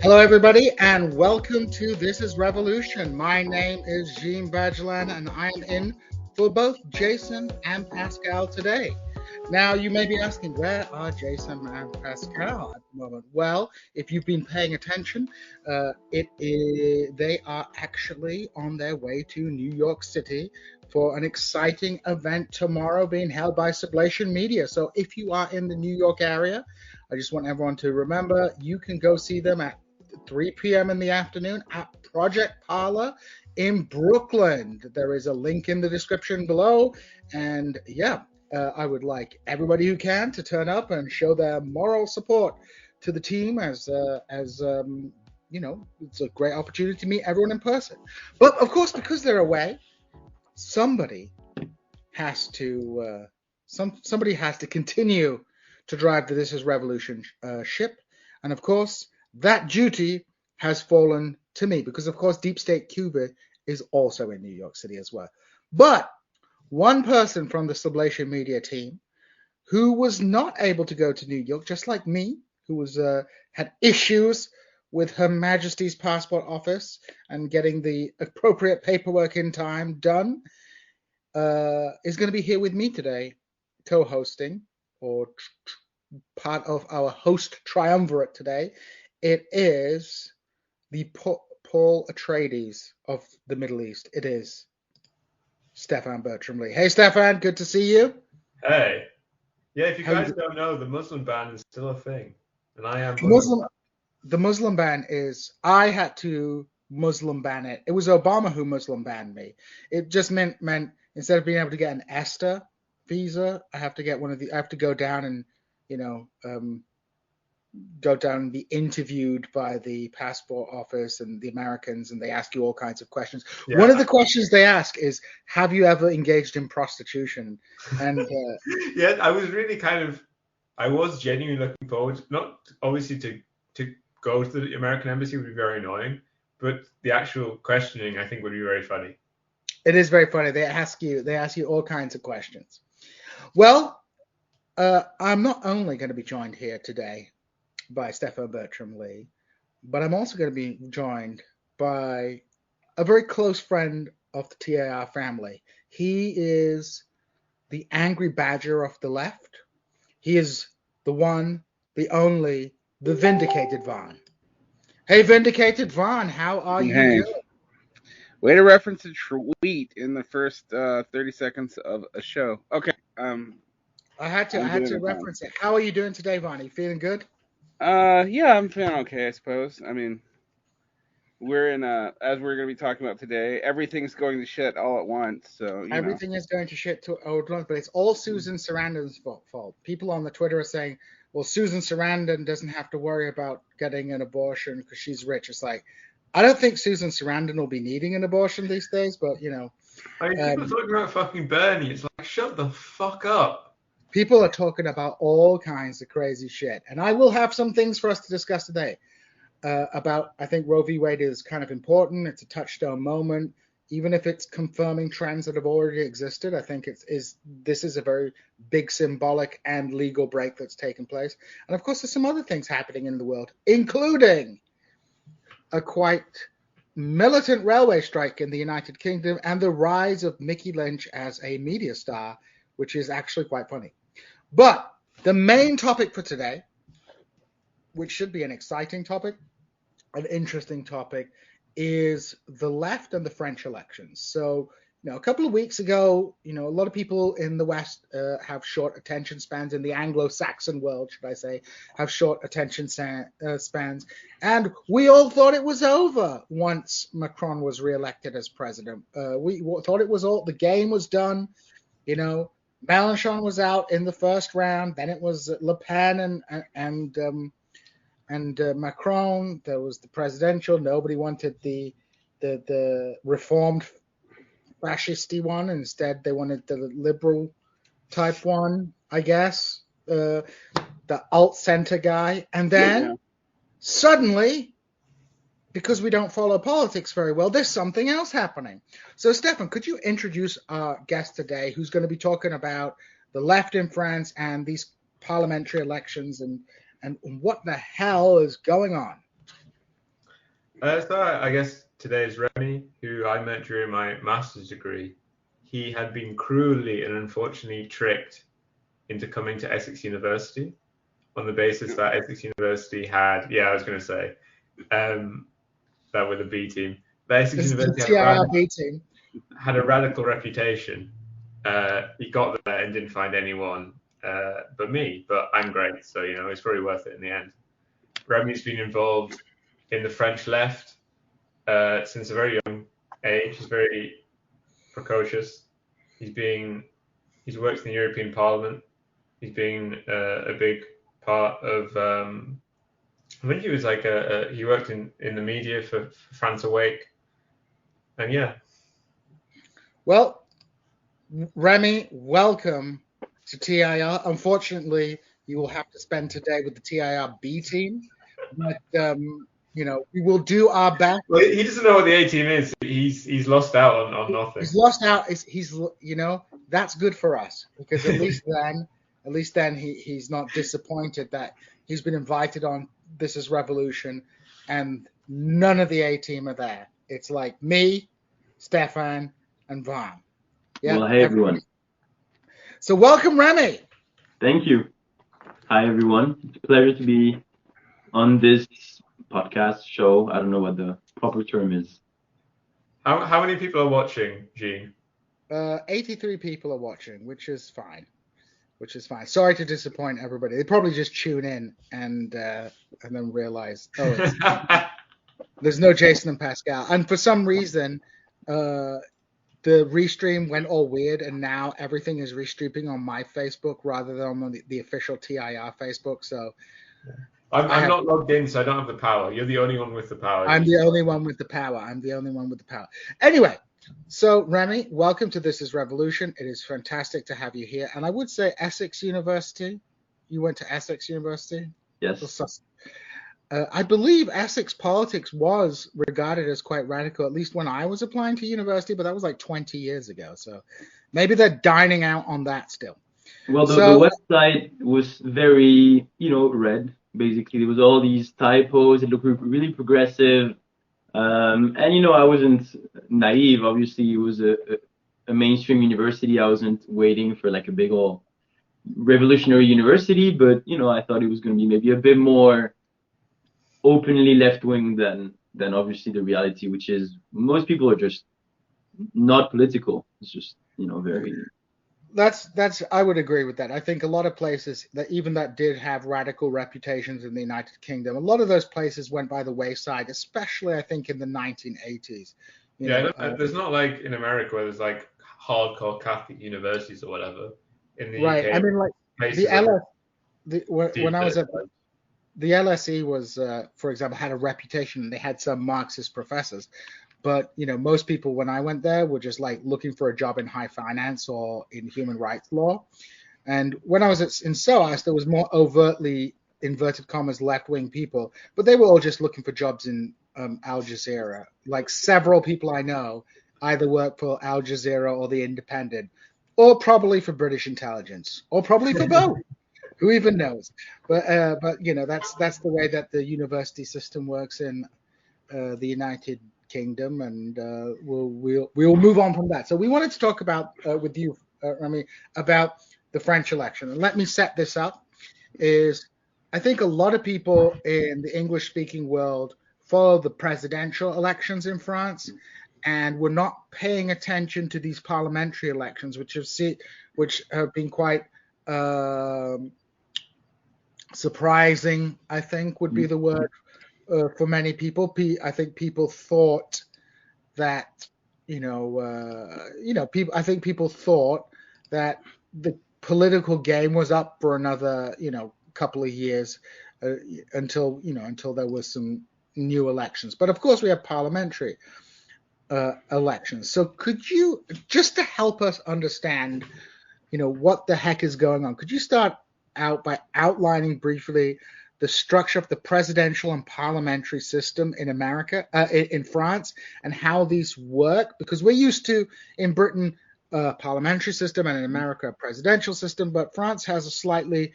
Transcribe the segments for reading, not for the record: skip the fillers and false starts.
Hello, everybody, and welcome to This is Revolution. My name is Jean Bagelan, and I am in for both Jason and Pascal today. Now, you may be asking, where are Jason and Pascal at the moment? Well, if you've been paying attention, they are actually on their way to New York City for an exciting event tomorrow being held by Sublation Media. So if you are in the New York area, I just want everyone to remember you can go see them at 3 p.m. in the afternoon at Project Parlor in Brooklyn. There is a link in the description below. And yeah, I would like everybody who can to turn up and show their moral support to the team as you know, it's a great opportunity to meet everyone in person. But of course, because they're away, somebody has to somebody has to continue to drive the This Is Revolution ship, and of course that duty has fallen to me because of course Deep State Cuba is also in New York City as well. But one person from the Sublation Media team who was not able to go to New York, just like me, who was had issues with Her Majesty's Passport Office and getting the appropriate paperwork in time done, is going to be here with me today, co-hosting or part of our host triumvirate today. It is the Paul Atreides of the Middle East. It is Stefan Bertram Lee. Hey, Stefan, good to see you. Hey. Yeah, if you guys don't know, the Muslim ban is still a thing. And I am The Muslim ban is, I had to Muslim ban it. It was Obama who Muslim banned me. It just meant instead of being able to get an ESTA visa, I have to go down and, you know, go down and be interviewed by the passport office and the Americans, and they ask you all kinds of questions. Yeah. One of the questions they ask is, have you ever engaged in prostitution? And yeah, I was genuinely looking forward, not obviously to go to the American embassy would be very annoying, but the actual questioning I think would be very funny. It is very funny. They ask you all kinds of questions. Well, I'm not only going to be joined here today by Stefan Bertram Lee, but I'm also going to be joined by a very close friend of the TAR family. He is the angry badger of the left. He is the one, the only, the vindicated Vaughn. Hey, vindicated Vaughn, how are you doing? Way to reference a tweet in the first 30 seconds of a show. Okay. I had to reference it. How are you doing today, Vaughn? Are you feeling good? Yeah, I'm feeling okay, I suppose. I mean, we're in as we're going to be talking about today, everything's going to shit all at once. So everything is going to shit all at once, but it's all Susan Sarandon's fault. People on the Twitter are saying, well, Susan Sarandon doesn't have to worry about getting an abortion because she's rich. It's like, I don't think Susan Sarandon will be needing an abortion these days, but you know. I mean, people are talking about fucking Bernie. It's like, shut the fuck up. People are talking about all kinds of crazy shit, and I will have some things for us to discuss today. About, I think Roe v. Wade is kind of important. It's a touchstone moment. Even if it's confirming trends that have already existed, I think this is a very big symbolic and legal break that's taken place. And of course, there's some other things happening in the world, including a quite militant railway strike in the United Kingdom and the rise of Mickey Lynch as a media star, which is actually quite funny. But the main topic for today, which should be an exciting topic, an interesting topic, is the left and the French elections. So, you know, a couple of weeks ago, you know, a lot of people in the West have short attention spans. In the Anglo-Saxon world, should I say, have short attention spans. And we all thought it was over once Macron was reelected as president. We thought it was the game was done. You know, Mélenchon was out in the first round. Then it was Le Pen and Macron. There was the presidential. Nobody wanted the reformed fascisty one. Instead, they wanted the liberal type one, I guess, the alt-center guy. And then suddenly, because we don't follow politics very well, there's something else happening. So, Stefan, could you introduce our guest today who's going to be talking about the left in France and these parliamentary elections and what the hell is going on? So I guess today's Rémy, who I met during my master's degree. He had been cruelly and unfortunately tricked into coming to Essex University on the basis that Essex University had, I was going to say, that with a B team. That Essex This is the University TIRB team. had a radical reputation. He got there and didn't find anyone but me, but I'm great, so it's probably worth it in the end. Remy's been involved in the French left since a very young age. He's very precocious. He's worked in the European Parliament. He's been a big part of. I think he was like he worked in the media for France Awake, and yeah. Well, Rémy, welcome to TIR. Unfortunately, you will have to spend today with the TIR B team, but we will do our best. Well, he doesn't know what the A team is. He's lost out on nothing. He's lost out. He's that's good for us because at least then he's not disappointed that he's been invited on This Is Revolution and none of the A team are there. It's like me, Stefan, and Vaughn. Yeah, well, hey everyone. So welcome, Rémy. Thank you. Hi everyone. It's a pleasure to be on this podcast show. I don't know what the proper term is. How many people are watching, Gene? 83 people are watching, which is fine. Sorry to disappoint everybody. They probably just tune in and then realize, there's no Jason and Pascal. And for some reason, the restream went all weird, and now everything is restreaming on my Facebook rather than on the official TIR Facebook. So I'm not logged in, so I don't have the power. You're the only one with the power. I'm the only one with the power. Anyway, so Rémy, welcome to This Is Revolution. It is fantastic to have you here. And I would say Essex University. You went to Essex University? Yes. I believe Essex politics was regarded as quite radical, at least when I was applying to university, but that was like 20 years ago. So maybe they're dining out on that still. Well, the website was very, red. Basically, there was all these typos. It looked really progressive. And, I wasn't naive. Obviously, it was a mainstream university. I wasn't waiting for like a big old revolutionary university, but, I thought it was going to be maybe a bit more openly left-wing than obviously the reality, which is most people are just not political. It's just, very... That's I would agree with that. I think a lot of places that did have radical reputations in the United Kingdom, a lot of those places went by the wayside, especially I think in the 1980s. There's not like in America where there's like hardcore Catholic universities or whatever. In the right. UK, I mean, like when I was at the LSE was, for example, had a reputation, and they had some Marxist professors. But, most people when I went there were just like looking for a job in high finance or in human rights law. And when I was in SOAS, there was more overtly, inverted commas, left-wing people. But they were all just looking for jobs in Al Jazeera. Like several people I know either work for Al Jazeera or The Independent, or probably for British intelligence, or probably for both. Who even knows? But that's the way that the university system works in the United Kingdom, and we'll move on from that. So we wanted to talk about with you, Rémy, about the French election. And let me set this up. I think a lot of people in the English-speaking world follow the presidential elections in France, and we're not paying attention to these parliamentary elections, which have been quite surprising, I think would be the word for many people. I think people thought that, I think people thought that the political game was up for another, couple of years until there was some new elections. But of course we have parliamentary elections. So could you, just to help us understand, what the heck is going on, could you start out by outlining briefly the structure of the presidential and parliamentary system in America, in France, and how these work? Because we're used to, in Britain, a parliamentary system, and in America, a presidential system, but France has a slightly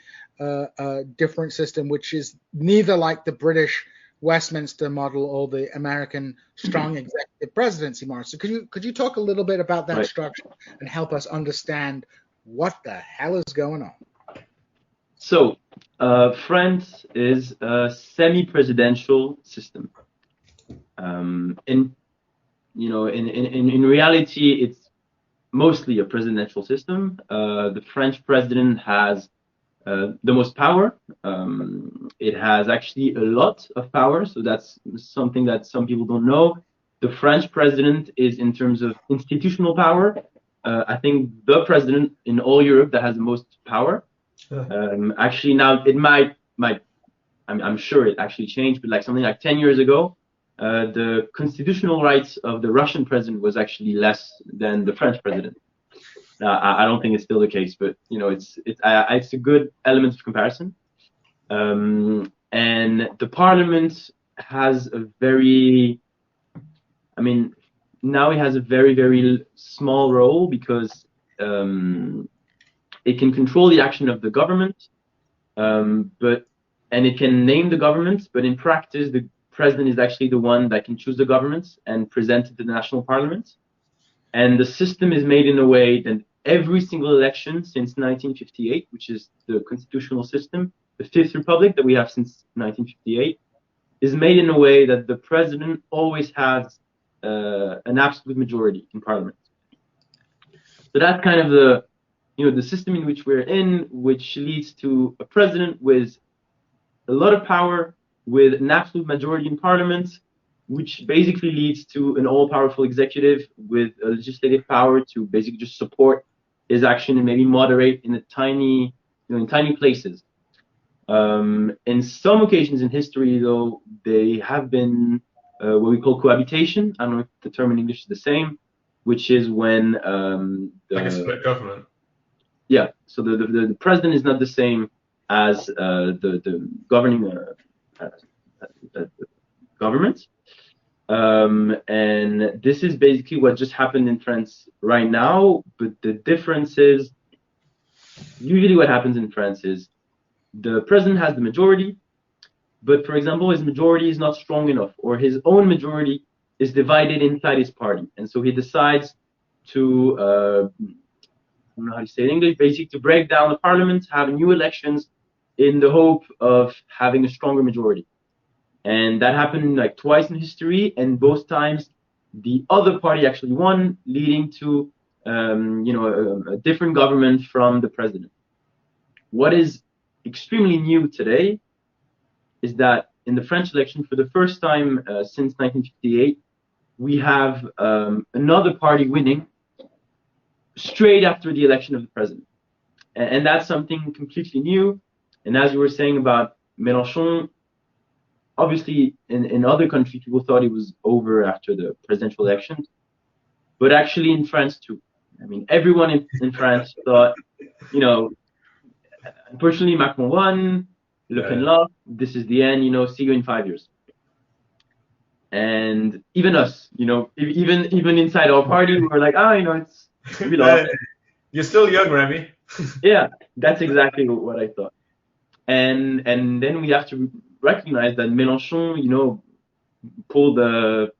different system, which is neither like the British Westminster model or the American strong executive presidency model. So could you talk a little bit about that structure and help us understand what the hell is going on? So France is a semi-presidential system. In reality, it's mostly a presidential system. The French president has the most power. It has actually a lot of power, so that's something that some people don't know. The French president is, in terms of institutional power, I think the president in all Europe that has the most power. Actually, now it might, I'm sure it actually changed, but like something like 10 years ago, the constitutional rights of the Russian president was actually less than the French president. I don't think it's still the case, but it's a good element of comparison. And the parliament has a very, now it has a very, very small role because it can control the action of the government, and it can name the government, but in practice, the president is actually the one that can choose the government and present it to the national parliament. And the system is made in a way that every single election since 1958, which is the constitutional system, the Fifth Republic that we have since 1958, is made in a way that the president always has an absolute majority in parliament. So that's kind of the system in which we're in, which leads to a president with a lot of power, with an absolute majority in parliament, which basically leads to an all-powerful executive with a legislative power to basically just support his action and maybe moderate in tiny places. In some occasions in history, though, they have been what we call cohabitation. I don't know if the term in English is the same, which is when like a split government. Yeah, so the president is not the same as the governing government. And this is basically what just happened in France right now. But the difference is, usually what happens in France is the president has the majority, but for example, his majority is not strong enough, or his own majority is divided inside his party. And so he decides to, I don't know how to say it in English, basically to break down the parliament, have new elections in the hope of having a stronger majority. And that happened like twice in history, and both times the other party actually won, leading to a different government from the president. What is extremely new today is that in the French election, for the first time since 1958, we have another party winning straight after the election of the president. And that's something completely new. And as you were saying about Mélenchon, obviously in other countries, people thought it was over after the presidential elections, but actually in France too. I mean, everyone in France thought, unfortunately, Macron won, Le Pen lost, this is the end, see you in 5 years. And even us, even inside our party, we were like, it's, we lost. You're still young, Rémy. Yeah, that's exactly what I thought. And then we have to recognize that Mélenchon, pulled the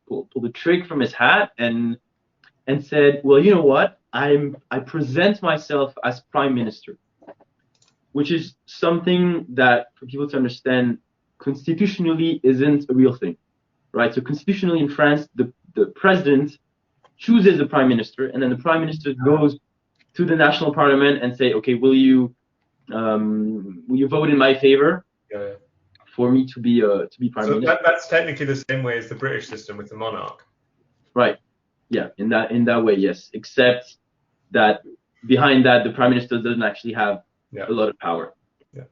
trick from his hat and said, well, you know what? I present myself as prime minister, which is something that, for people to understand, constitutionally isn't a real thing, right? So constitutionally in France, the president chooses the prime minister, and then the prime minister goes to the national parliament and say, okay, will you vote in my favor for me to be prime minister? So that's technically the same way as the British system with the monarch. Right. Yeah. In that way, yes. Except that behind that, the prime minister doesn't actually have a lot of power. Yeah.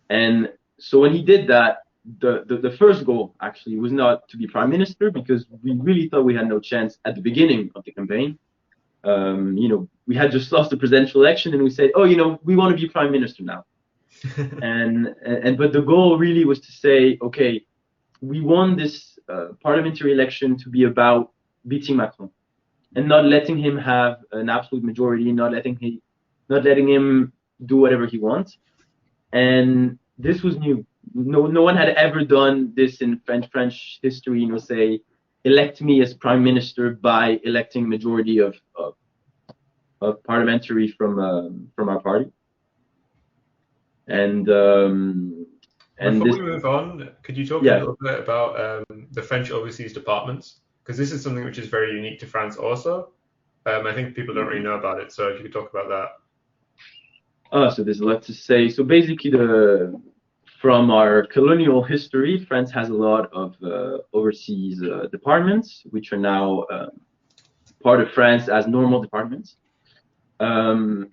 And so when he did that, the first goal actually was not to be prime minister, because we really thought we had no chance at the beginning of the campaign. We had just lost the presidential election, and we said, we want to be prime minister now. But the goal really was to say, okay, we want this parliamentary election to be about beating Macron and not letting him have an absolute majority, not letting him do whatever he wants. And this was new. no one had ever done this in French history. Say, elect me as prime minister by electing a majority of parliamentary from our party. And Before this, we move on, could you talk a yeah. little bit about the French overseas departments? Because this is something which is very unique to France also. I think people don't really know about it, so if you could talk about that. So there's a lot to say. So basically, from our colonial history, France has a lot of overseas departments, which are now part of France as normal departments. And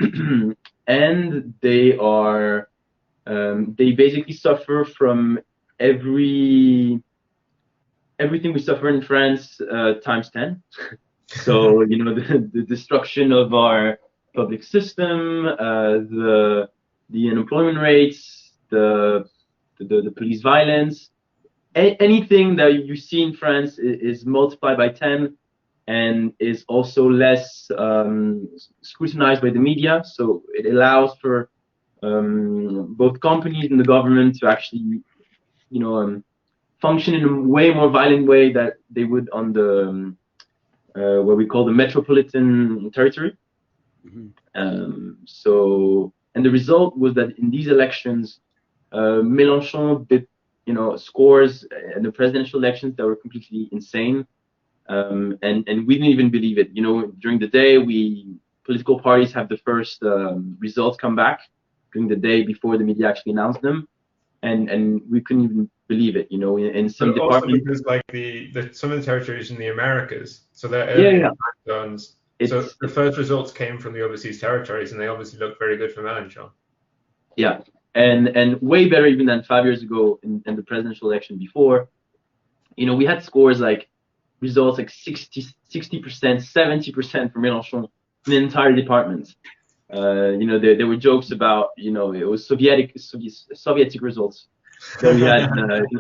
they are they basically suffer from everything we suffer in France times 10. So the destruction of our public system, the unemployment rates, the police violence, anything that you see in France is multiplied by 10, and is also less scrutinized by the media. So it allows for both companies and the government to actually, function in a way more violent way that they would on the what we call the metropolitan territory. So, and the result was that in these elections, Mélenchon did, scores in the presidential elections that were completely insane. And we didn't even believe it. During the day, political parties have the first results come back during the day before the media actually announced them, and we couldn't even believe it. In some departments. Also because like some of the territories in the Americas, so they're early time zones. So the first results came from the overseas territories, and they obviously looked very good for Mélenchon. Yeah, and way better even than 5 years ago in the presidential election before. We had scores like results like 60%, 70% for Mélenchon in the entire department. There were jokes about, it was Soviet results that we had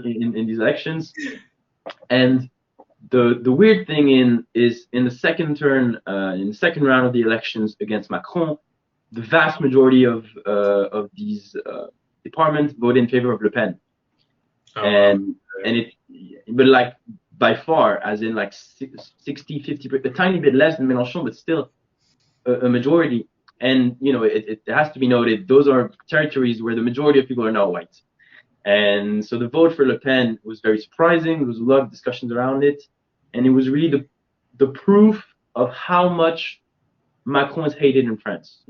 in these elections. And the weird thing is in the second turn, in the second round of the elections against Macron, the vast majority of these departments voted in favor of Le Pen. But like by far, as in like 60, 50, a tiny bit less than Mélenchon, but still a majority. And it has to be noted, those are territories where the majority of people are not white. And so the vote for Le Pen was very surprising. There was a lot of discussions around it, and it was really the proof of how much Macron is hated in France.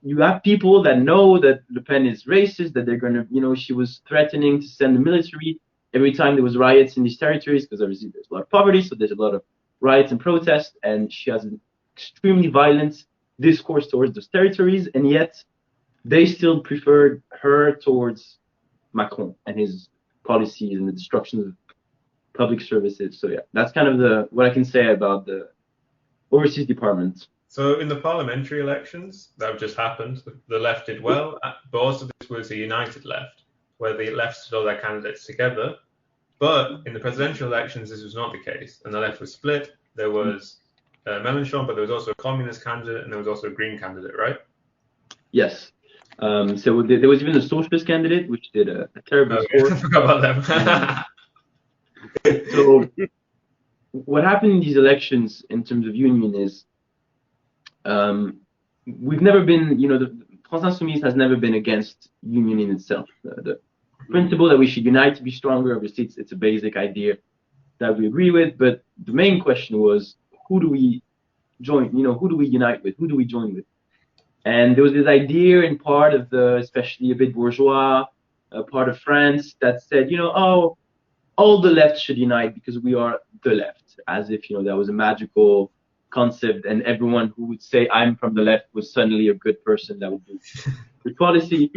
You have people that know that Le Pen is racist, that they're gonna, she was threatening to send the military every time there was riots in these territories, because obviously there's a lot of poverty, so there's a lot of riots and protests, and she has an extremely violent discourse towards those territories, and yet they still preferred her towards Macron and his policies and the destruction of public services. So yeah, that's kind of what I can say about the overseas department. So in the parliamentary elections that have just happened, the left did well, but also this was a united left, where the left stood all their candidates together. But in the presidential elections, this was not the case, and the left was split. There was Mélenchon, but there was also a communist candidate, and there was also a green candidate, right? Yes. So there was even a socialist candidate, which did a terrible score. I forgot about them. So what happened in these elections in terms of union is we've never been, the France Insoumise has never been against union in itself. The principle that we should unite to be stronger, obviously it's a basic idea that we agree with, but the main question was, who do we join, who do we unite with, who do we join with? And there was this idea in part of especially a bit bourgeois part of France that said, all the left should unite because we are the left, as if, that was a magical concept, and everyone who would say I'm from the left was suddenly a good person that would do good policy.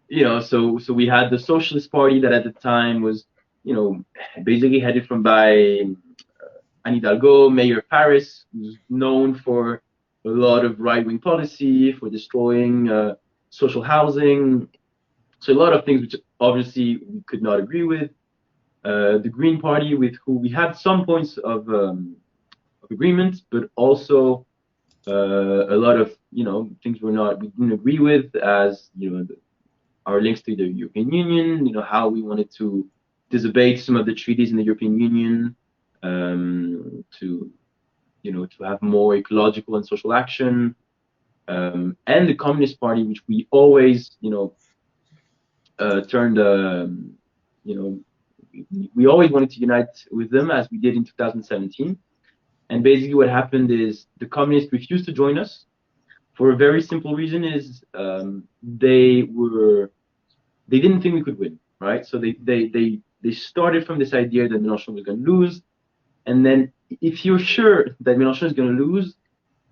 So we had the Socialist Party that at the time was, basically headed by Anne Hidalgo, Mayor of Paris, who's known for a lot of right-wing policy, for destroying social housing. So a lot of things which obviously we could not agree with. The Green Party, with who we had some points of agreement, but also a lot of things we didn't agree with, as our links to the European Union, how we wanted to disobey some of the treaties in the European Union, to have more ecological and social action, and the Communist Party, which we always, turned, we always wanted to unite with them, as we did in 2017. And basically what happened is the communists refused to join us for a very simple reason, is they didn't think we could win, right? So they started from this idea that Mélenchon was going to lose. And then if you're sure that Mélenchon is going to lose,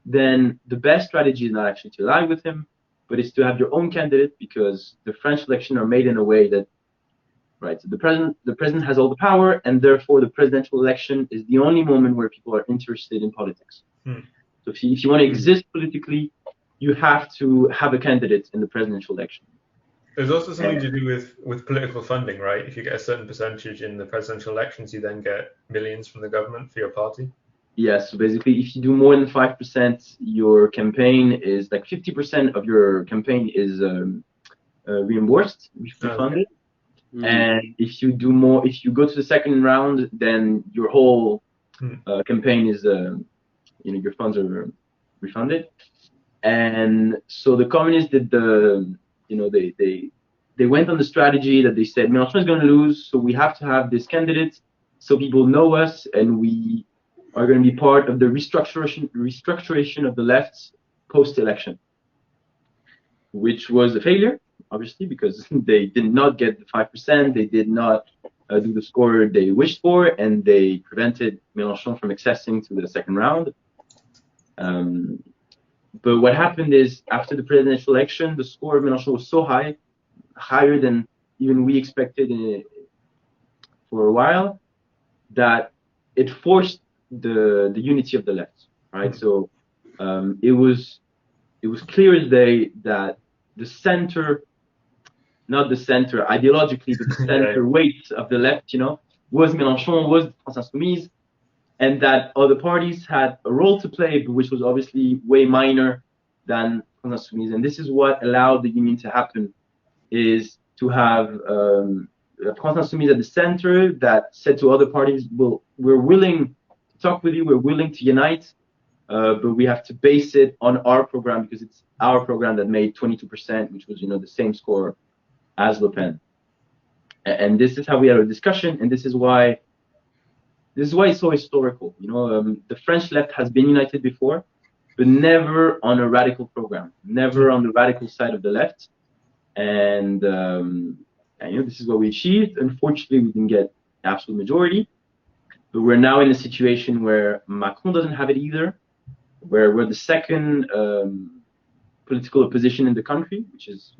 then the best strategy is not actually to ally with him, but it's to have your own candidate, because the French elections are made in a way that, right, so the president has all the power, and therefore the presidential election is the only moment where people are interested in politics. So if you want to exist politically, you have to have a candidate in the presidential election. There's also something to do with political funding, right? If you get a certain percentage in the presidential elections, you then get millions from the government for your party. Yes, so basically, if you do more than 5%, your campaign is like 50% of your campaign is reimbursed, refunded. Okay. And if you do more, if you go to the second round, then your whole campaign is, your funds are refunded. And so the communists did they went on the strategy that they said Mélenchon is going to lose, so we have to have this candidate so people know us, and we are going to be part of the restructuration of the left post-election, which was a failure, obviously, because they did not get the 5%, they did not do the score they wished for, and they prevented Mélenchon from accessing to the second round. But what happened is, after the presidential election, the score of Mélenchon was so high, higher than even we expected for a while, that it forced the unity of the left, right? So it was clear as day that the center, not the center ideologically, but the center weight of the left, was Mélenchon, was France Insoumise, and that other parties had a role to play, but which was obviously way minor than France Insoumise. And this is what allowed the union to happen, is to have France Insoumise at the center that said to other parties, well, we're willing to talk with you, we're willing to unite, but we have to base it on our program, because it's our program that made 22%, which was, the same score as Le Pen. And this is how we had a discussion, and this is why it's so historical. The French left has been united before, but never on a radical program, never on the radical side of the left. And this is what we achieved. Unfortunately, we didn't get absolute majority, but we're now in a situation where Macron doesn't have it either, where we're the second political opposition in the country, which is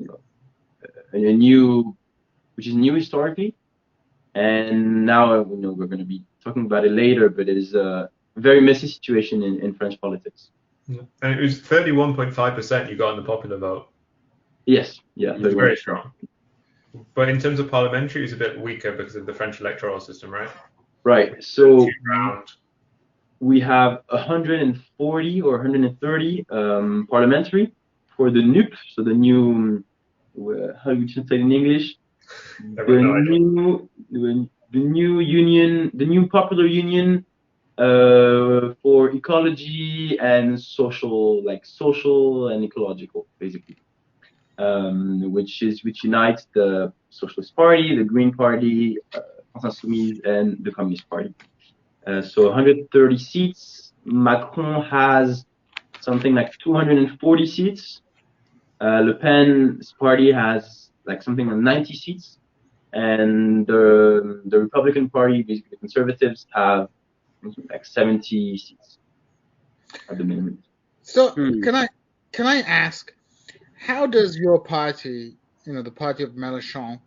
new historically. And now we're going to be talking about it later, but it is a very messy situation in French politics. Yeah. And it was 31.5% you got on the popular vote. Yes, yeah, it was very strong. But in terms of parliamentary, it's a bit weaker because of the French electoral system, right? Right. So we have 140 or 130 parliamentary for the NUP, so the new, how do you translate in English? The new union, the new popular union for ecology and social and ecological, basically. Which unites the Socialist Party, the Green Party, France Insoumise, and the Communist Party. So 130 seats. Macron has something like 240 seats. Le Pen's party has something like 90 seats, and the Republican Party, basically the Conservatives, have 70 seats at the moment. So can I ask, how does your party, the party of Mélenchon,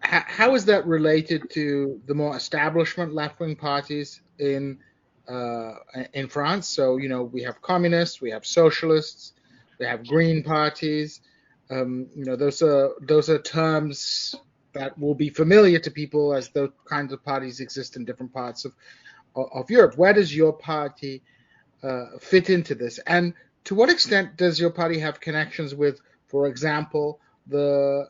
how is that related to the more establishment left-wing parties in France? So we have communists, we have socialists, we have green parties. Those are terms that will be familiar to people, as those kinds of parties exist in different parts of Europe. Where does your party fit into this? And to what extent does your party have connections with, for example, the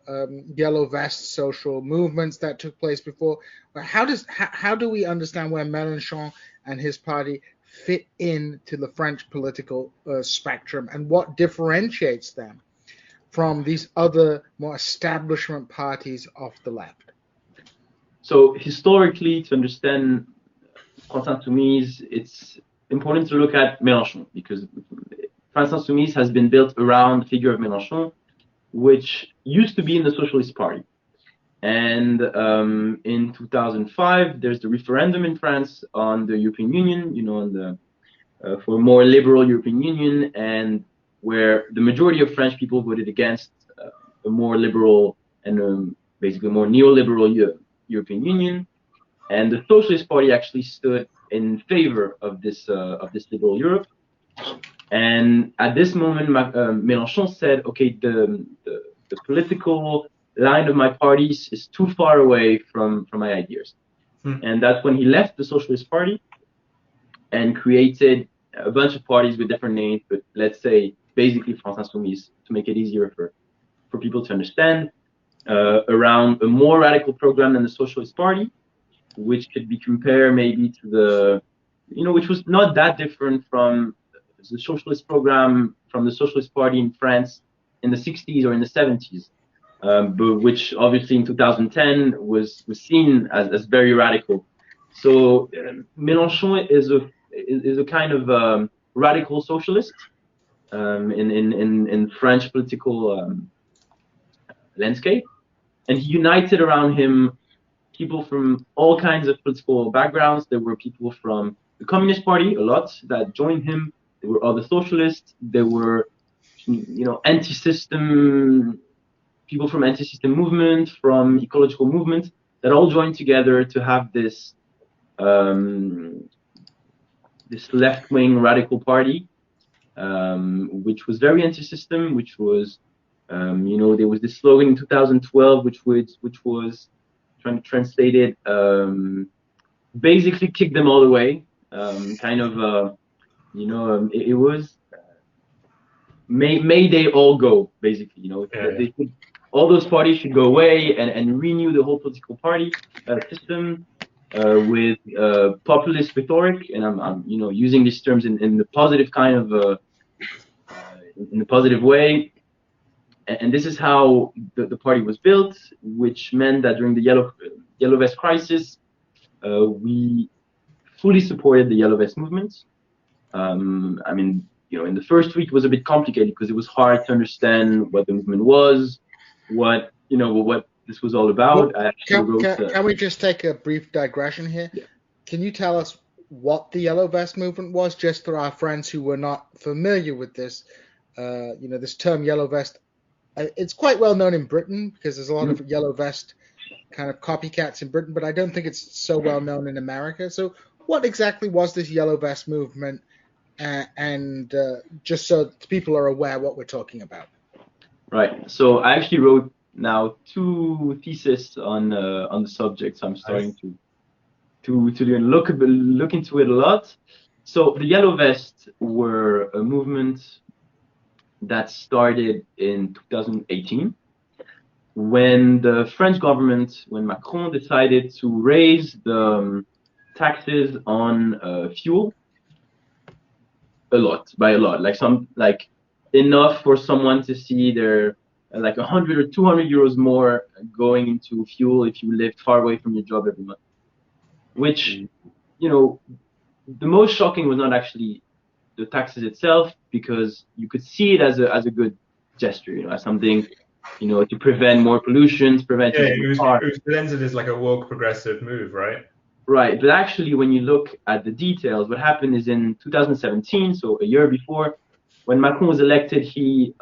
yellow vest social movements that took place before. But how do we understand where Mélenchon and his party fit into the French political spectrum, and what differentiates them from these other more establishment parties of the left? So historically, to understand France Insoumise, it's important to look at Mélenchon, because France Insoumise has been built around the figure of Mélenchon, which used to be in the Socialist Party. And in 2005, there's the referendum in France on the European Union, on the for a more liberal European Union, and where the majority of French people voted against a more liberal and basically more neoliberal European Union. And the Socialist Party actually stood in favor of this liberal Europe. And at this moment, Mélenchon said, okay, the political line of my party is too far away from my ideas. And that's when he left the Socialist Party and created a bunch of parties with different names, but let's say basically France Insoumise, to make it easier for people to understand, around a more radical program than the Socialist Party, which could be compared maybe to the, which was not that different from the socialist program from the Socialist Party in France in the 60s or in the 70s, but which obviously in 2010 was seen as very radical. So Mélenchon is a kind of radical socialist in French political landscape, and he united around him people from all kinds of political backgrounds. There were people from the Communist Party, a lot, that joined him. There were other socialists. There were, anti-system people from anti-system movement, from ecological movement, that all joined together to have this this left-wing radical party, which was very anti-system, which was, there was this slogan in 2012, which was trying to translate it, basically kick them all away, it was may they all go, basically, they should, all those parties should go away and renew the whole political party system with populist rhetoric, and I'm using these terms in the positive kind of in the positive way. And this is how the party was built, which meant that during the Yellow Vest crisis, we fully supported the Yellow Vest movement. In the first week it was a bit complicated because it was hard to understand what the movement was, what this was all about. Can we just take a brief digression here? Yeah. Can you tell us what the Yellow Vest movement was, just for our friends who were not familiar with this? This term Yellow Vest. It's quite well known in Britain because there's a lot of Yellow Vest kind of copycats in Britain, but I don't think it's so well known in America. So what exactly was this Yellow Vest movement? And just so people are aware what we're talking about. Right. So I actually wrote now 2 theses on the subject. So I'm starting to look into it a lot. So the Yellow Vests were a movement that started in 2018 when the French government, when Macron decided to raise the taxes on fuel by a lot, like enough for someone to see their 100 or 200 euros more going into fuel if you lived far away from your job every month. Which, the most shocking was not actually the taxes itself, because you could see it as a good gesture, as something, to prevent more pollution, to prevent. Yeah, it was presented as like a woke progressive move, right? Right, but actually, when you look at the details, what happened is in 2017, so a year before, when Macron was elected, he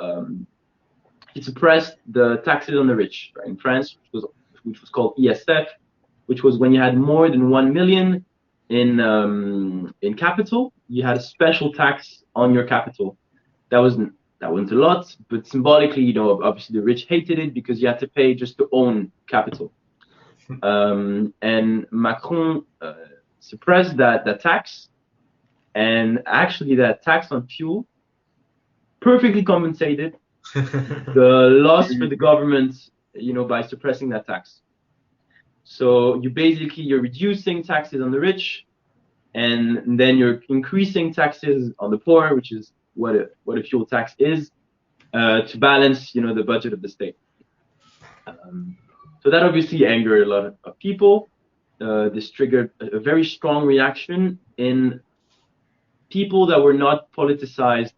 suppressed the taxes on the rich, right, in France, which was called ESF, which was when you had more than 1 million in capital, you had a special tax on your capital. That wasn't a lot, but symbolically, obviously the rich hated it because you had to pay just to own capital. And Macron suppressed that tax, and actually that tax on fuel perfectly compensated the loss for the government, by suppressing that tax. So you're reducing taxes on the rich, and then you're increasing taxes on the poor, which is what a fuel tax is, to balance, the budget of the state. So that obviously angered a lot of people. This triggered a very strong reaction in people that were not politicized,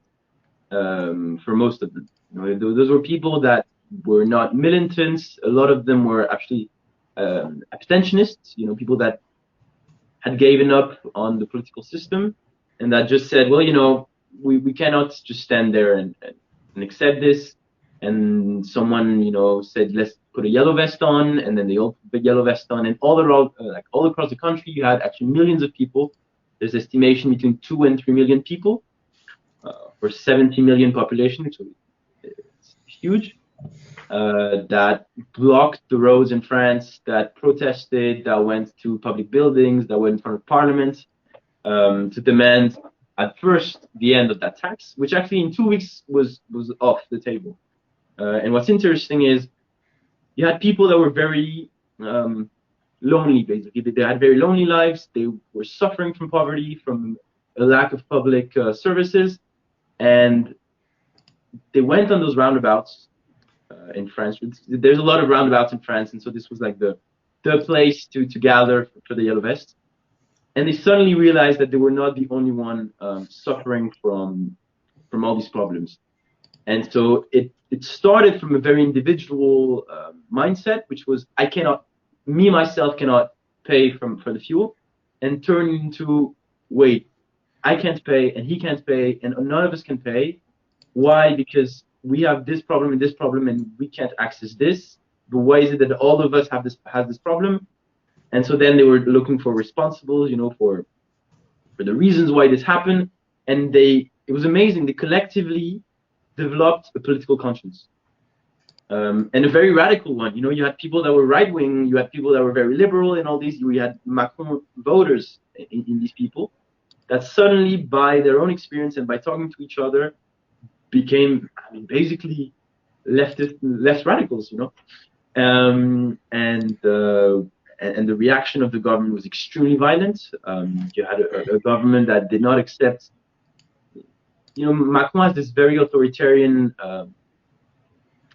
for most of them. Those were people that were not militants. A lot of them were actually abstentionists, people that had given up on the political system and that just said, well, we cannot just stand there and accept this. And someone, said, let's put a yellow vest on, and then they all put the yellow vest on, and all across the country, you had actually millions of people. There's estimation between 2 and 3 million people for 70 million population, so it's huge. That blocked the roads in France, that protested, that went to public buildings, that went in front of parliament, to demand at first the end of that tax, which actually in 2 weeks was off the table. And what's interesting is you had people that were very lonely, basically. They had very lonely lives. They were suffering from poverty, from a lack of public services. And they went on those roundabouts in France. There's a lot of roundabouts in France, and so this was like the place to gather for the Yellow Vests. And they suddenly realized that they were not the only one suffering from all these problems. And so it started from a very individual mindset, which was myself cannot pay for the fuel, and turned into, wait, I can't pay and he can't pay and none of us can pay. Why? Because we have this problem and we can't access this. But why is it that all of us have this problem? And so then they were looking for responsibles, for the reasons why this happened. And it was amazing. They collectively developed a political conscience, and a very radical one. You had people that were right-wing, you had people that were very liberal, and all these. You had Macron voters in these people that suddenly, by their own experience and by talking to each other, became, basically left radicals. And the reaction of the government was extremely violent. You had a government that did not accept. Macron has this very authoritarian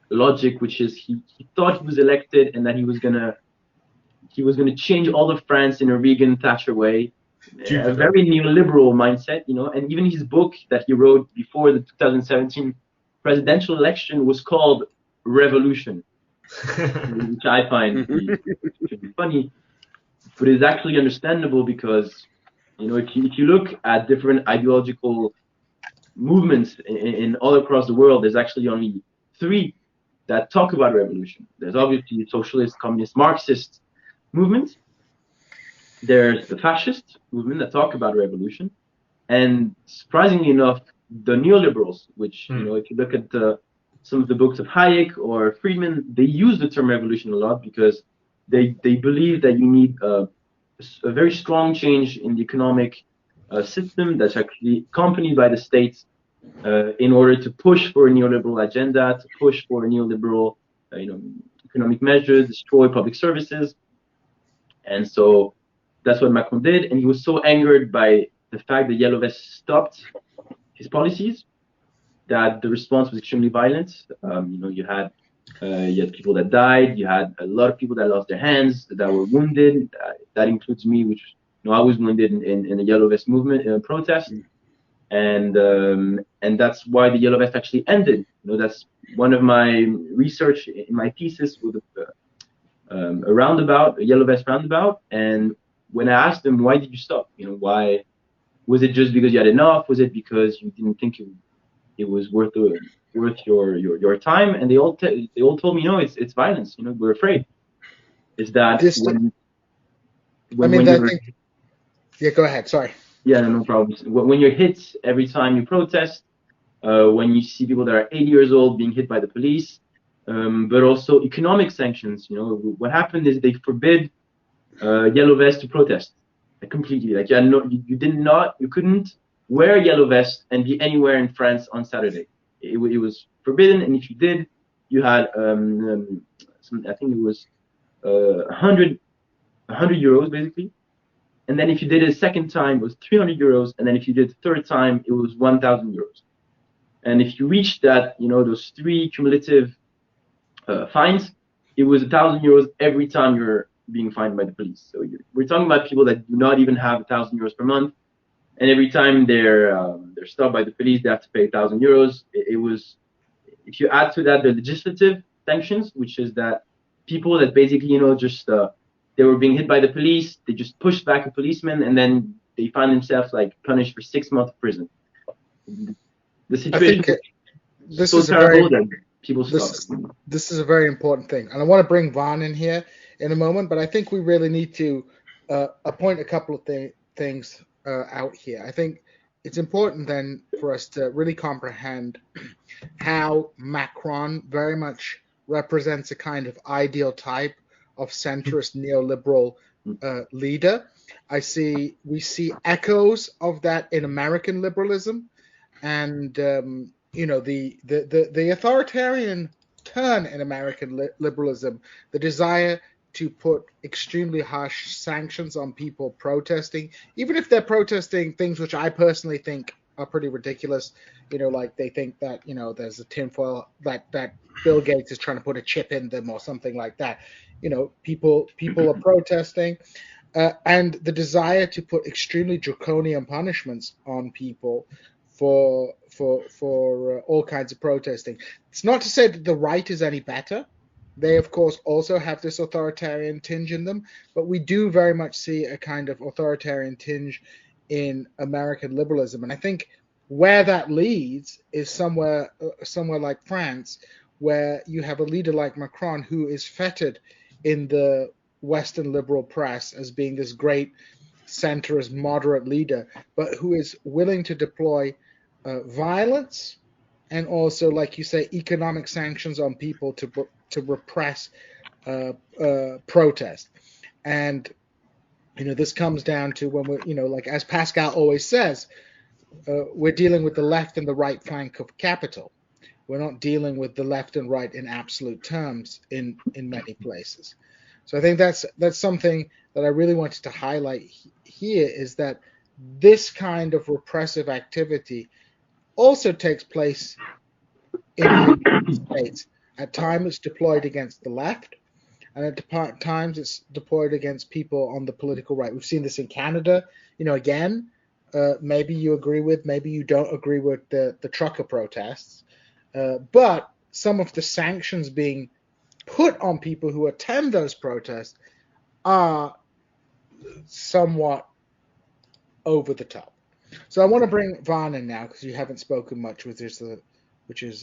logic, which is he thought he was elected and that he was gonna change all of France in a Reagan Thatcher way, a very neoliberal mindset, And even his book that he wrote before the 2017 presidential election was called Revolution, which I find funny, but it's actually understandable because if you look at different ideological movements in all across the world, there's actually only 3 that talk about revolution. There's obviously socialist, communist, Marxist movements. There's the fascist movement that talk about revolution, and surprisingly enough, the neoliberals, which if you look at some of the books of Hayek or Friedman, they use the term revolution a lot because they believe that you need a very strong change in the economic system that's actually accompanied by the state in order to push for a neoliberal agenda, to push for a neoliberal economic measures, destroy public services. And so that's what Macron did, and he was so angered by the fact that Yellow Vests stopped his policies that the response was extremely violent. You had people that died, you had a lot of people that lost their hands, that were wounded. That includes me, which I was wounded in the Yellow Vest movement protest, and that's why the Yellow Vest actually ended. That's one of my research in my thesis with a roundabout, a Yellow Vest roundabout. And when I asked them, why did you stop? Why was it? Just because you had enough? Was it because you didn't think it was worth your time? And they all told me, no, it's violence. We're afraid. It's that yeah, go ahead. Sorry. Yeah, no problem. When you're hit every time you protest, when you see people that are 80 years old being hit by the police, but also economic sanctions. What happened is they forbid Yellow Vest to protest completely. Like you couldn't wear a yellow vest and be anywhere in France on Saturday. It was forbidden, and if you did, you had I think it was 100 euros basically. And then if you did it a second time, it was 300 euros, and then if you did it the third time, it was 1,000 euros. And if you reached that, those 3 cumulative fines, it was 1,000 euros every time you're being fined by the police. So we're talking about people that do not even have 1,000 euros per month, and every time they're stopped by the police, they have to pay 1,000 euros. It was, if you add to that the legislative sanctions, which is that people that basically just they were being hit by the police, they just pushed back a policeman, and then they find themselves like punished for 6 months of prison. The situation is so terrible that people stop. This is a very important thing, and I want to bring Van in here in a moment, but I think we really need to point a couple of things out here. I think it's important then for us to really comprehend how Macron very much represents a kind of ideal type of centrist neoliberal leader. We see echoes of that in American liberalism, and the authoritarian turn in American liberalism, the desire to put extremely harsh sanctions on people protesting, even if they're protesting things which I personally think are pretty ridiculous. Like they think that there's a tinfoil that Bill Gates is trying to put a chip in them or something like that. People are protesting, and the desire to put extremely draconian punishments on people for all kinds of protesting. It's not to say that the right is any better. They, of course, also have this authoritarian tinge in them, but we do very much see a kind of authoritarian tinge in American liberalism. And I think where that leads is somewhere like France, where you have a leader like Macron who is feted in the Western liberal press as being this great centrist, moderate leader, but who is willing to deploy violence and also, like you say, economic sanctions on people to repress protest. And this comes down to when we're like as Pascal always says, we're dealing with the left and the right flank of capital. We're not dealing with the left and right in absolute terms in many places. So I think that's something that I really wanted to highlight here, is that this kind of repressive activity also takes place in the United States. At times it's deployed against the left, and at times it's deployed against people on the political right. We've seen this in Canada. Again, maybe you agree with, maybe you don't agree with the trucker protests, but some of the sanctions being put on people who attend those protests are somewhat over the top. So I want to bring Van in now, because you haven't spoken much, which is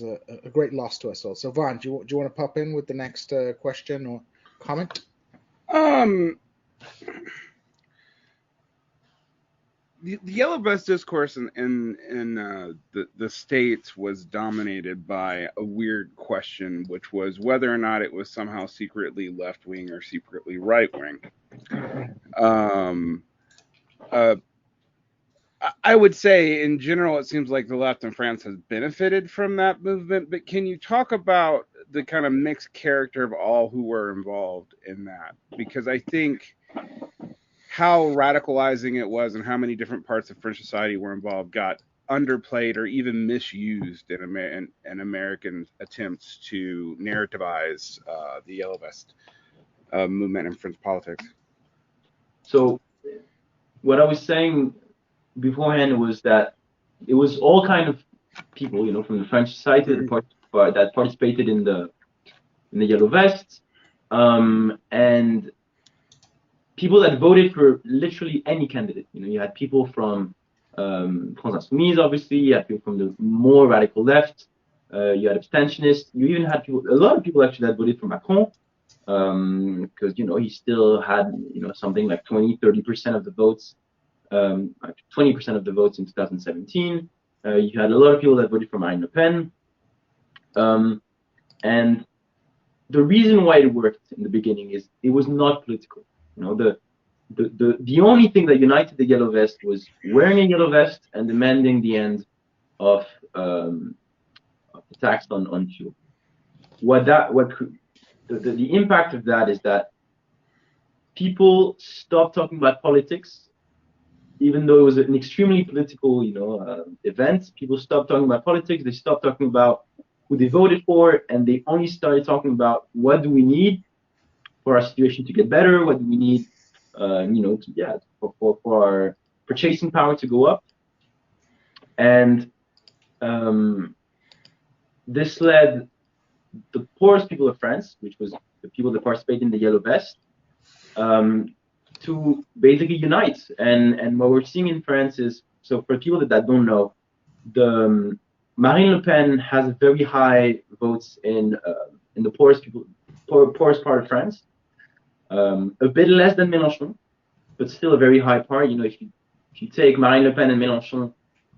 a great loss to us all. So Van, do you want to pop in with the next question or comment? The Yellow Vest discourse in the States was dominated by a weird question, which was whether or not it was somehow secretly left-wing or secretly right-wing. I would say, in general, it seems like the left in France has benefited from that movement, but can you talk about the kind of mixed character of all who were involved in that? Because I think how radicalizing it was and how many different parts of French society were involved got underplayed or even misused in American attempts to narrativize the Yellow Vest movement in French politics. So what I was saying beforehand was that it was all kind of people, from the French society that participated in the Yellow Vests, and people that voted for literally any candidate. You had people from France Insoumise, obviously. You had people from the more radical left. You had abstentionists. You even had a lot of people actually that voted for Macron, because he still had something like 20-30% of the votes, 20% of the votes in 2017. You had a lot of people that voted for Marine Le Pen, and the reason why it worked in the beginning is it was not political. The only thing that united the Yellow Vest was wearing a yellow vest and demanding the end of tax on fuel. The impact of that is that people stop talking about politics, even though it was an extremely political, event. People stopped talking about politics. They stopped talking about who they voted for, and they only started talking about what do we need for our situation to get better. What do we need, for our purchasing power to go up, and this led the poorest people of France, which was the people that participated in the Yellow Vest, to basically unite. And what we're seeing in France is, so for people that don't know, the Marine Le Pen has very high votes in the poorest part of France, a bit less than Mélenchon, but still a very high part. If you take Marine Le Pen and Mélenchon,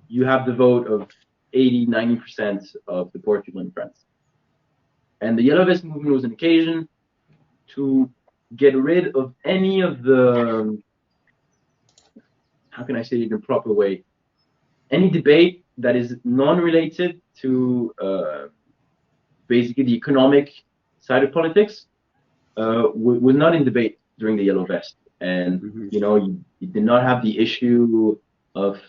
you have the vote of 80–90% of the poor people in France. And the Yellow Vest movement was an occasion to get rid of any of the, how can I say it in a proper way, any debate that is non-related to basically the economic side of politics was not in debate during the Yellow Vest. And, you did not have the issue of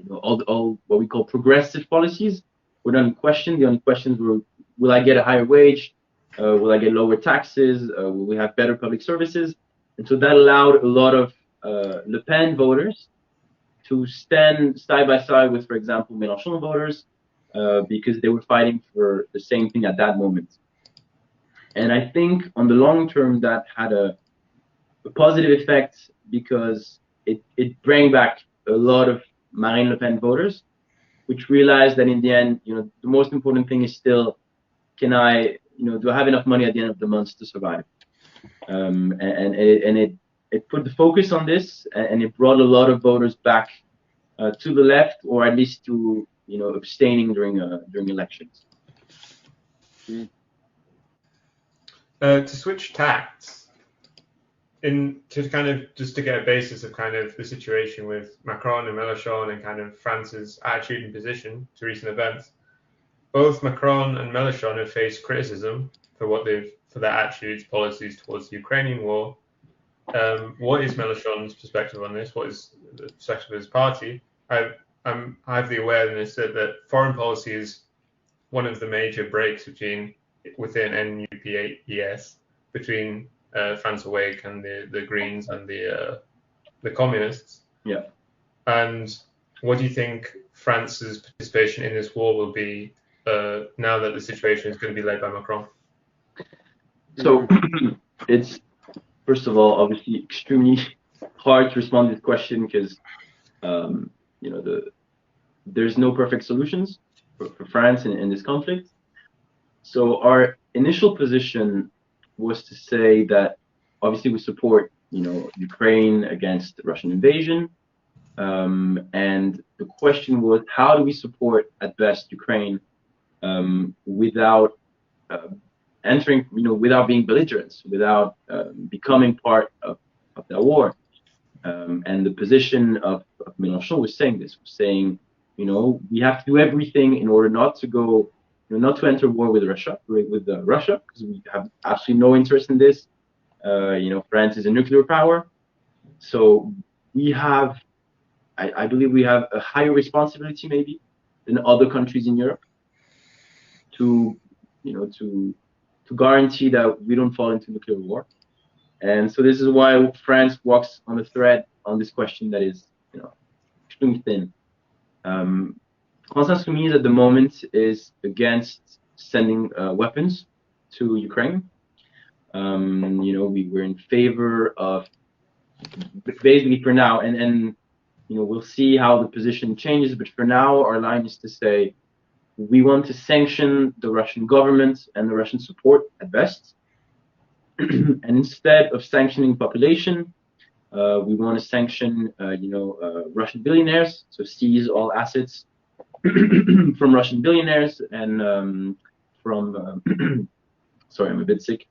all what we call progressive policies were not in question. The only questions were, will I get a higher wage? Will I get lower taxes? Will we have better public services? And so that allowed a lot of Le Pen voters to stand side by side with, for example, Mélenchon voters, because they were fighting for the same thing at that moment. And I think on the long term, that had a positive effect, because it brought back a lot of Marine Le Pen voters, which realized that in the end, the most important thing is still, do I have enough money at the end of the month to survive? And it put the focus on this, and it brought a lot of voters back to the left, or at least to abstaining during elections. To switch tacts, to kind of just to get a basis of kind of the situation with Macron and Mélenchon and kind of France's attitude and position to recent events. Both Macron and Mélenchon have faced criticism for their attitudes, policies towards the Ukrainian war. What is Mélenchon's perspective on this? What is the perspective of his party? I have the awareness that foreign policy is one of the major breaks within NUPES between France Awake and the Greens and the Communists. Yeah. And what do you think France's participation in this war will be now that the situation is going to be led by Macron? So it's, first of all, obviously extremely hard to respond to this question, because there's no perfect solutions for France in this conflict. So our initial position was to say that obviously we support Ukraine against the Russian invasion, and the question was, how do we support at best Ukraine without entering, without being belligerents, without becoming part of that war. And the position of Mélenchon was saying this, we have to do everything in order not to go, not to enter war with Russia, because we have absolutely no interest in this. France is a nuclear power, so we have, I believe we have a higher responsibility maybe than other countries in Europe to guarantee that we don't fall into nuclear war. And so this is why France walks on a thread on this question that is, extremely thin. France Insoumise at the moment is against sending weapons to Ukraine. We're in favor of, basically for now, and we'll see how the position changes, but for now our line is to say we want to sanction the Russian government and the Russian support at best. And instead of sanctioning population, we want to sanction, Russian billionaires. So seize all assets from Russian billionaires and from, sorry, I'm a bit sick,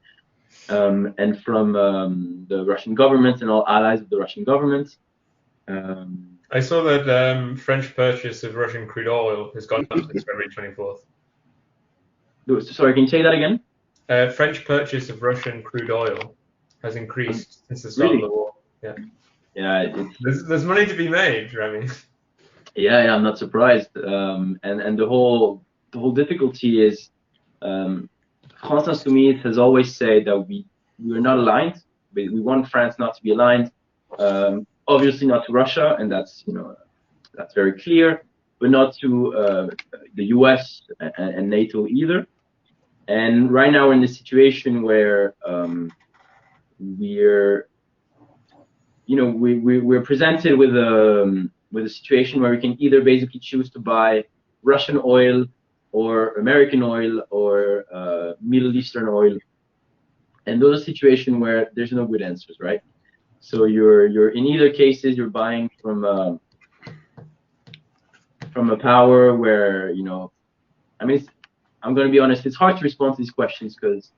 and from the Russian government and all allies of the Russian government. I saw that French purchase of Russian crude oil has gone up since February 24th. Sorry, can you say that again? French purchase of Russian crude oil has increased since the start Really? of the war. Yeah. Yeah, There's money to be made, Rémy. yeah, I'm not surprised. And the whole difficulty is, France Insoumise has always said that we're not aligned. We want France not to be aligned. Obviously not to Russia, and that's that's very clear, but not to the US and NATO either. And right now we're in the situation where we're we're presented with a situation where we can either basically choose to buy Russian oil or American oil or Middle Eastern oil, and those are situations where there's no good answers, right? So you're in either cases you're buying from a power where I mean, I'm going to be honest, it's hard to respond to these questions because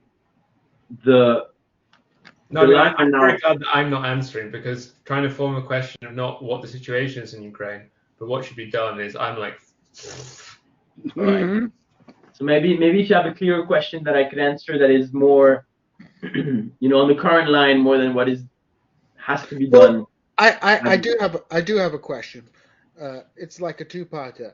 No, I mean, I'm very glad that I'm not answering, because trying to form a question of not what the situation is in Ukraine, but what should be done is I'm like, all right. So maybe if you have a clearer question that I could answer that is more, on the current line more than what has to be done. I do have a question. It's like a two-parter.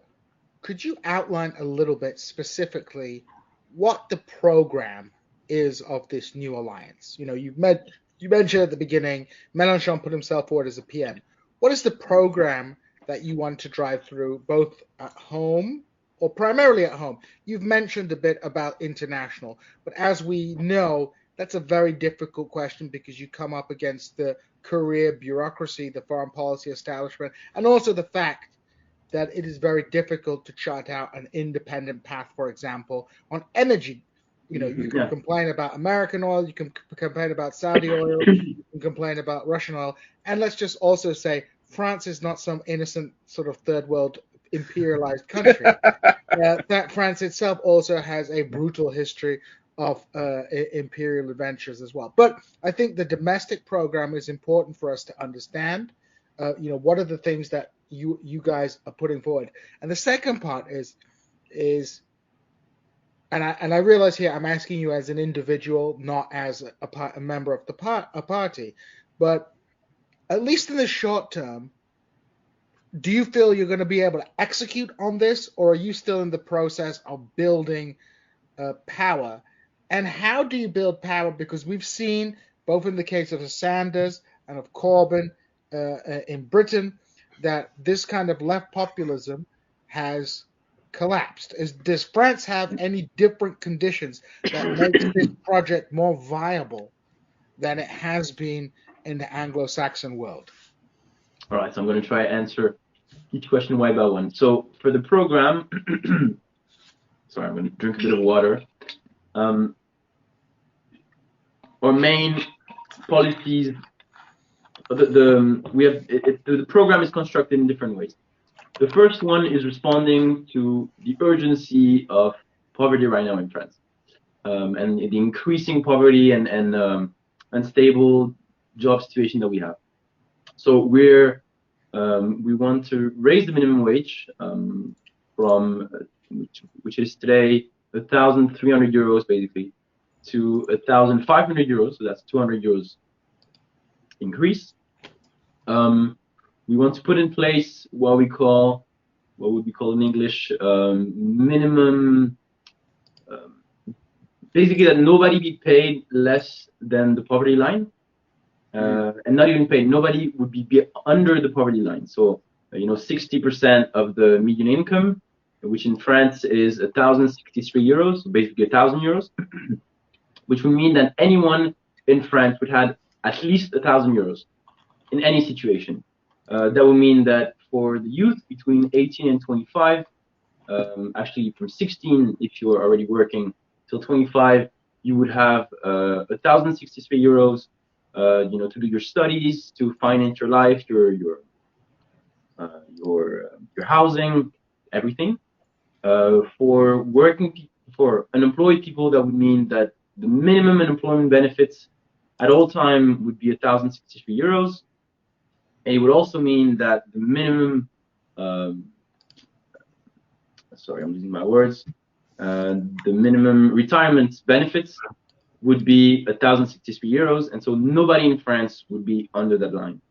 Could you outline a little bit specifically what the program is of this new alliance? You mentioned at the beginning, Mélenchon put himself forward as a PM. What is the program that you want to drive through, both at home or primarily at home? You've mentioned a bit about international, but as we know, that's a very difficult question because you come up against the career bureaucracy, the foreign policy establishment, and also the fact that it is very difficult to chart out an independent path, for example, on energy. You can complain about American oil, you can complain about Saudi oil, you can complain about Russian oil, and let's just also say France is not some innocent sort of third world imperialized country. That France itself also has a brutal history of imperial adventures as well. But I think the domestic program is important for us to understand. What are the things that you guys are putting forward? And the second part is and I realize here I'm asking you as an individual, not as a member of a party, but at least in the short term, do you feel you're going to be able to execute on this, or are you still in the process of building power? And how do you build power? Because we've seen, both in the case of Sanders and of Corbyn in Britain, that this kind of left populism has collapsed. Does France have any different conditions that makes this project more viable than it has been in the Anglo-Saxon world? All right, so I'm going to try to answer each question one by one. So for the program, sorry, I'm going to drink a bit of water. Our main policies, the program is constructed in different ways. The first one is responding to the urgency of poverty right now in France, and the increasing poverty and unstable job situation that we have. So we want to raise the minimum wage from which is today 1,300 euros basically to 1,500 euros. So that's 200 euros increase. We want to put in place what would be called in English minimum. Basically, that nobody be paid less than the poverty line. And not even paid. Nobody would be under the poverty line. So 60% of the median income, which in France is 1,063 euros, so basically 1,000 euros, which would mean that anyone in France would have at least 1,000 euros in any situation. That would mean that for the youth between 18 and 25, actually from 16 if you are already working till 25, you would have 1,063 euros. To do your studies, to finance your life, your housing, everything. For unemployed people, that would mean that the minimum unemployment benefits at all time would be 1,063 euros. And it would also mean that the minimum, sorry, I'm losing my words, the minimum retirement benefits would be 1,063 euros, and so nobody in France would be under that line.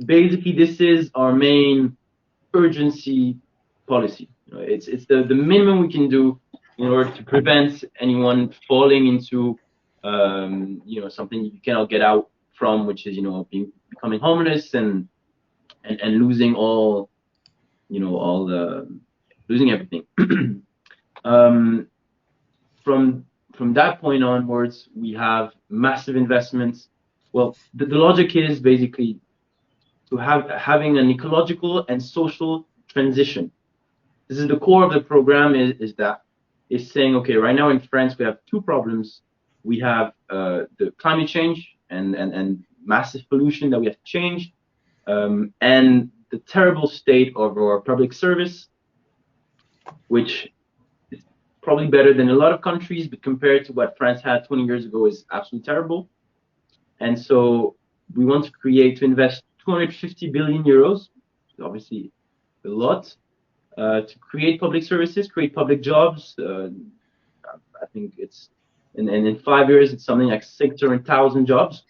Basically, this is our main urgency policy. It's the minimum we can do in order to prevent anyone falling into something you cannot get out from, which is becoming homeless and losing all losing everything. From that point onwards, we have massive investments. Well, the logic is basically to having an ecological and social transition. This is the core of the program. Is saying, okay, right now in France we have two problems. We have the climate change and massive pollution that we have to change, and the terrible state of our public service, which is probably better than a lot of countries, but compared to what France had 20 years ago is absolutely terrible. And so we want to invest 250 billion euros, obviously a lot, to create public services, create public jobs. I think it's, and in 5 years, it's something like 600,000 jobs,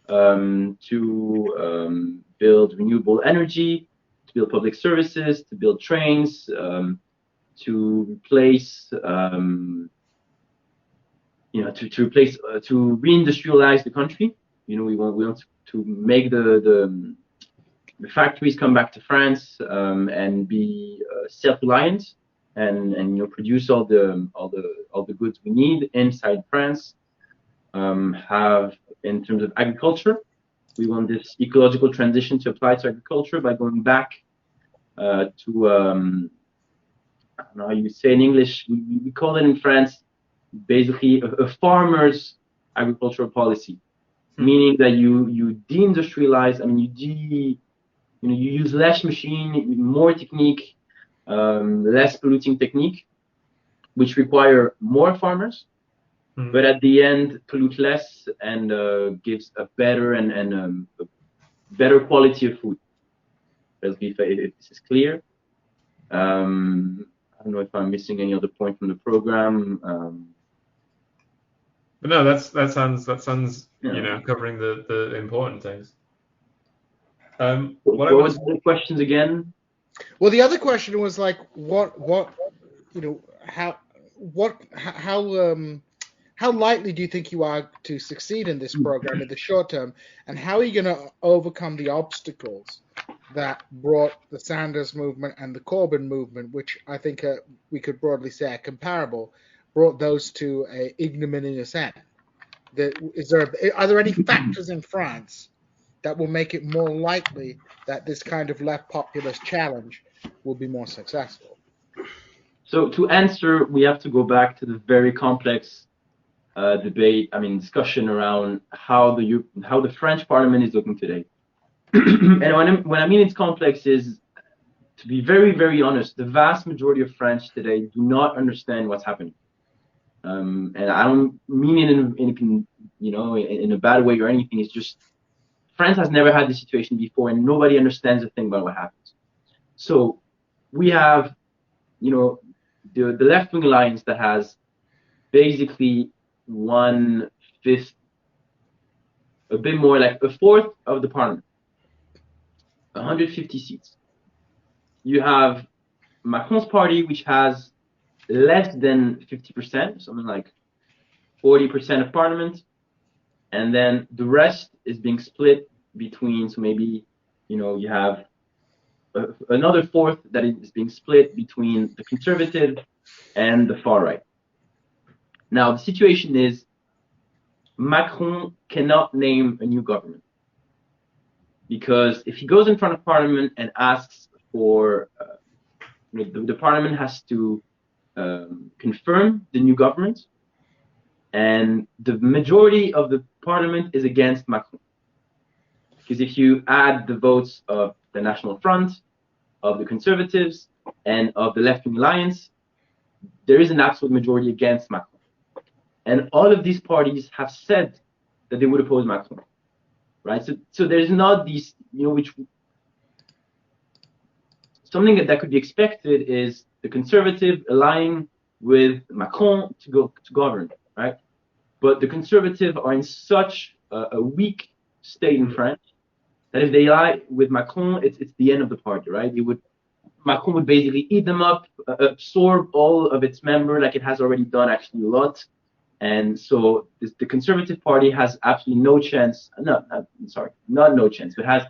to build renewable energy, to build public services, to build trains, to replace, to reindustrialize the country. We want to make the factories come back to France, and be self-reliant, and produce all the goods we need inside France. Have, in terms of agriculture, we want this ecological transition to apply to agriculture by going back to I don't know how you say in English. We call it in France basically a farmer's agricultural policy, meaning that you deindustrialize. I mean, you use less machine, more technique, less polluting technique, which require more farmers, but at the end pollute less and gives a better and a better quality of food. If this is clear. I don't know if I'm missing any other point from the program. But no, that sounds covering the important things. What was the questions again? Well, the other question was like, how likely do you think you are to succeed in this program in the short term, and how are you going to overcome the obstacles that brought the Sanders movement and the Corbyn movement, which I think we could broadly say are comparable, brought those to an ignominious end? Are there any factors in France that will make it more likely that this kind of left populist challenge will be more successful? So to answer, we have to go back to the very complex discussion around how the French Parliament is looking today. And when I mean it's complex is, to be very, very honest, the vast majority of French today do not understand what's happening. And I don't mean it in a bad way or anything. It's just France has never had this situation before, and nobody understands a thing about what happens. So we have, the left-wing alliance that has basically 1/5, a bit more like 1/4 of the parliament, 150 seats. You have Macron's party, which has less than 50%, something like 40% of parliament, and then the rest is being split between, so maybe, you have another 1/4 that is being split between the conservative and the far right. Now, the situation is Macron cannot name a new government, because if he goes in front of parliament and asks for, the parliament has to confirm the new government, and the majority of the parliament is against Macron. Because if you add the votes of the National Front, of the Conservatives, and of the Left-Wing Alliance, there is an absolute majority against Macron. And all of these parties have said that they would oppose Macron. right? So there's not these, which something that could be expected is the conservative allying with Macron to govern, right? But the conservative are in such a weak state in France that if they ally with Macron, it's the end of the party, right? Macron would basically eat them up, absorb all of its members, like it has already done actually a lot. And so the Conservative Party has absolutely no chance, not no chance, but has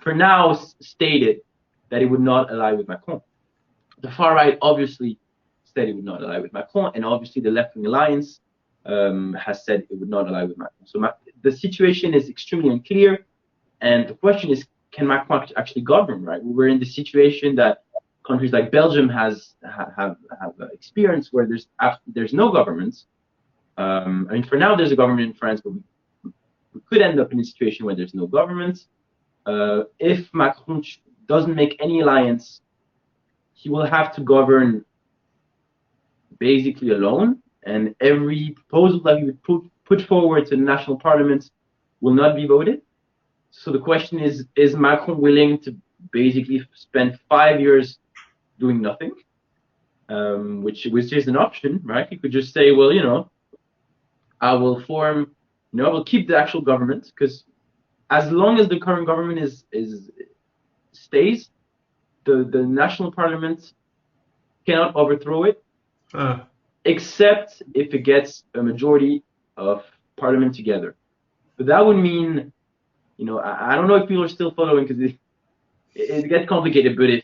for now stated that it would not ally with Macron. The far right obviously said it would not ally with Macron, and obviously the left-wing alliance has said it would not ally with Macron. So the situation is extremely unclear, and the question is, can Macron actually govern, right? We're in the situation that countries like Belgium have experienced, where there's no governments. I mean, for now there's a government in France, but we could end up in a situation where there's no government. If Macron doesn't make any alliance, he will have to govern basically alone, and every proposal that he would put forward to the national parliament will not be voted. So the question is Macron willing to basically spend 5 years doing nothing, which is an option, right? He could just say, well, I will form, I will keep the actual government, because as long as the current government stays, the national parliament cannot overthrow it, except if it gets a majority of parliament together. But that would mean, I don't know if people are still following, because it gets complicated. But if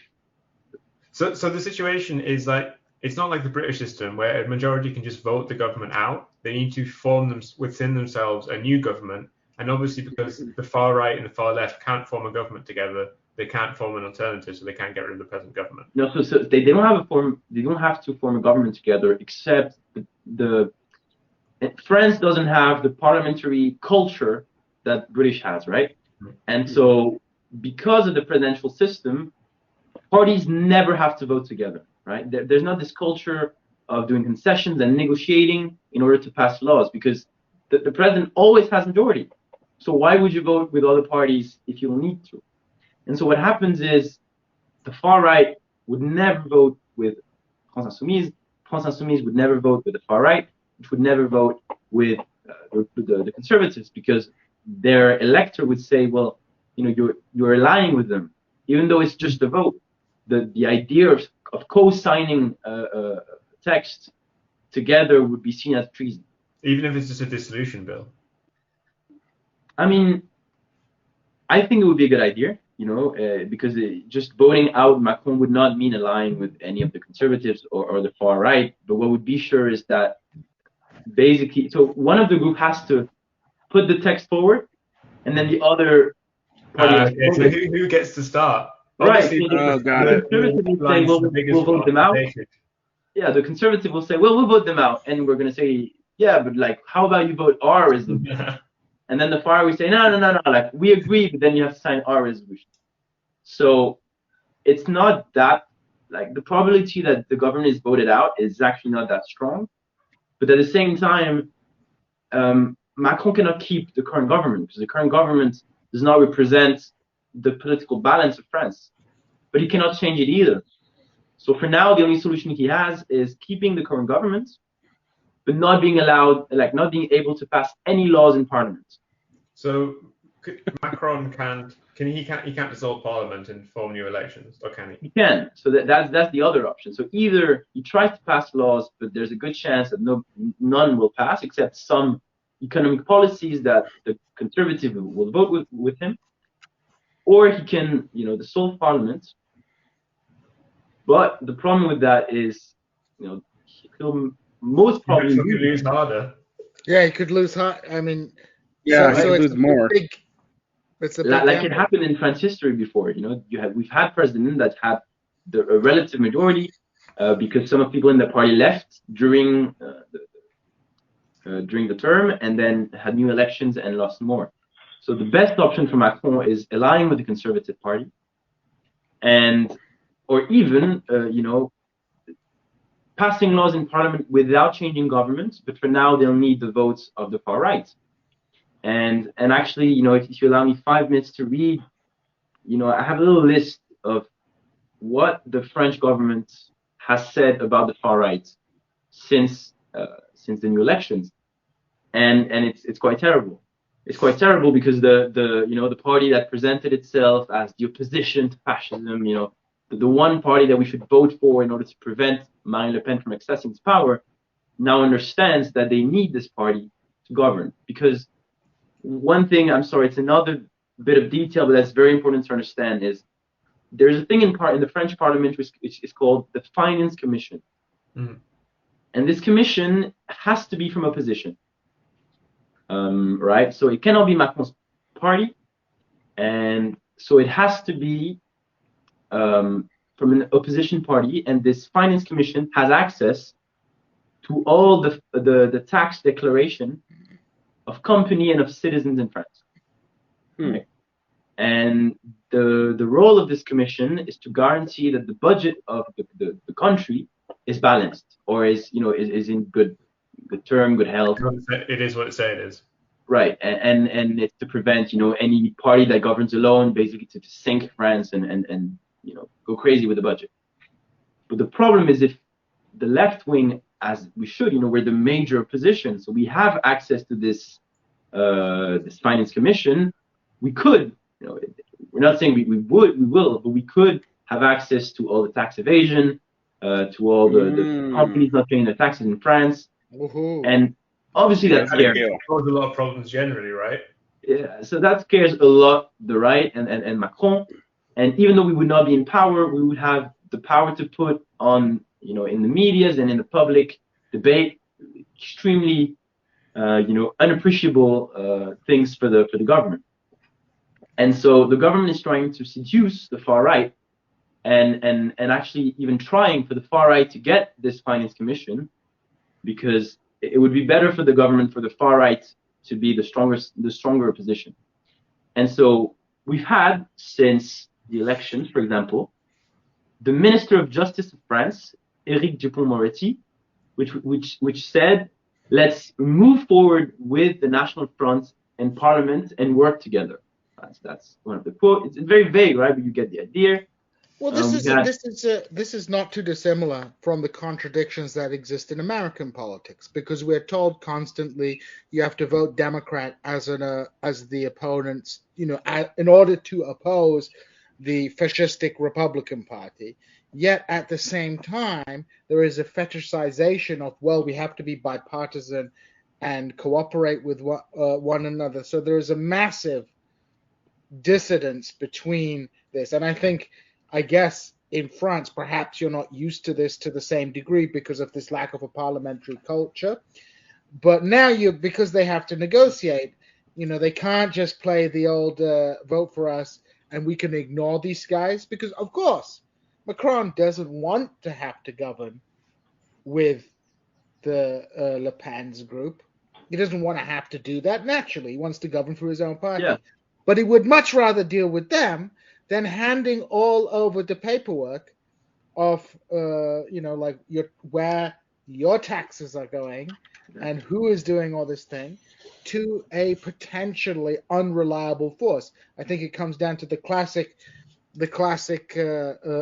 so the situation is like, it's not like the British system where a majority can just vote the government out. They need to form them within themselves a new government, and obviously because the far right and the far left can't form a government together, they can't form an alternative, so they can't get rid of the present government. No, so they don't have to form a government together, except France doesn't have the parliamentary culture that British has, right? And so because of the presidential system, parties never have to vote together, right? There's not this culture of doing concessions and negotiating in order to pass laws, because the president always has majority. So why would you vote with other parties if you don't need to? And so what happens is the far right would never vote with France Insoumise. France Insoumise would never vote with the far right, which would never vote with the conservatives, because their elector would say, well, you're allying with them, even though it's just a vote. The idea of co-signing a text together would be seen as treason. Even if it's just a dissolution bill? I mean, I think it would be a good idea, because just voting out Macron would not mean allying with any of the conservatives or the far right. But what would be sure is that basically, so one of the group has to put the text forward, and then the other party. So who gets to start? Right. Obviously, So the conservative will say, well, we'll vote them out. Yeah, the conservative will say, well, we'll vote them out, and we're going to say, yeah, but like, how about you vote our resolution? And then the far we say, no, like, we agree, but then you have to sign our resolution. So it's not that, like, the probability that the government is voted out is actually not that strong. But at the same time, Macron cannot keep the current government, because the current government does not represent the political balance of France. But he cannot change it either. So for now, the only solution he has is keeping the current government, but not being allowed, like not being able to pass any laws in parliament. So Macron can't dissolve parliament and form new elections, or can he? He can. So that's the other option. So either he tries to pass laws, but there's a good chance that none will pass, except some economic policies that the conservative will vote with him, or he can, dissolve parliament. But the problem with that is, he'll most probably lose harder. Yeah, he could lose hard. I mean, yeah, so lose more. It's a big like it happened in France history before. We've had presidents that had a relative majority because some of people in the party left during the term, and then had new elections and lost more. So the best option for Macron is allying with the Conservative Party, or even passing laws in parliament without changing government. But for now, they'll need the votes of the far right. And actually, you know, if you allow me 5 minutes to read, you know, I have a little list of what the French government has said about the far right since the new elections, and it's quite terrible. It's quite terrible because the you know, the party that presented itself as the opposition to fascism, you know, the one party that we should vote for in order to prevent Marine Le Pen from accessing its power, now understands that they need this party to govern. Because one thing, I'm sorry, it's another bit of detail, but that's very important to understand, is there's a thing in the French Parliament which is called the Finance Commission. Mm. And this commission has to be from opposition. Right? So it cannot be Macron's party, and so it has to be from an opposition party. And this finance commission has access to all the tax declaration of company and of citizens in France. Right? And the role of this commission is to guarantee that the budget of the country is balanced, or is, you know, is in good term, good health. It is what it say it is. Right, and it's to prevent, you know, any party that governs alone basically to sink France and you know, go crazy with the budget. But the problem is, if the left wing, as we should, you know, we're the major opposition, so we have access to this this finance commission. We could, you know, we're not saying we will, but we could have access to all the tax evasion, to all the companies not paying their taxes in France, and obviously that scares. It causes a lot of problems generally, right? Yeah, so that scares a lot the right and Macron. And even though we would not be in power, we would have the power to put on, you know, in the medias and in the public debate, extremely, you know, unappreciable things for the government. And so the government is trying to seduce the far right, and actually even trying for the far right to get this finance commission, because it would be better for the government, for the far right to be the stronger opposition. And so we've had, since the elections, for example, the Minister of Justice of France, Éric Dupond-Moretti, which said, let's move forward with the National Front and Parliament and work together. That's one of the quotes. It's very vague, right? But you get the idea. Well, this is not too dissimilar from the contradictions that exist in American politics, because we're told constantly you have to vote Democrat as the opponents, you know, in order to oppose the fascistic Republican Party. Yet at the same time, there is a fetishization of, well, we have to be bipartisan and cooperate with one another. So there is a massive dissidence between this, and I guess in France, perhaps you're not used to this to the same degree because of this lack of a parliamentary culture. But now because they have to negotiate, you know, they can't just play the old vote for us and we can ignore these guys, because of course Macron doesn't want to have to govern with the Le Pen's group. He doesn't want to have to do that. Naturally, he wants to govern through his own party. Yeah. But he would much rather deal with them than handing all over the paperwork of, you know, like where your taxes are going and who is doing all this thing to a potentially unreliable force. I think it comes down to the classic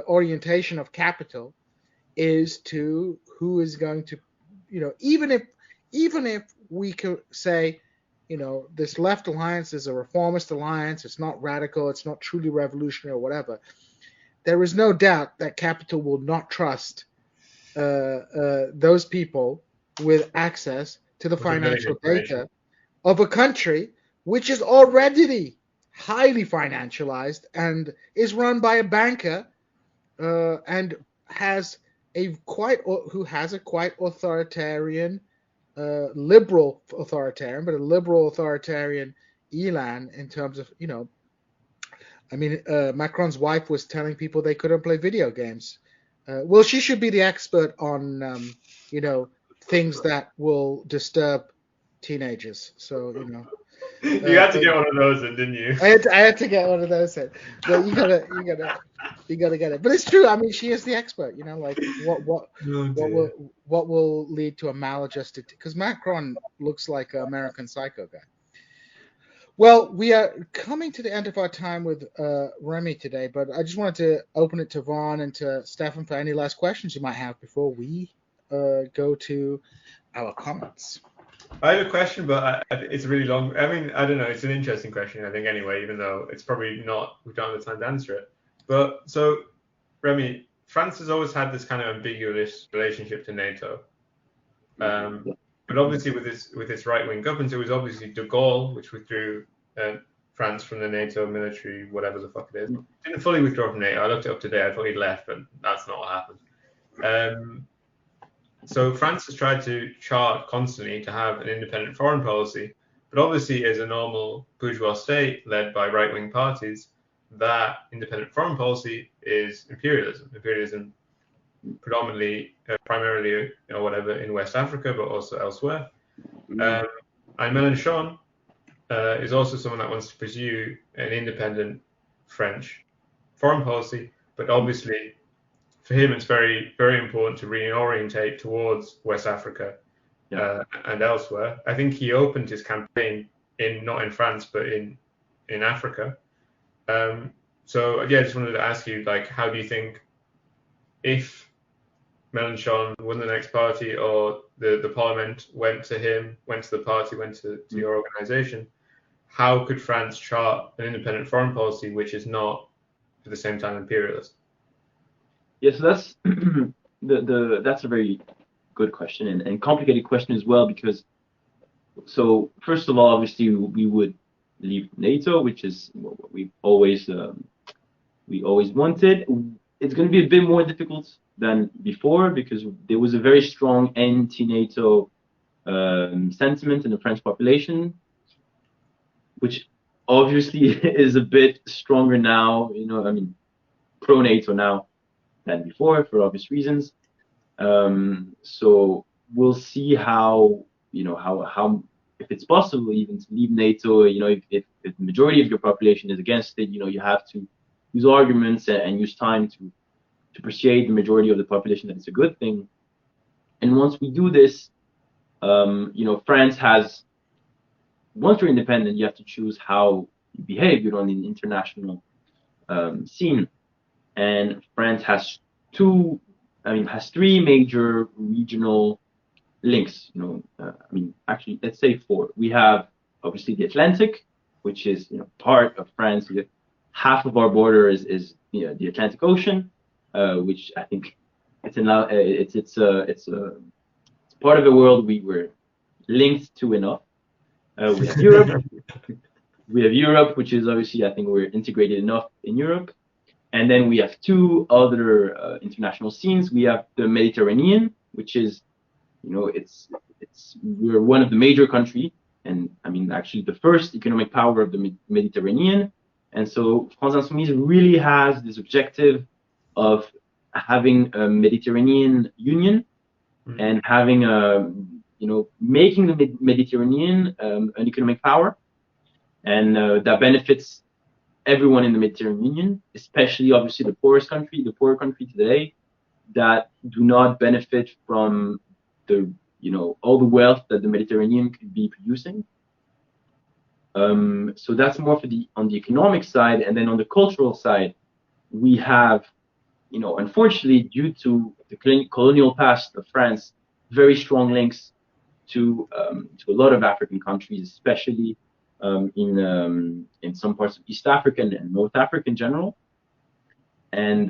orientation of capital is to who is going to, you know, even if we could say, you know, this left alliance is a reformist alliance, it's not radical, it's not truly revolutionary or whatever, there is no doubt that capital will not trust those people with access to the financial data of a country which is already highly financialized and is run by a banker and has a quite authoritarian, liberal authoritarian elan in terms of, you know, I mean, Macron's wife was telling people they couldn't play video games. Well, she should be the expert on, you know, things that will disturb teenagers. So, you know. You had to get one of those in, didn't you? I had to get one of those in. But you gotta get it. But it's true. I mean, she is the expert. You know, like what will lead to a maladjusted? Because Macron looks like an American Psycho guy. Well, we are coming to the end of our time with Rémy today, but I just wanted to open it to Vaughn and to Stefan for any last questions you might have before we go to our comments. I have a question, but it's really long. I mean, I don't know. It's an interesting question, I think, anyway, even though it's probably not, we don't have the time to answer it. But so, Rémy, France has always had this kind of ambiguous relationship to NATO. But obviously, with its right-wing government, it was obviously de Gaulle, which withdrew France from the NATO military, whatever the fuck it is. Didn't fully withdraw from NATO. I looked it up today. I thought he'd left, but that's not what happened. So France has tried to chart constantly to have an independent foreign policy, but obviously, as a normal bourgeois state led by right-wing parties, that independent foreign policy is imperialism. Imperialism predominantly, primarily, whatever, in West Africa, but also elsewhere. And Mélenchon is also someone that wants to pursue an independent French foreign policy, but obviously, for him, it's very, very important to reorientate towards West Africa and elsewhere. I think he opened his campaign not in France, but in Africa. So yeah, I just wanted to ask you, like, how do you think, if Mélenchon won the next party, or the parliament went to him, went to the party, went to your organization, how could France chart an independent foreign policy which is not at the same time imperialist? Yeah, so that's that's a very good question and complicated question as well, because so first of all, obviously we would leave NATO, which is what we always wanted. It's going to be a bit more difficult than before because there was a very strong anti-NATO sentiment in the French population, which obviously is a bit stronger now. I mean, pro-NATO now than before for obvious reasons. So we'll see how if it's possible even to leave NATO. If the majority of your population is against it, you have to use arguments and use time to persuade the majority of the population that it's a good thing. And once we do this, France has, once you're independent, you have to choose how you behave on the international scene. And France has three major regional links. Actually, let's say four. We have obviously the Atlantic, which is part of France. Half of our border is the Atlantic Ocean, which I think it's part of the world we were linked to enough. We have Europe. We have Europe, which is obviously, I think we're integrated enough in Europe. And then we have two other international scenes. We have the Mediterranean, which is, we're one of the major countries, and actually the first economic power of the Mediterranean. And so France Insoumise really has this objective of having a Mediterranean union and having making the Mediterranean an economic power, and that benefits everyone in the Mediterranean Union, especially obviously the poorer country today, that do not benefit from the all the wealth that the Mediterranean could be producing. So that's more on the economic side, and then on the cultural side, we have, unfortunately, due to the colonial past of France, very strong links to a lot of African countries, especially in some parts of East Africa and North Africa in general. And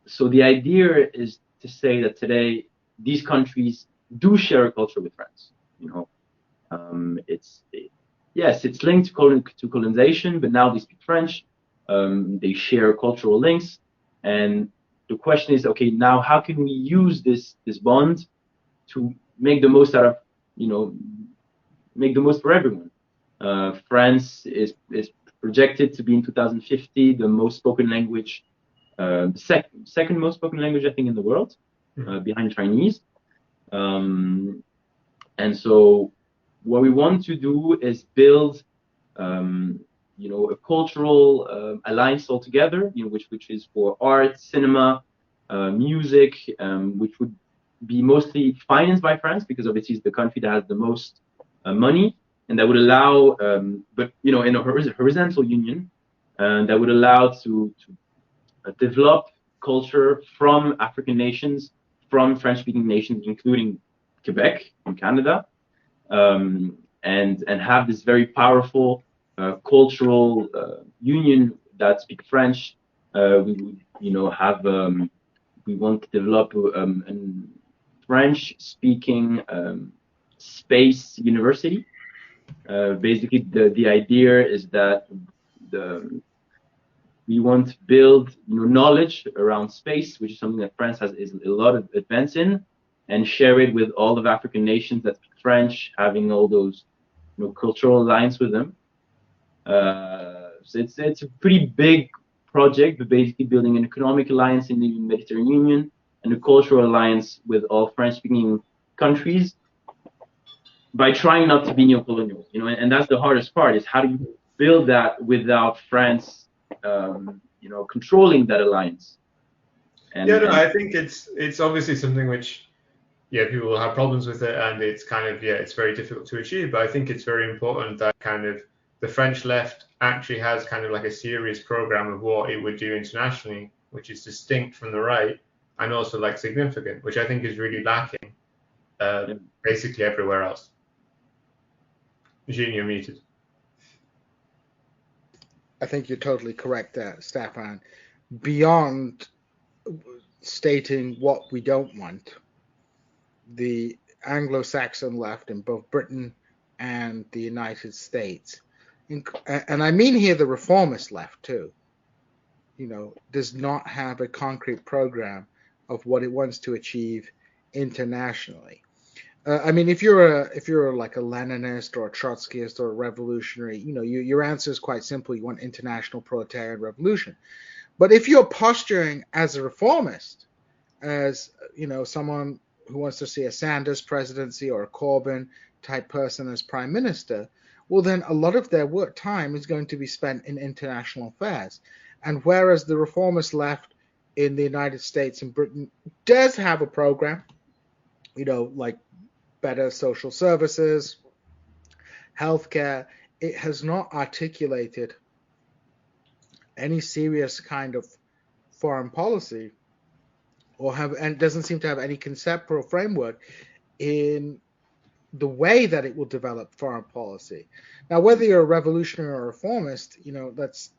so the idea is to say that today these countries do share a culture with France. It's linked to colonization, but now they speak French. They share cultural links, and the question is, okay, now how can we use this bond to make the most out of, make the most for everyone? France is projected to be in 2050 the most spoken language, second most spoken language, I think, in the world, behind Chinese. And so what we want to do is build, a cultural alliance altogether, which is for art, cinema, music, which would be mostly financed by France, because obviously it's the country that has the most money. and that would allow, but you know, in a horizontal union, that would allow to develop culture from African nations, from French-speaking nations, including Quebec in Canada, and have this very powerful cultural union that speak French. We would, you know, have we want to develop a French-speaking space university. Basically, the idea is that we want to build, you know, knowledge around space, which is something that France has a lot of advance in, and share it with all of African nations that speak French, having all those, you know, cultural alliance with them. So it's a pretty big project, but basically building an economic alliance in the Mediterranean Union and a cultural alliance with all French-speaking countries by trying not to be neo-colonial, you know, and that's the hardest part, is how do you build that without France, you know, controlling that alliance. And, yeah, no, I think it's obviously something which, yeah, people will have problems with it, and it's kind of, yeah, it's very difficult to achieve. But I think it's very important that kind of the French left actually has kind of like a serious program of what it would do internationally, which is distinct from the right and also like significant, which I think is really lacking basically everywhere else. Eugene, you're muted. I think you're totally correct there, Stefan. Beyond stating what we don't want, the Anglo-Saxon left in both Britain and the United States, and I mean here the reformist left too, you know, does not have a concrete program of what it wants to achieve internationally. I mean, if you're like a Leninist or a Trotskyist or a revolutionary, you know, your answer is quite simple. You want international proletarian revolution. But if you're posturing as a reformist, as, you know, someone who wants to see a Sanders presidency or a Corbyn type person as prime minister, well, then a lot of their work time is going to be spent in international affairs. And whereas the reformist left in the United States and Britain does have a program, you know, like better social services, healthcare, it has not articulated any serious kind of foreign policy, and doesn't seem to have any conceptual framework in the way that it will develop foreign policy. Now, whether you're a revolutionary or a reformist, you know, that's,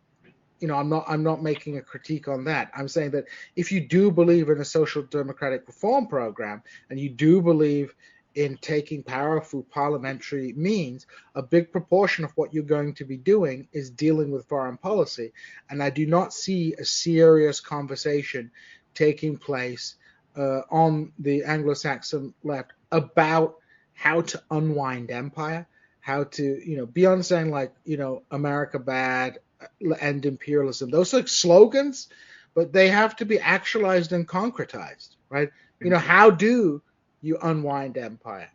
you know, I'm not making a critique on that. I'm saying that if you do believe in a social democratic reform program and you do believe in taking power through parliamentary means, a big proportion of what you're going to be doing is dealing with foreign policy. And I do not see a serious conversation taking place on the Anglo-Saxon left about how to unwind empire, how to, you know, beyond saying like, you know, America bad, end imperialism. Those are slogans, but they have to be actualized and concretized, right? You know, how do you unwind empire?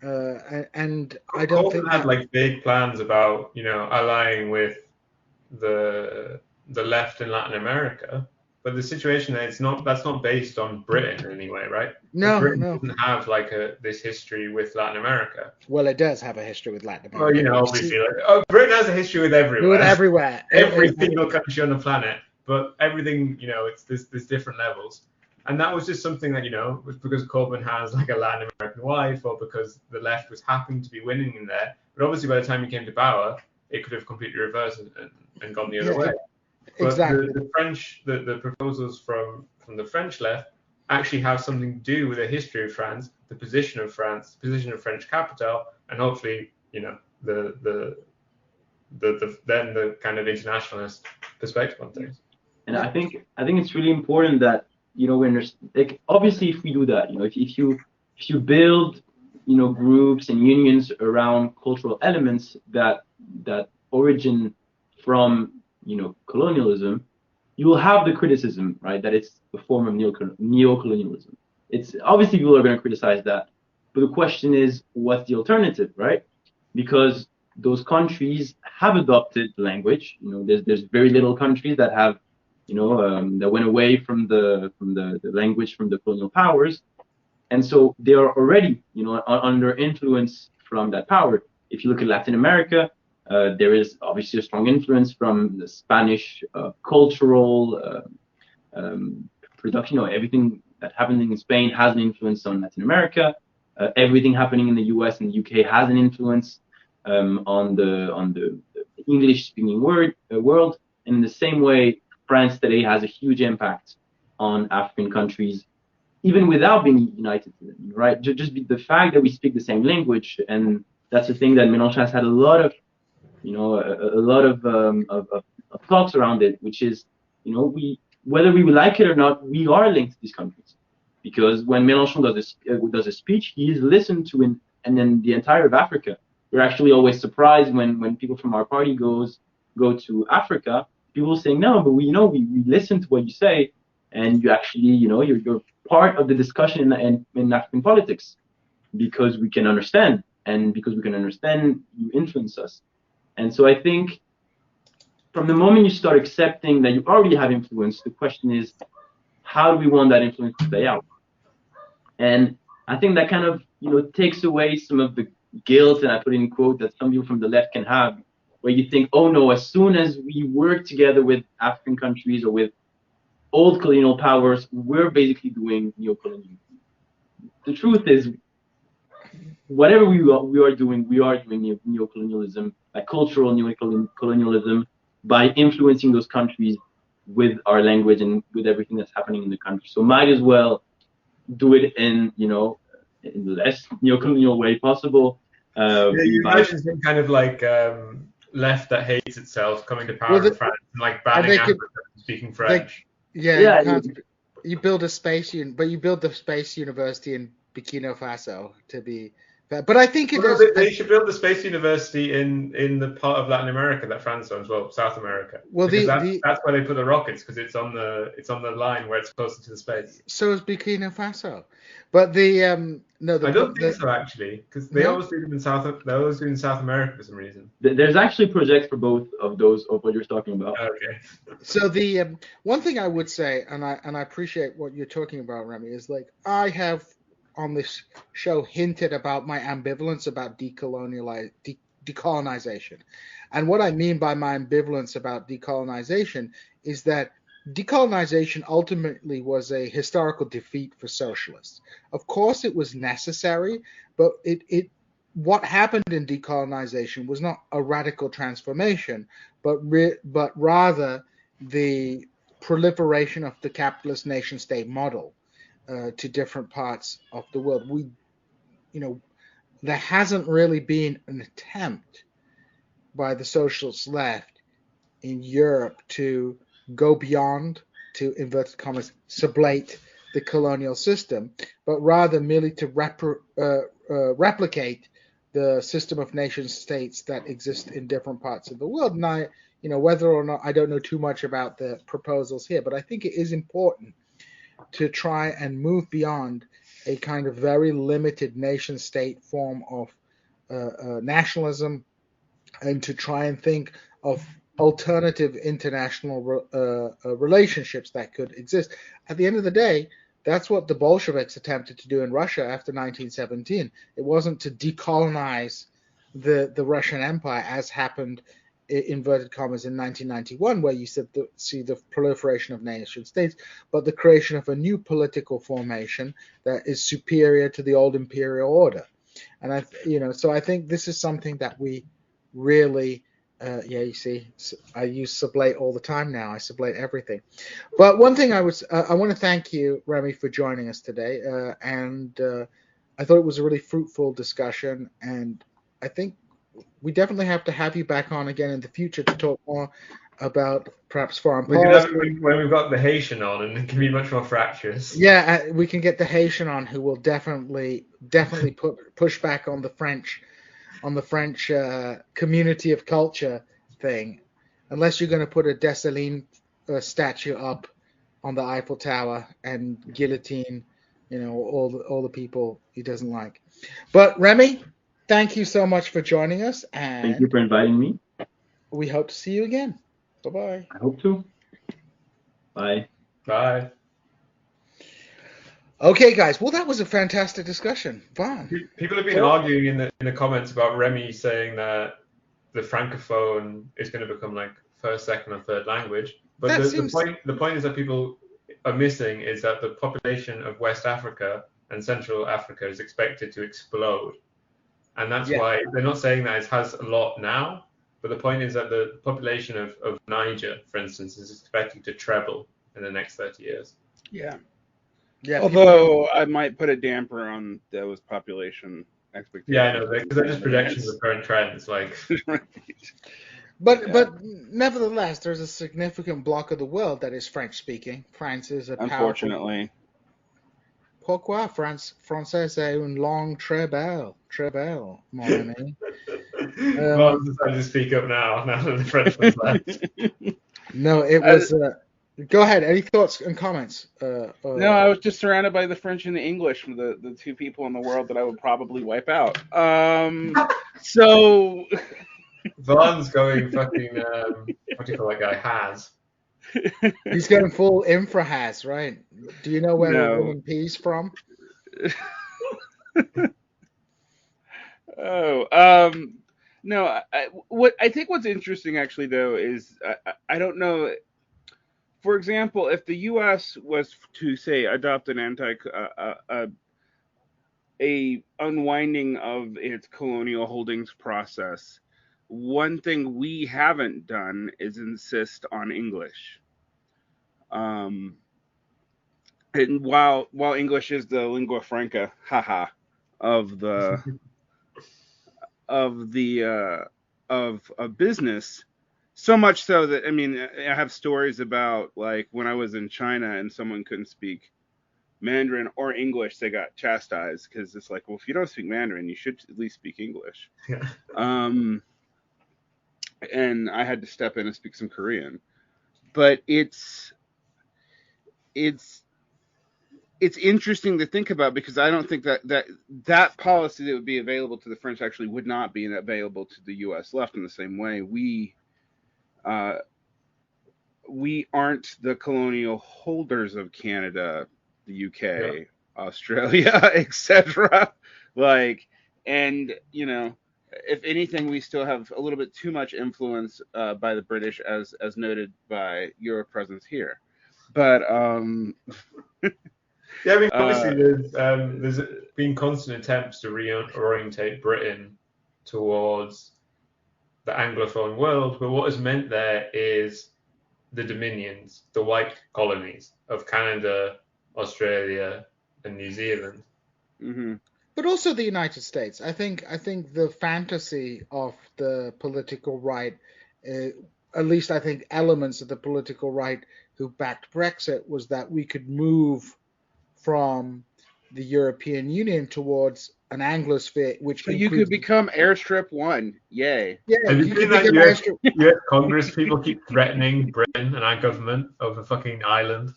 And I don't think had like big plans about, you know, allying with the left in Latin America, but the situation there, that's not based on Britain in any way, right? No, Britain no. doesn't have like this history with Latin America. Well, it does have a history with Latin America. Well, you know, obviously, Britain has a history with everywhere. Every single country on the planet, but everything, you know, there's different levels. And that was just something that, you know, was because Corbyn has like a Latin American wife, or because the left was happened to be winning in there. But obviously, by the time he came to power, it could have completely reversed and gone the other way. But exactly. The proposals from the French left actually have something to do with the history of France, the position of France, the position of French capital, and hopefully, you know, the kind of internationalist perspective on things. And I think it's really important that, you know, when there's like, obviously if we do that, you know, if you build, you know, groups and unions around cultural elements that origin from, you know, colonialism, you will have the criticism, right, that it's a form of neo-colonialism. It's obviously people are going to criticize that, but the question is, what's the alternative, right? Because those countries have adopted language. You know, there's very little countries that have, you know, that went away from the language from the colonial powers, and so they are already, you know, under influence from that power. If you look at Latin America, there is obviously a strong influence from the Spanish cultural production, or everything that happened in Spain has an influence on Latin America. Everything happening in the US and the UK has an influence on the English-speaking world. And in the same way, France today has a huge impact on African countries, even without being united to them, right? Just the fact that we speak the same language, and that's the thing that Mélenchon has had a lot of, of talks around it, which is, whether we like it or not, we are linked to these countries, because when Mélenchon does a speech, he is listened to and then the entire of Africa. We're actually always surprised when people from our party go to Africa. People saying, no, but we listen to what you say, and you actually, you're part of the discussion in African politics, because we can understand, and because we can understand, you influence us. And so I think from the moment you start accepting that you already have influence, the question is, how do we want that influence to play out? And I think that kind of, takes away some of the guilt, and I put in quote, that some people from the left can have, where you think, oh no, as soon as we work together with African countries or with old colonial powers, we're basically doing neocolonialism. The truth is, whatever we are doing neocolonialism, like cultural neocolonialism, by influencing those countries with our language and with everything that's happening in the country. So might as well do it in, in the less neocolonial way possible. You imagine some kind of like left that hates itself coming to power in France and like banning Africa from speaking French. You build a you build the space university in Burkina Faso to be. But I think they should build the space university in the part of Latin America that France owns, South America. Well, that's where they put the rockets, because it's on the line where it's closer to the space. So is Burkina Faso, but I don't think so, actually, because they always do them in South America for some reason. There's actually projects for both of those of what you're talking about. Okay. So the one thing I would say, and I appreciate what you're talking about, Rémy, is like I have on this show hinted about my ambivalence about decolonization. And what I mean by my ambivalence about decolonization is that decolonization ultimately was a historical defeat for socialists. Of course, it was necessary, but what happened in decolonization was not a radical transformation, but rather the proliferation of the capitalist nation-state model to different parts of the world. There hasn't really been an attempt by the socialist left in Europe to go beyond, to inverted commas, sublate the colonial system, but rather merely to replicate the system of nation states that exist in different parts of the world. And whether or not, I don't know too much about the proposals here, but I think it is important to try and move beyond a kind of very limited nation state form of nationalism, and to try and think of alternative international relationships that could exist. At the end of the day, that's what the Bolsheviks attempted to do in Russia after 1917. It wasn't to decolonize the Russian Empire, as happened, inverted commas, in 1991, where you see the proliferation of nation states, but the creation of a new political formation that is superior to the old imperial order. And so I think this is something that we really, you see, I use sublate all the time now. I sublate everything. But one thing I want to thank you, Rémy, for joining us today. And I thought it was a really fruitful discussion, and I think we definitely have to have you back on again in the future to talk more about perhaps foreign policy. When we've got the Haitian on, and it can be much more fractious. Yeah, we can get the Haitian on, who will definitely push back on the French community of culture thing, unless you're going to put a Dessalines statue up on the Eiffel Tower and guillotine, all the people he doesn't like. But Rémy, thank you so much for joining us, and thank you for inviting me. We hope to see you again. Bye-bye. I hope to. Bye. Bye. Okay, guys. Well, that was a fantastic discussion. Fun. People have been arguing in the comments about Rémy saying that the francophone is going to become like first, second, or third language. But the point is that people are missing is that the population of West Africa and Central Africa is expected to explode, and that's why they're not saying that it has a lot now. But the point is that the population of Niger, for instance, is expected to treble in the next 30 years. Yeah. Yeah. Although I might put a damper on those population expectations. Yeah, I know, because they're just projections of current trends. Like, but nevertheless, there's a significant block of the world that is French speaking. France is a unfortunately. Pourquoi français c'est une langue très belle, mon ami. Well, I'm deciding to speak up now that the Frenchman's left. No, it was. Go ahead. Any thoughts and comments? No, I was just surrounded by the French and the English, the two people in the world that I would probably wipe out. So. Vaughn's going fucking. What do you call that guy? Has. He's going full infra has, right? Do you know where we're winning peas from? No. I think what's interesting actually though is I don't know. For example, if the U.S. was to say adopt an a unwinding of its colonial holdings process, one thing we haven't done is insist on English. And while English is the lingua franca, of business, so much so that I have stories about like when I was in China and someone couldn't speak Mandarin or English, they got chastised because it's like, well, if you don't speak Mandarin, you should at least speak English. Yeah. And I had to step in and speak some Korean, but it's interesting to think about because I don't think that policy that would be available to the French actually would not be available to the U.S. left in the same way. We aren't the colonial holders of Canada, the UK, Australia, etc. Like, and if anything, we still have a little bit too much influence by the British, as noted by your presence here. But yeah, obviously there's been constant attempts to reorientate Britain towards the Anglophone world, but what is meant there is the dominions, the white colonies of Canada, Australia, and New Zealand. Mm-hmm. But also the United States. I think the fantasy of the political right, at least I think elements of the political right who backed Brexit, was that we could move from the European Union towards an Anglosphere, which so you could become Airstrip 1. Yay. Yeah, have you seen that US Congress people keep threatening Britain and our government over fucking Ireland?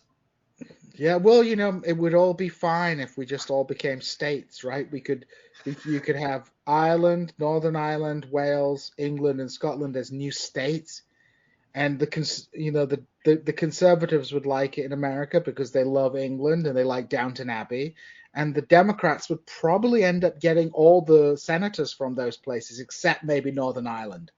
Yeah, well, it would all be fine if we just all became states, right? You could have Ireland, Northern Ireland, Wales, England, and Scotland as new states, and the Conservatives would like it in America because they love England and they like Downton Abbey, and the Democrats would probably end up getting all the senators from those places except maybe Northern Ireland.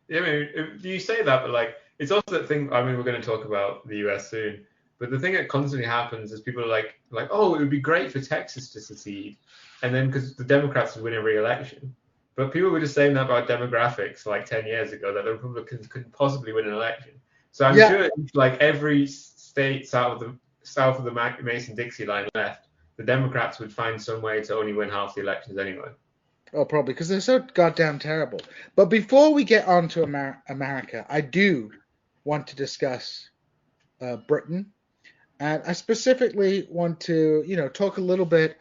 Yeah, you say that, but like it's also that thing. We're going to talk about the US soon. But the thing that constantly happens is people are like, oh, it would be great for Texas to secede, and then because the Democrats would win every election. But people were just saying that about demographics like 10 years ago, that the Republicans couldn't possibly win an election. So I'm sure like every state south of the Mason-Dixie line left, the Democrats would find some way to only win half the elections anyway. Oh, probably because they're so goddamn terrible. But before we get on to America, I do want to discuss Britain. And I specifically want to, talk a little bit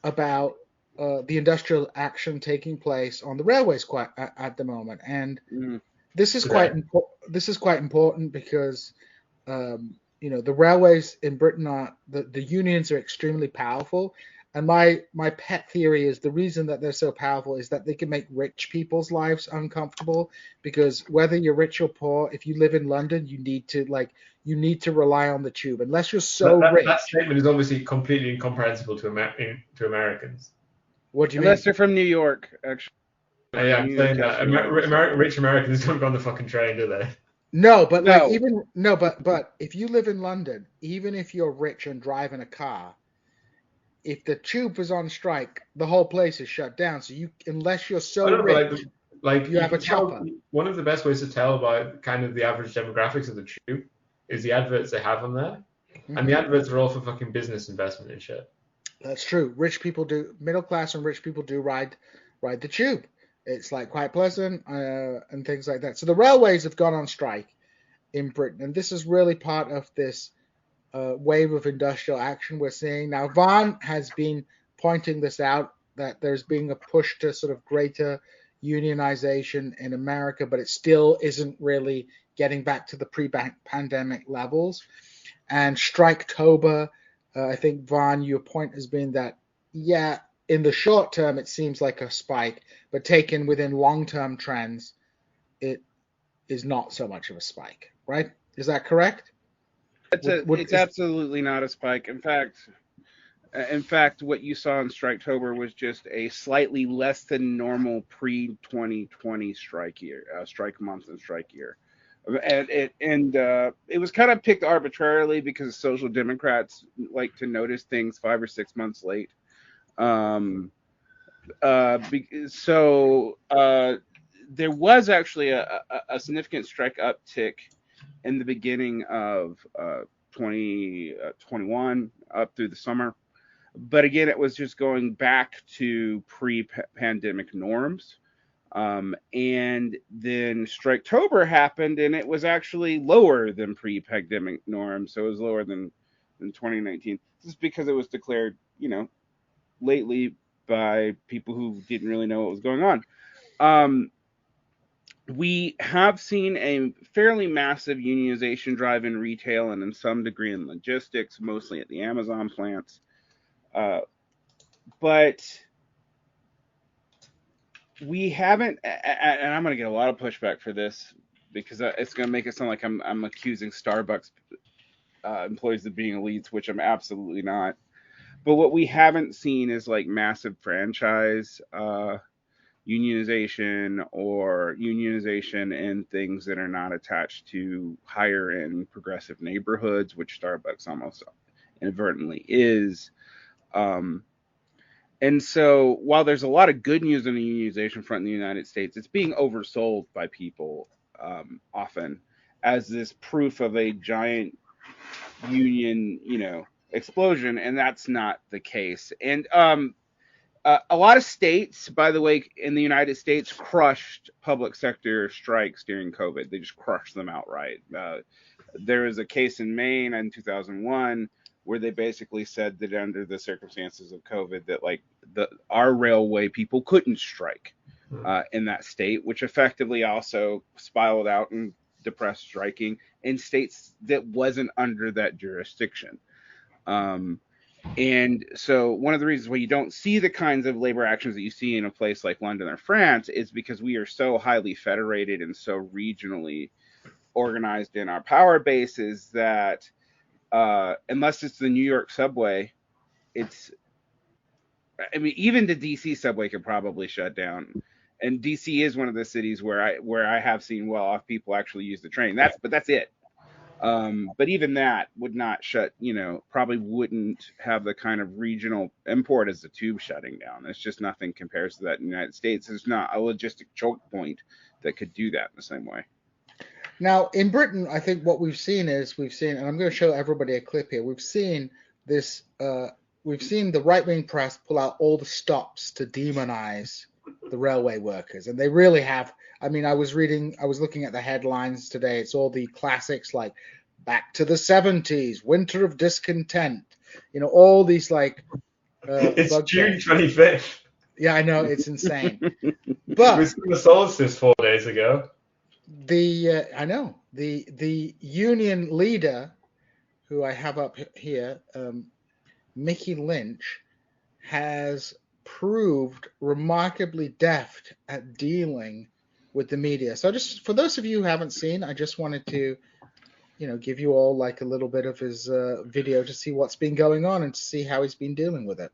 about the industrial action taking place on the railways at the moment. And this is quite important because, the railways in Britain the unions are extremely powerful, And my pet theory is the reason that they're so powerful is that they can make rich people's lives uncomfortable, because whether you're rich or poor, if you live in London, you need to rely on the tube unless you're so rich. That statement is obviously completely incomprehensible to Americans. What do you Unless mean? they're from New York, actually. Yeah, I'm saying that Newcastle. rich Americans don't go on the fucking train, do they? No, but like No. even no, but if you live in London, even if you're rich and driving a car, if the tube is on strike, the whole place is shut down. So unless you're so I don't know, but rich, like you you have a can tell. chopper. One of the best ways to tell by kind of the average demographics of the tube is the adverts they have on there, and the adverts are all for fucking business investment and shit. That's true. Rich people do, middle class and rich people do ride the tube. It's like quite pleasant and things like that. So the railways have gone on strike in Britain, and this is really part of this wave of industrial action we're seeing. Now, Vaughan has been pointing this out, that there's being a push to sort of greater unionization in America, but it still isn't really getting back to the pre-pandemic levels. And Striketober, I think, Vaughan, your point has been that, yeah, in the short term, it seems like a spike, but taken within long-term trends, it is not so much of a spike, right? Is that correct? It's absolutely not a spike. In fact, what you saw in Striketober was just a slightly less than normal pre-2020 strike month and strike year. And it was kind of picked arbitrarily because social democrats like to notice things 5 or 6 months late. There was actually a significant strike uptick in the beginning of 2021 up through the summer. But again, it was just going back to pre-pandemic norms. And then Striketober happened, and it was actually lower than pre-pandemic norms. So it was lower than 2019. This is because it was declared, lately by people who didn't really know what was going on. We have seen a fairly massive unionization drive in retail and in some degree in logistics, mostly at the Amazon plants. But we haven't, and I'm going to get a lot of pushback for this because it's going to make it sound like I'm accusing Starbucks employees of being elites, which I'm absolutely not. But what we haven't seen is like massive franchise unionization or unionization in things that are not attached to higher end progressive neighborhoods, which Starbucks almost inadvertently is. And so while there's a lot of good news on the unionization front in the United States, it's being oversold by people often as this proof of a giant union, explosion, and that's not the case. And a lot of states, by the way, in the United States, crushed public sector strikes during COVID. They just crushed them outright. There was a case in Maine in 2001 where they basically said that under the circumstances of COVID, that like our railway people couldn't strike in that state, which effectively also spiraled out and depressed striking in states that wasn't under that jurisdiction. And so one of the reasons why you don't see the kinds of labor actions that you see in a place like London or France is because we are so highly federated and so regionally organized in our power bases that unless it's the New York subway, even the DC subway could probably shut down. And DC is one of the cities where I have seen well-off people actually use the train. But that's it. But even that would not shut, probably wouldn't have the kind of regional import as the tube shutting down. It's just nothing compares to that in the United States. There's not a logistic choke point that could do that in the same way. Now, in Britain, I think what we've seen, and I'm going to show everybody a clip here. We've seen this, we've seen the right-wing press pull out all the stops to demonize the railway workers. And they really have. I mean, I was looking at the headlines today. It's all the classics like Back to the 70s, Winter of Discontent, all these like. It's June 25th. Yeah, I know, it's insane. But it was the solstice 4 days ago. I know the union leader, who I have up here, Mickey Lynch, has proved remarkably deft at dealing with the media. So just for those of you who haven't seen, I just wanted to, give you all like a little bit of his video to see what's been going on and to see how he's been dealing with it.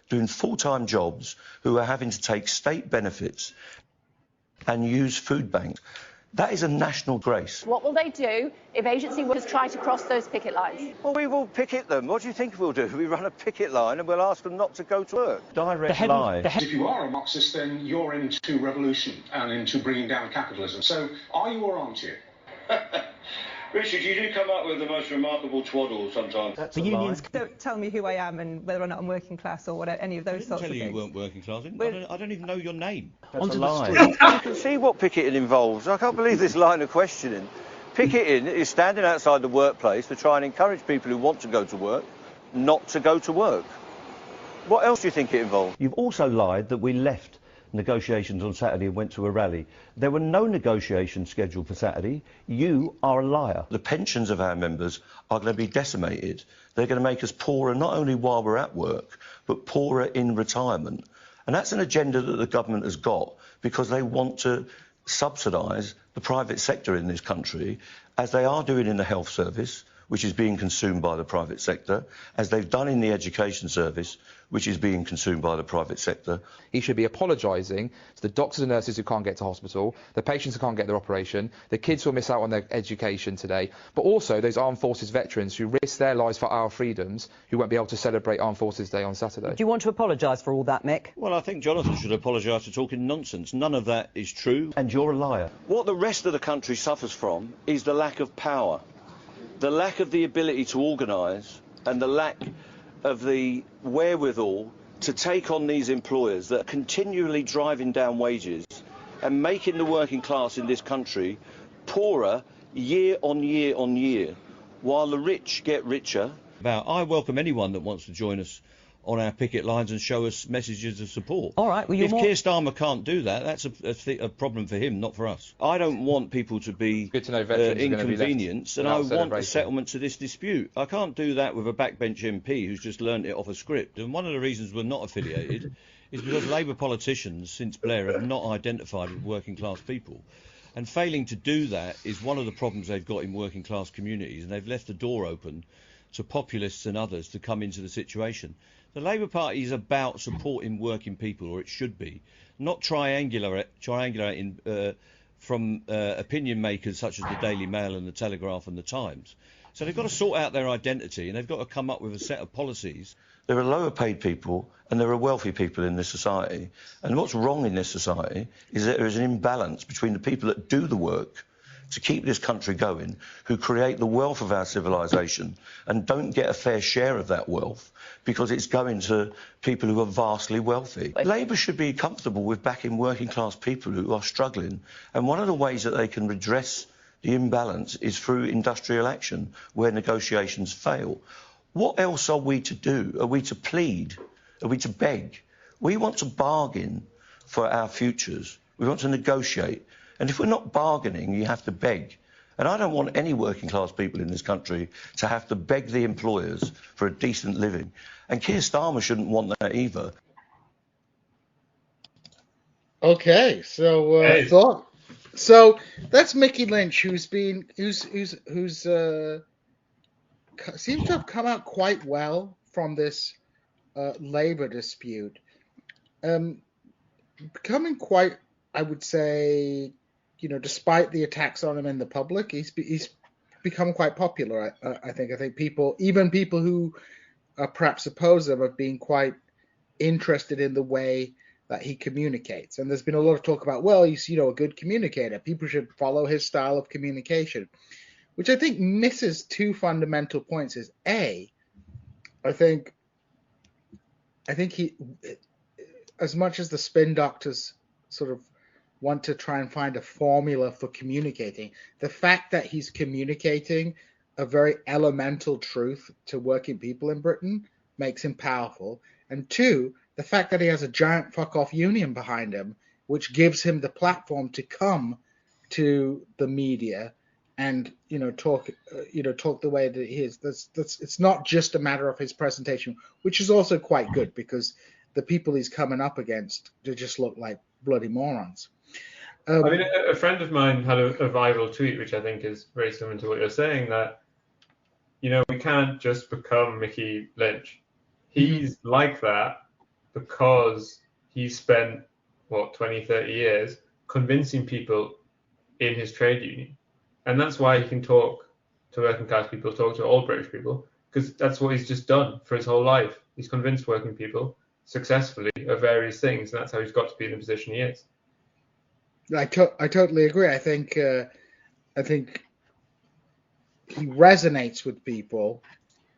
Doing full-time jobs, who are having to take state benefits and use food banks. That is a national grace. What will they do if agency workers try to cross those picket lines? Well, we will picket them. What do you think we'll do? We run a picket line and we'll ask them not to go to work. Direct lie. If you are a Marxist, then you're into revolution and into bringing down capitalism. So are you or aren't you? Richard, you do come up with the most remarkable twaddle sometimes. The unions don't tell me who I am and whether or not I'm working class or whatever, any of those sorts of things. I didn't tell you weren't working class. I don't even know your name. That's a lie. You can see what picketing involves. I can't believe this line of questioning. Picketing is standing outside the workplace to try and encourage people who want to go to work not to go to work. What else do you think it involves? You've also lied that we left negotiations on Saturday and went to a rally. There were no negotiations scheduled for Saturday. You are a liar. The pensions of our members are going to be decimated. They're going to make us poorer not only while we're at work, but poorer in retirement. And that's an agenda that the government has got because they want to subsidise the private sector in this country, as they are doing in the health service, which is being consumed by the private sector, as they've done in the education service, which is being consumed by the private sector. He should be apologising to the doctors and nurses who can't get to hospital, the patients who can't get their operation, the kids who will miss out on their education today, but also those armed forces veterans who risk their lives for our freedoms, who won't be able to celebrate Armed Forces Day on Saturday. Do you want to apologise for all that, Mick? Well, I think Jonathan should apologise for talking nonsense. None of that is true. And you're a liar. What the rest of the country suffers from is the lack of power, the lack of the ability to organise, and the lack of the wherewithal to take on these employers that are continually driving down wages and making the working class in this country poorer year on year on year, while the rich get richer. I welcome anyone that wants to join us on our picket lines and show us messages of support. All right, well, if Keir Starmer can't do that, that's a problem for him, not for us. I don't want people to be inconvenienced, and I want a settlement to this dispute. I can't do that with a backbench MP who's just learnt it off a script. And one of the reasons we're not affiliated is because Labour politicians since Blair have not identified with working class people. And failing to do that is one of the problems they've got in working class communities, and they've left the door open to populists and others to come into the situation. The Labour Party is about supporting working people, or it should be, not triangulating from opinion makers such as the Daily Mail and the Telegraph and the Times. So they've got to sort out their identity, and they've got to come up with a set of policies. There are lower paid people and there are wealthy people in this society. And what's wrong in this society is that there is an imbalance between the people that do the work to keep this country going, who create the wealth of our civilization and don't get a fair share of that wealth because it's going to people who are vastly wealthy. Labour should be comfortable with backing working class people who are struggling, and one of the ways that they can redress the imbalance is through industrial action where negotiations fail. What else are we to do? Are we to plead? Are we to beg? We want to bargain for our futures. We want to negotiate. And if we're not bargaining, you have to beg. And I don't want any working class people in this country to have to beg the employers for a decent living. And Keir Starmer shouldn't want that either. Okay, so so that's Mickey Lynch, who's seems to have come out quite well from this Labour dispute, becoming quite, I would say, despite the attacks on him in the public, he's become quite popular. I think people, even people who are perhaps opposed him, have been quite interested in the way that he communicates. And there's been a lot of talk about, well, he's a good communicator. People should follow his style of communication, which I think misses two fundamental points. Is A, I think he, as much as the spin doctors sort of want to try and find a formula for communicating, the fact that he's communicating a very elemental truth to working people in Britain makes him powerful. And two, the fact that he has a giant fuck-off union behind him, which gives him the platform to come to the media and talk the way that he is. That's it's not just a matter of his presentation, which is also quite good because the people he's coming up against, they just look like bloody morons. I mean, a friend of mine had a viral tweet, which I think is very similar to what you're saying, that we can't just become Mickey Lynch. He's like that because he spent 20, 30 years convincing people in his trade union. And that's why he can talk to working class people, talk to all British people, because that's what he's just done for his whole life. He's convinced working people successfully of various things, and that's how he's got to be in the position he is. I totally agree. I think he resonates with people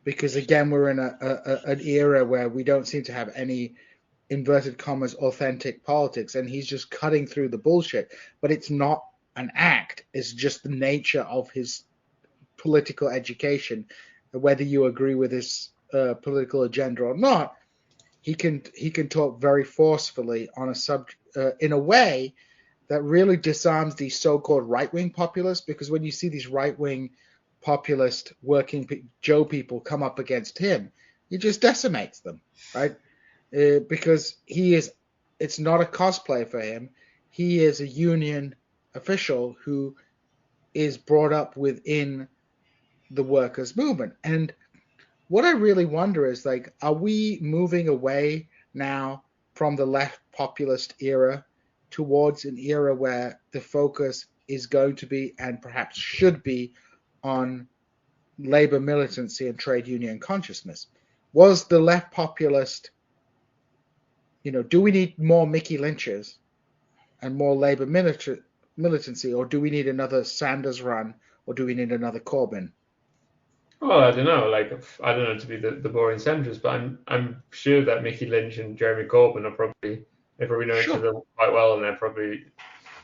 because, again, we're in an era where we don't seem to have any, inverted commas, authentic politics, and he's just cutting through the bullshit. But it's not an act. It's just the nature of his political education. Whether you agree with his political agenda or not, he can talk very forcefully on a subject in a way that really disarms these so-called right-wing populists. Because when you see these right-wing populist Joe people come up against him, he just decimates them, right? Because it's not a cosplay for him. He is a union official who is brought up within the workers' movement. And what I really wonder is, are we moving away now from the left populist era towards an era where the focus is going to be, and perhaps should be, on labor militancy and trade union consciousness? Was the left populist, do we need more Mickey Lynches and more labor militancy, or do we need another Sanders run, or do we need another Corbyn? Well, I don't know. I don't know to be the boring centrist, but I'm sure that Mickey Lynch and Jeremy Corbyn they probably know each other quite well, and they're probably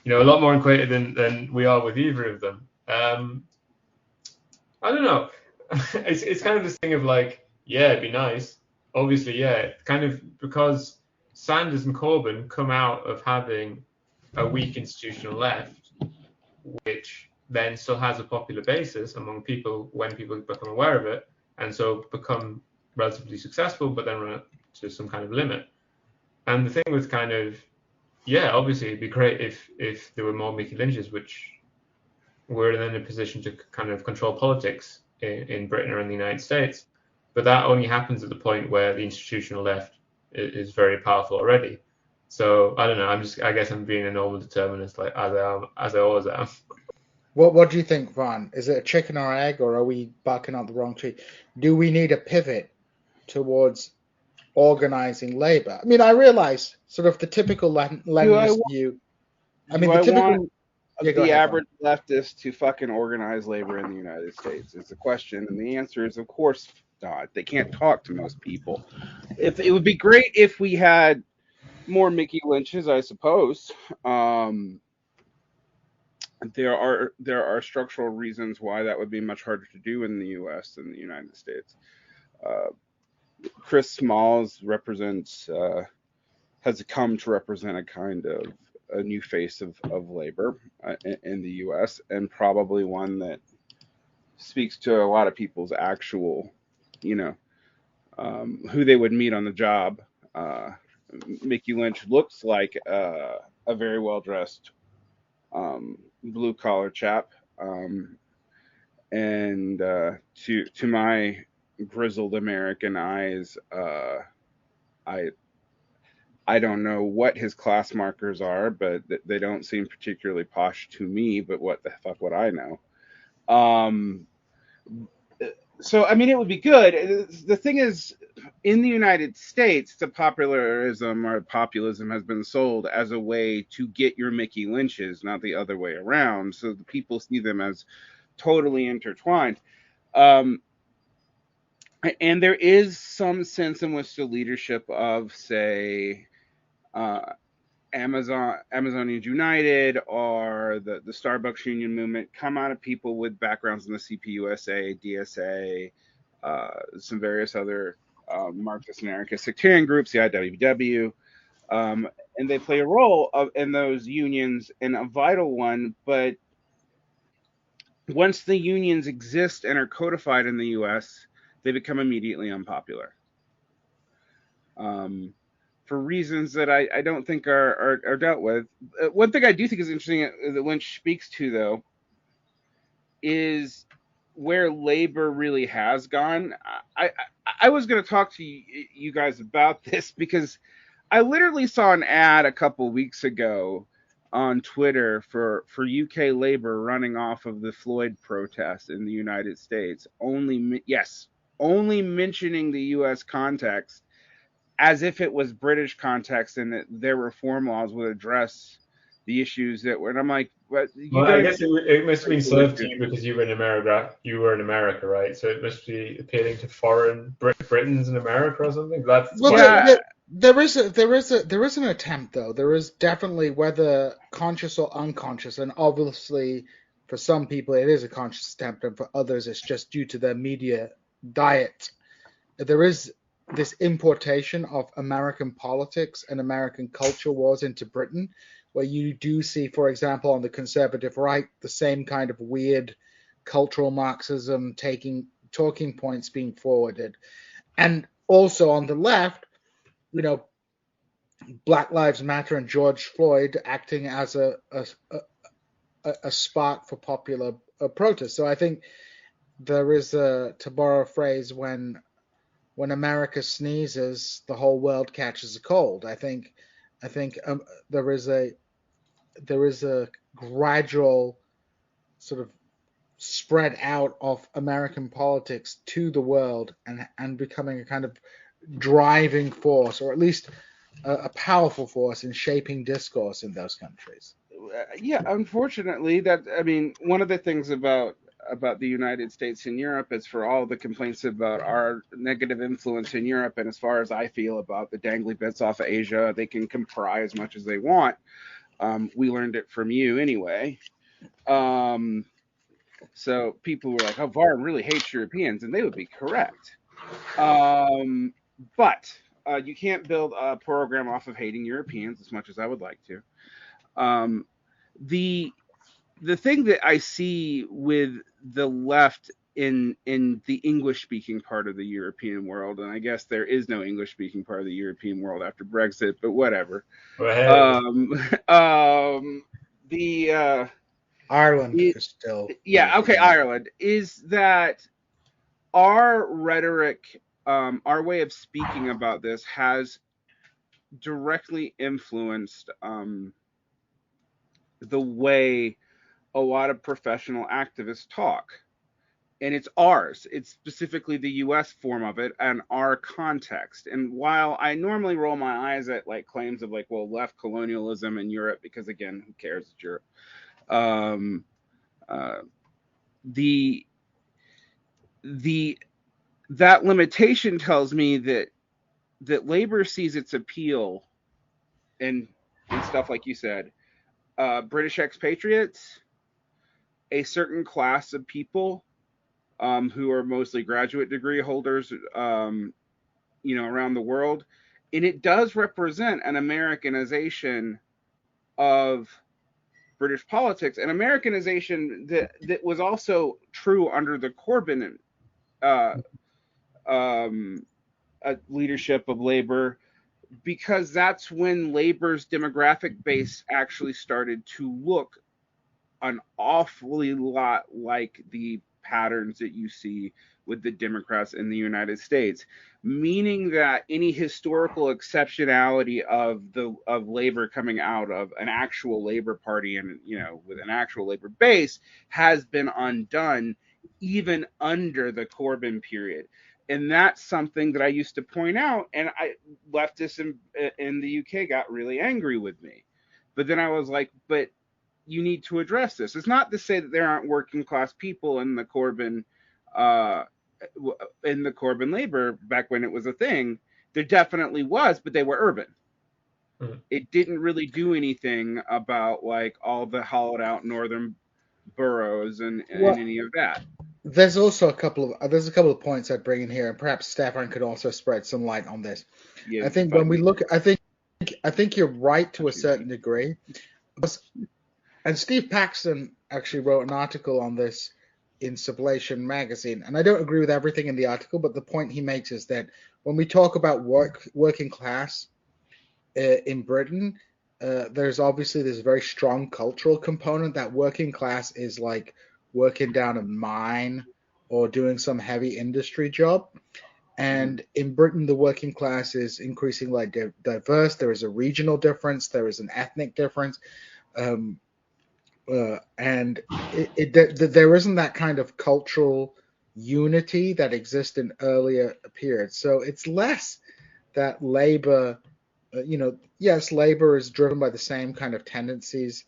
a lot more acquainted than we are with either of them. I don't know. It's kind of this thing of it'd be nice. Obviously, yeah, kind of because Sanders and Corbyn come out of having a weak institutional left, which then still has a popular basis among people when people become aware of it, and so become relatively successful, but then run to some kind of limit. And the thing with obviously it'd be great if there were more Mickey Lynches, which were then in a position to kind of control politics in Britain or in the United States. But that only happens at the point where the institutional left is very powerful already. So I don't know. I guess I'm being a normal determinist, as I always am. What do you think, Vaughn? Is it a chicken or egg, or are we barking up the wrong tree? Do we need a pivot towards organizing labor? I mean, I realize sort of the typical Leninist view. I mean, the average leftist to fucking organize labor in the United States is the question, and the answer is, of course not. They can't talk to most people. If it would be great if we had more Mickey Lynches, I suppose. There are structural reasons why that would be much harder to do in the U.S. than the United States. Chris Smalls has come to represent a kind of a new face of labor in the U.S., and probably one that speaks to a lot of people's actual, who they would meet on the job. Mickey Lynch looks like a very well-dressed blue collar chap, and to my grizzled American eyes, I don't know what his class markers are, but they don't seem particularly posh to me. But what the fuck would I know? So I mean, it would be good. The thing is, in the United States, the populism has been sold as a way to get your Mickey Lynches, not the other way around. So the people see them as totally intertwined. And there is some sense in which the leadership of, say, Amazonians United or the Starbucks union movement come out of people with backgrounds in the CPUSA, DSA, some various other Marxist and anarchist sectarian groups, the IWW, and they play a role in those unions, and a vital one. But once the unions exist and are codified in the U.S., they become immediately unpopular. For reasons that I don't think are dealt with. One thing I do think is interesting that Lynch speaks to, though, is where labor really has gone. I was going to talk to you guys about this because I literally saw an ad a couple weeks ago on Twitter for UK labor running off of the Floyd protest in the United States, only mentioning the US context as if it was British context and that their reform laws would address the issues that were. And I'm like, but I guess it must have been served to you because you were in America. You were in America, right? So it must be appealing to foreign Britons in America or something. There is an attempt, though. There is definitely, whether conscious or unconscious, and obviously for some people it is a conscious attempt, and for others it's just due to their media diet. There is this importation of American politics and American culture wars into Britain, where you do see, for example, on the conservative right, the same kind of weird cultural Marxism talking points being forwarded. And also on the left, Black Lives Matter and George Floyd acting as a spark for popular protest. So I think there is to borrow a phrase, when America sneezes, the whole world catches a cold. I think there is a gradual sort of spread out of American politics to the world and becoming a kind of driving force, or at least a powerful force in shaping discourse in those countries. Yeah, unfortunately, one of the things about the United States and Europe is, for all the complaints about our negative influence in Europe, and as far as I feel about the dangly bits off of Asia, they can pry as much as they want. We learned it from you anyway. So people were like, oh, Varn really hates Europeans, and they would be correct. But you can't build a program off of hating Europeans as much as I would like to. The thing that I see with the left in the English-speaking part of the European world, and I guess there is no English-speaking part of the European world after Brexit, but whatever. Ireland is still. Yeah, okay, Ireland. Is that our rhetoric, our way of speaking about this has directly influenced the way a lot of professional activists talk. And it's ours. It's specifically the U.S. form of it and our context. And while I normally roll my eyes at claims of left colonialism in Europe, because again, who cares? It's Europe. That limitation tells me that labor sees its appeal in stuff like you said, British expatriates, a certain class of people who are mostly graduate degree holders, around the world, and it does represent an Americanization of British politics, an Americanization that was also true under the Corbyn leadership of Labour, because that's when Labour's demographic base actually started to look an awfully lot like the patterns that you see with the Democrats in the United States, meaning that any historical exceptionality of Labor coming out of an actual Labor Party and with an actual Labor base has been undone even under the Corbyn period. And that's something that I used to point out, and leftists in the UK got really angry with me. But then I was like, but you need to address this. It's not to say that there aren't working class people in the Corbyn Labor back when it was a thing. There definitely was, but they were urban. Mm-hmm. It didn't really do anything about all the hollowed out northern boroughs and any of that. There's also a couple of points I'd bring in here, and perhaps Stefan could also spread some light on this. Yeah, I think when we look, I think you're right to a certain degree, and Steve Paxton actually wrote an article on this in Sublation magazine, and I don't agree with everything in the article, but the point he makes is that when we talk about working class in Britain, there's obviously this very strong cultural component that working class is like working down a mine or doing some heavy industry job. And in Britain, the working class is increasingly diverse. There is a regional difference. There is an ethnic difference. And there isn't that kind of cultural unity that exists in earlier periods. So it's less that labor, yes, labor is driven by the same kind of tendencies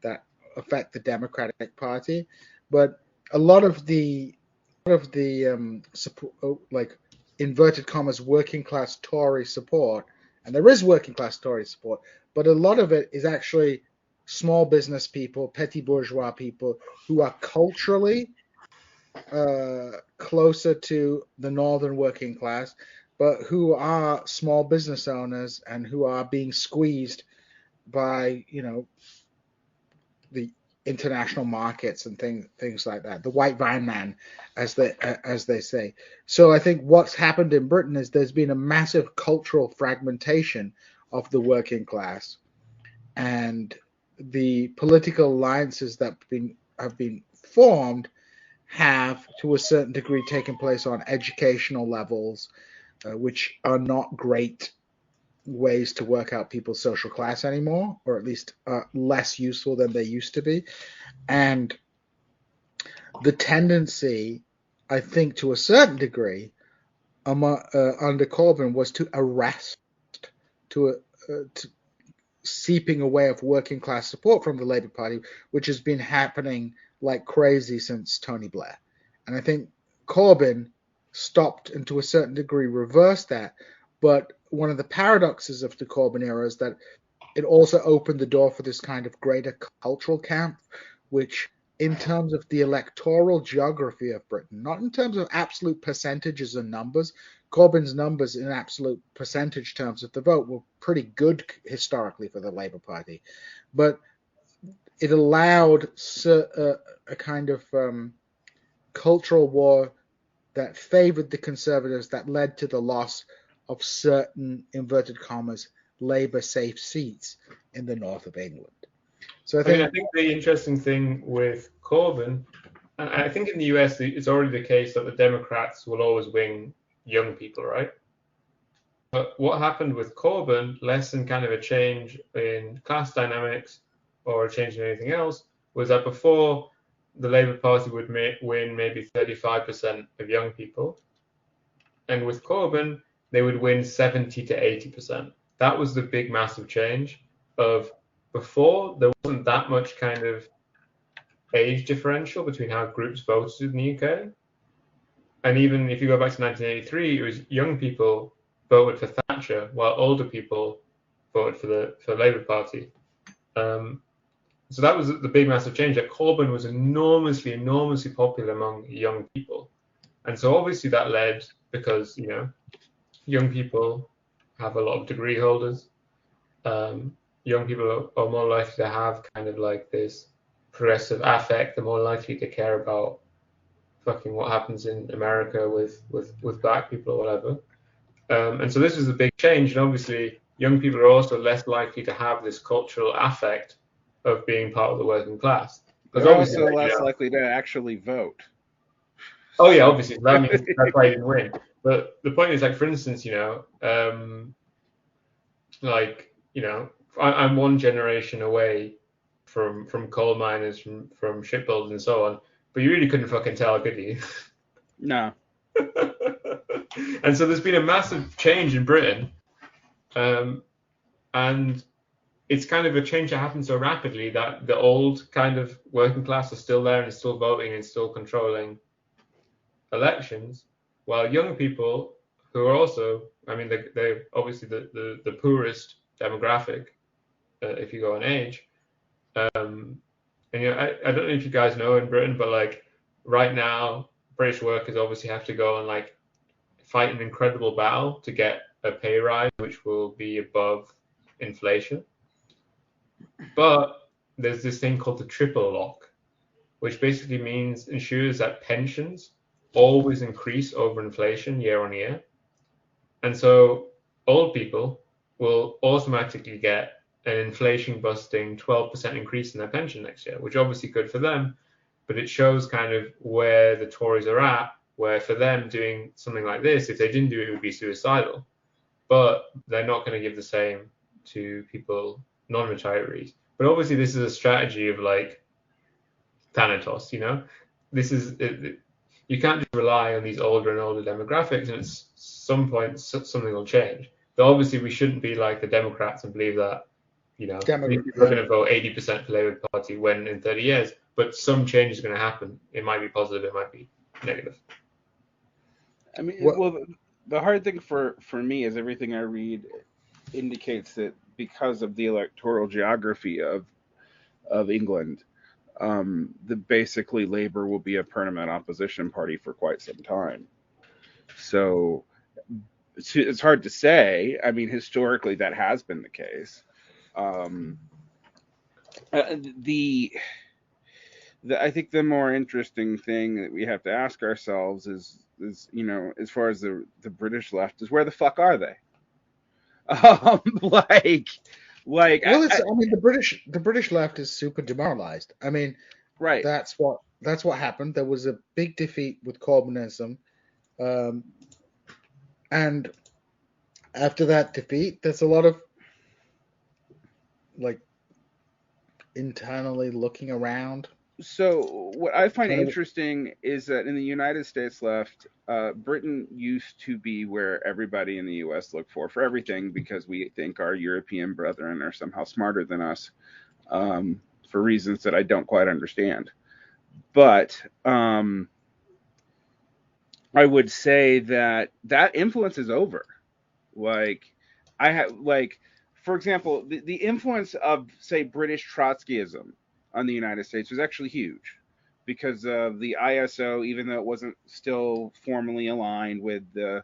that affect the Democratic Party, but a lot of the support, like inverted commas, working class Tory support, and there is working class Tory support, but a lot of it is actually small business people, petty bourgeois people who are culturally closer to the northern working class, but who are small business owners and who are being squeezed by, the international markets and things like that. The white van man, as they say. So I think what's happened in Britain is there's been a massive cultural fragmentation of the working class, and the political alliances that have been formed have, to a certain degree, taken place on educational levels, which are not great ways to work out people's social class anymore, or at least less useful than they used to be. And the tendency, I think, to a certain degree, under Corbyn, was to arrest, to seeping away of working class support from the Labour Party, which has been happening like crazy since Tony Blair. And I think Corbyn stopped and to a certain degree reversed that. But one of the paradoxes of the Corbyn era is that it also opened the door for this kind of greater cultural camp, which in terms of the electoral geography of Britain, not in terms of absolute percentages and numbers, Corbyn's numbers in absolute percentage terms of the vote were pretty good historically for the Labour Party. But it allowed a kind of cultural war that favored the Conservatives that led to the loss of certain, inverted commas, Labour-safe seats in the north of England. So I think the interesting thing with Corbyn, and I think in the US it's already the case that the Democrats will always win young people, right? But what happened with Corbyn, less than kind of a change in class dynamics or a change in anything else, was that before the Labour Party would win maybe 35% of young people, and with Corbyn they would win 70 to 80%. That was the big massive change. Of before, there wasn't that much kind of age differential between how groups voted in the UK. And even if you go back to 1983, it was young people voted for Thatcher, while older people voted for the Labour Party. So that was the big massive change, that Corbyn was enormously popular among young people. And so obviously that led, because, young people have a lot of degree holders. Young people are more likely to have kind of like this progressive affect. They're more likely to care about fucking what happens in America with black people or whatever. And so this is a big change. And obviously, young people are also less likely to have this cultural affect of being part of the working class. They're also less likely to actually vote. Oh yeah, obviously. That means that's why he didn't win. But the point is, like, for instance, I'm one generation away from coal miners, from shipbuilders and so on, but you really couldn't fucking tell, could you? No. And so there's been a massive change in Britain, and it's kind of a change that happened so rapidly that the old kind of working class are still there and still voting and still controlling elections, while young people who are also, they're obviously the poorest demographic, if you go on age. And I don't know if you guys know in Britain, but like right now, British workers obviously have to go and like fight an incredible battle to get a pay rise, which will be above inflation. But there's this thing called the triple lock, which basically ensures that pensions always increase over inflation year on year. And so old people will automatically get an inflation-busting 12% increase in their pension next year, which is obviously good for them, but it shows kind of where the Tories are at, where for them doing something like this, if they didn't do it, it would be suicidal. But they're not going to give the same to people, non-retirees. But obviously this is a strategy of like Thanatos, you know? This is you can't just rely on these older and older demographics, and at some point something will change. But obviously we shouldn't be like the Democrats and believe that, you know, we're going to vote 80% for Labour Party when in 30 years, but some change is going to happen. It might be positive, it might be negative. I mean, well, the hard thing for me is everything I read indicates that because of the electoral geography of England, basically Labour will be a permanent opposition party for quite some time. So it's hard to say. I mean, historically that has been the case. I think the more interesting thing that we have to ask ourselves is you know, as far as the British left, is where the fuck are they? Well, I mean, the British left is super demoralized. I mean, right. That's what happened. There was a big defeat with Corbynism, and after that defeat, there's a lot of like internally looking around. So what I find interesting is that in the United States left, Britain used to be where everybody in the U.S. looked for everything, because we think our European brethren are somehow smarter than us, for reasons that I don't quite understand. But I would say that influence is over. For example, the influence of, say, British Trotskyism on the United States was actually huge, because of the ISO, even though it wasn't still formally aligned with the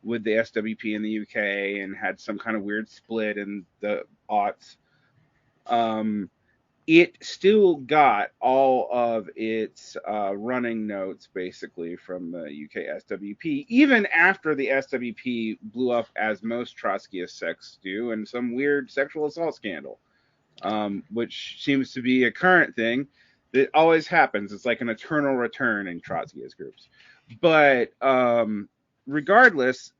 SWP in the UK and had some kind of weird split in the aughts. It still got all of its running notes basically from the UK SWP, even after the SWP blew up, as most Trotskyist sects do, in some weird sexual assault scandal, which seems to be a current thing that always happens. It's like an eternal return in Trotskyist groups. But regardless,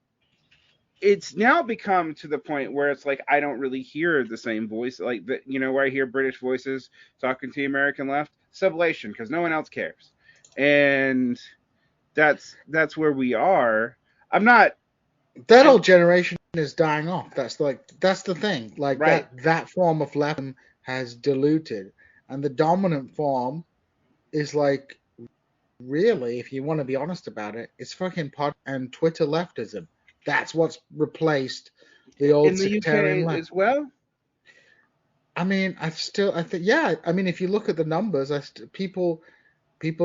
it's now become to the point where it's like I don't really hear the same voice, like where I hear British voices talking to the American left, sublation, because no one else cares, and that's where we are. That whole generation is dying off. That's the thing. Like right. that form of left has diluted, and the dominant form is like, really, if you want to be honest about it, it's fucking pod and Twitter leftism. That's what's replaced the old sectarian left as well. I mean, I think, yeah. I mean, if you look at the numbers, people in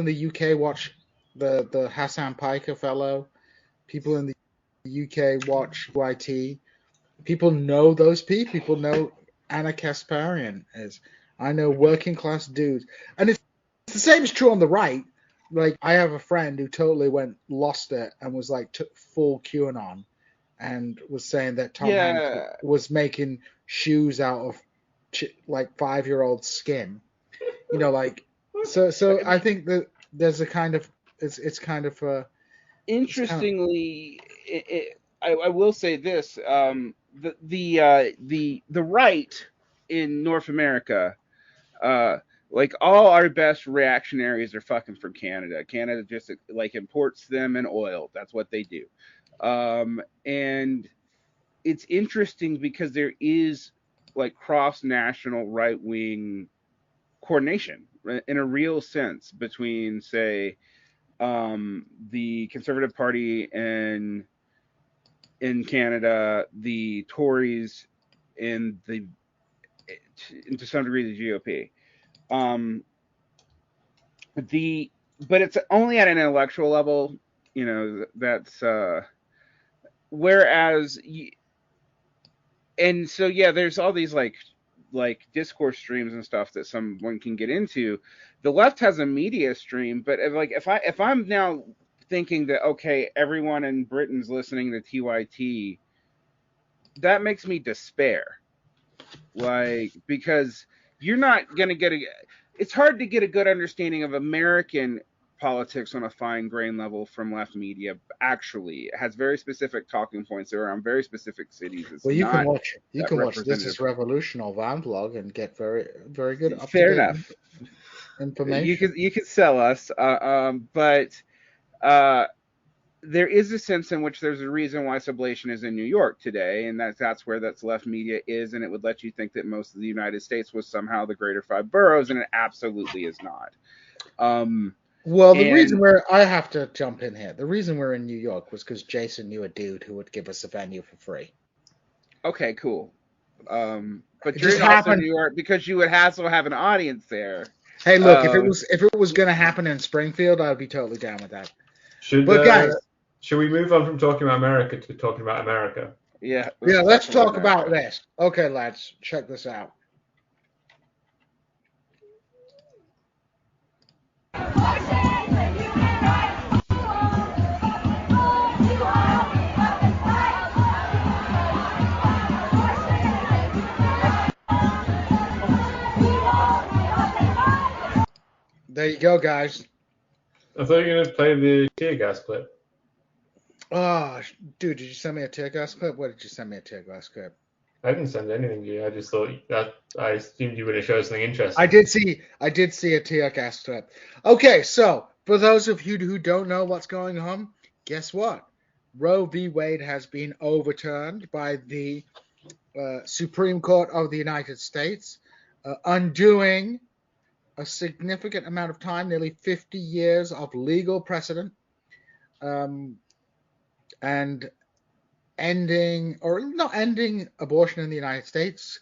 the UK watch the Hassan Piker fellow. People in the UK watch YT. People know those people. People know Anna Kasparian as. I know working class dudes, and it's the same is true on the right. Like, I have a friend who totally lost it and was like took full QAnon, and was saying that Tom Hanks was making shoes out of like 5-year-old skin. You know, like so. I think that there's a kind of it's kind of interestingly. I will say this: the right in North America. Like, all our best reactionaries are fucking from Canada. Canada just like imports them and oil. That's what they do. And it's interesting because there is like cross-national right-wing coordination in a real sense between, say, the Conservative Party in Canada, the Tories, and to some degree the GOP. But it's only at an intellectual level, you know, that's whereas and so there's all these like like discourse streams and stuff that someone can get into. The left has a media stream, but if I'm now thinking that, okay, everyone in Britain's listening to TYT, that makes me despair. Like, because you're not going to get it's hard to get a good understanding of American politics on a fine grain level from left media. Actually, it has very specific talking points. They're around very specific cities. It's Well, you can not watch This Is Revolution or Van Vlog and get very, very good fair enough information. You could sell us, but there is a sense in which there's a reason why sublation is in New York today, and that's where that's left media is, and it would let you think that most of the United States was somehow the greater five boroughs, and it absolutely is not. Well, the reason I have to jump in here, the reason we're in New York was because Jason knew a dude who would give us a venue for free. Okay, cool. But you're also in New York because you would also have an audience there. Hey, look, if it was going to happen in Springfield, I would be totally down with that. But guys, should we move on from talking about America to talking about America? Yeah. Let's talk about this. Okay, lads, check this out. There you go, guys. I thought you were going to play the tear gas clip. Oh, dude, did you send me a tear gas clip? What did you send me a tear gas clip? I didn't send anything to you. I just thought that I assumed you were going to show us something interesting. I did see a tear gas clip. Okay, so for those of you who don't know what's going on, guess what? Roe v. Wade has been overturned by the Supreme Court of the United States, undoing a significant amount of time, nearly 50 years of legal precedent, and ending abortion in the United States.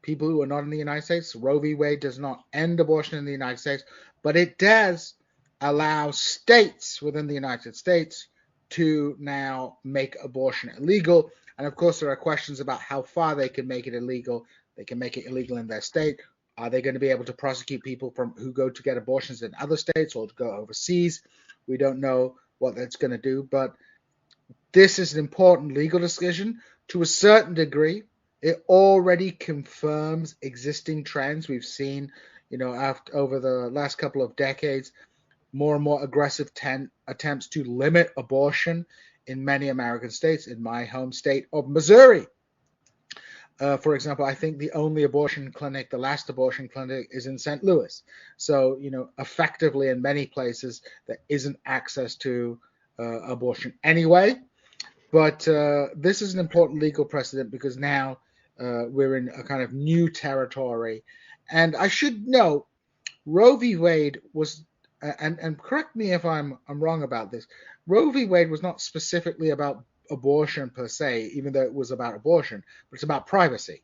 People who are not in the United States, Roe v. Wade does not end abortion in the United States, but it does allow states within the United States to now make abortion illegal. And of course, there are questions about how far they can make it illegal. They can make it illegal in their state. Are they going to be able to prosecute people who go to get abortions in other states or to go overseas? We don't know what that's going to do, but this is an important legal decision. To a certain degree, it already confirms existing trends we've seen, over the last couple of decades, more and more aggressive attempts to limit abortion in many American states. In my home state of Missouri, for example, I think the only the last abortion clinic is in St. Louis. So, effectively in many places, there isn't access to abortion anyway. But this is an important legal precedent because now we're in a kind of new territory. And I should note, Roe v. Wade was, and correct me if I'm wrong about this, Roe v. Wade was not specifically about abortion per se, even though it was about abortion, but it's about privacy.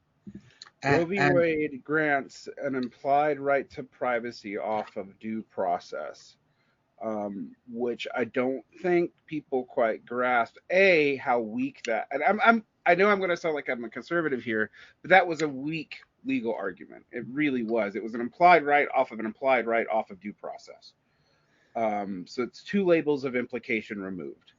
Roe v. Wade grants an implied right to privacy off of due process, which I don't think people quite grasp. How weak that, and I know I'm going to sound like I'm a conservative here, but that was a weak legal argument. It really was. It was an implied right off of an implied right off of due process. So it's two labels of implication removed.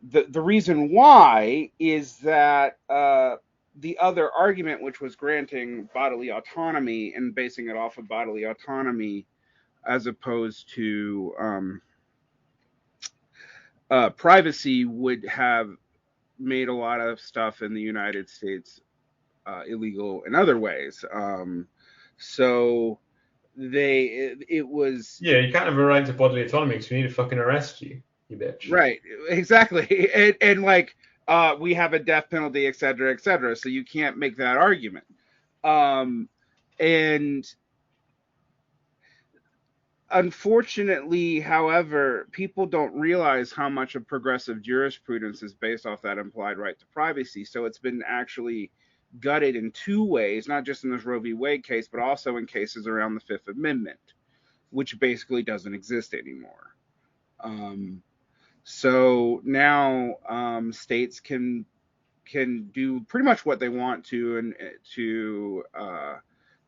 The reason why is that the other argument, which was granting bodily autonomy and basing it off of bodily autonomy as opposed to privacy, would have made a lot of stuff in the United States illegal in other ways. So it was... Yeah, you can't have a right to bodily autonomy because we need to fucking arrest you, you bitch. Right, exactly. And like, we have a death penalty, et cetera, so you can't make that argument. And unfortunately, however, people don't realize how much of progressive jurisprudence is based off that implied right to privacy. So it's been actually gutted in two ways, not just in this Roe v. Wade case, but also in cases around the Fifth Amendment, which basically doesn't exist anymore. So now states can do pretty much what they want to, and to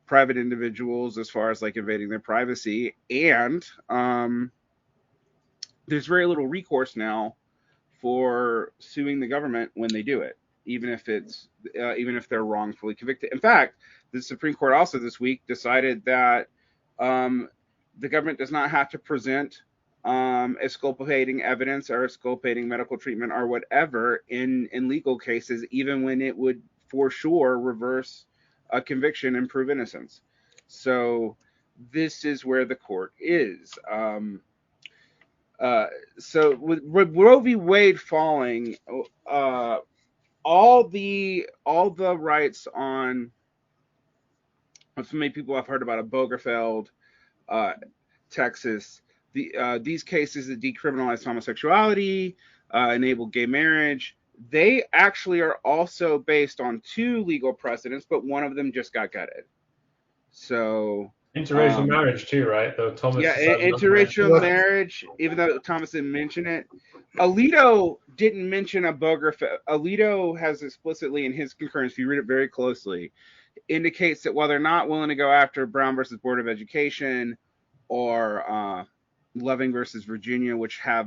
private individuals as far as like invading their privacy, and there's very little recourse now for suing the government when they do it, even if they're wrongfully convicted. In fact, the Supreme Court also this week decided that the government does not have to present exculpating evidence or exculpating medical treatment or whatever in legal cases, even when it would for sure reverse a conviction and prove innocence. So this is where the court is. So with Roe v. Wade falling, all the rights on, for many people have heard about a Bogerfeld, Texas, these cases that decriminalize homosexuality, enable gay marriage, they actually are also based on two legal precedents, but one of them just got gutted. So interracial marriage too, right? Though Thomas, interracial marriage, even though Thomas didn't mention it. Alito didn't mention a Bogerfeld. Alito has explicitly in his concurrence, if you read it very closely, indicates that while they're not willing to go after Brown versus Board of Education or Loving versus Virginia, which are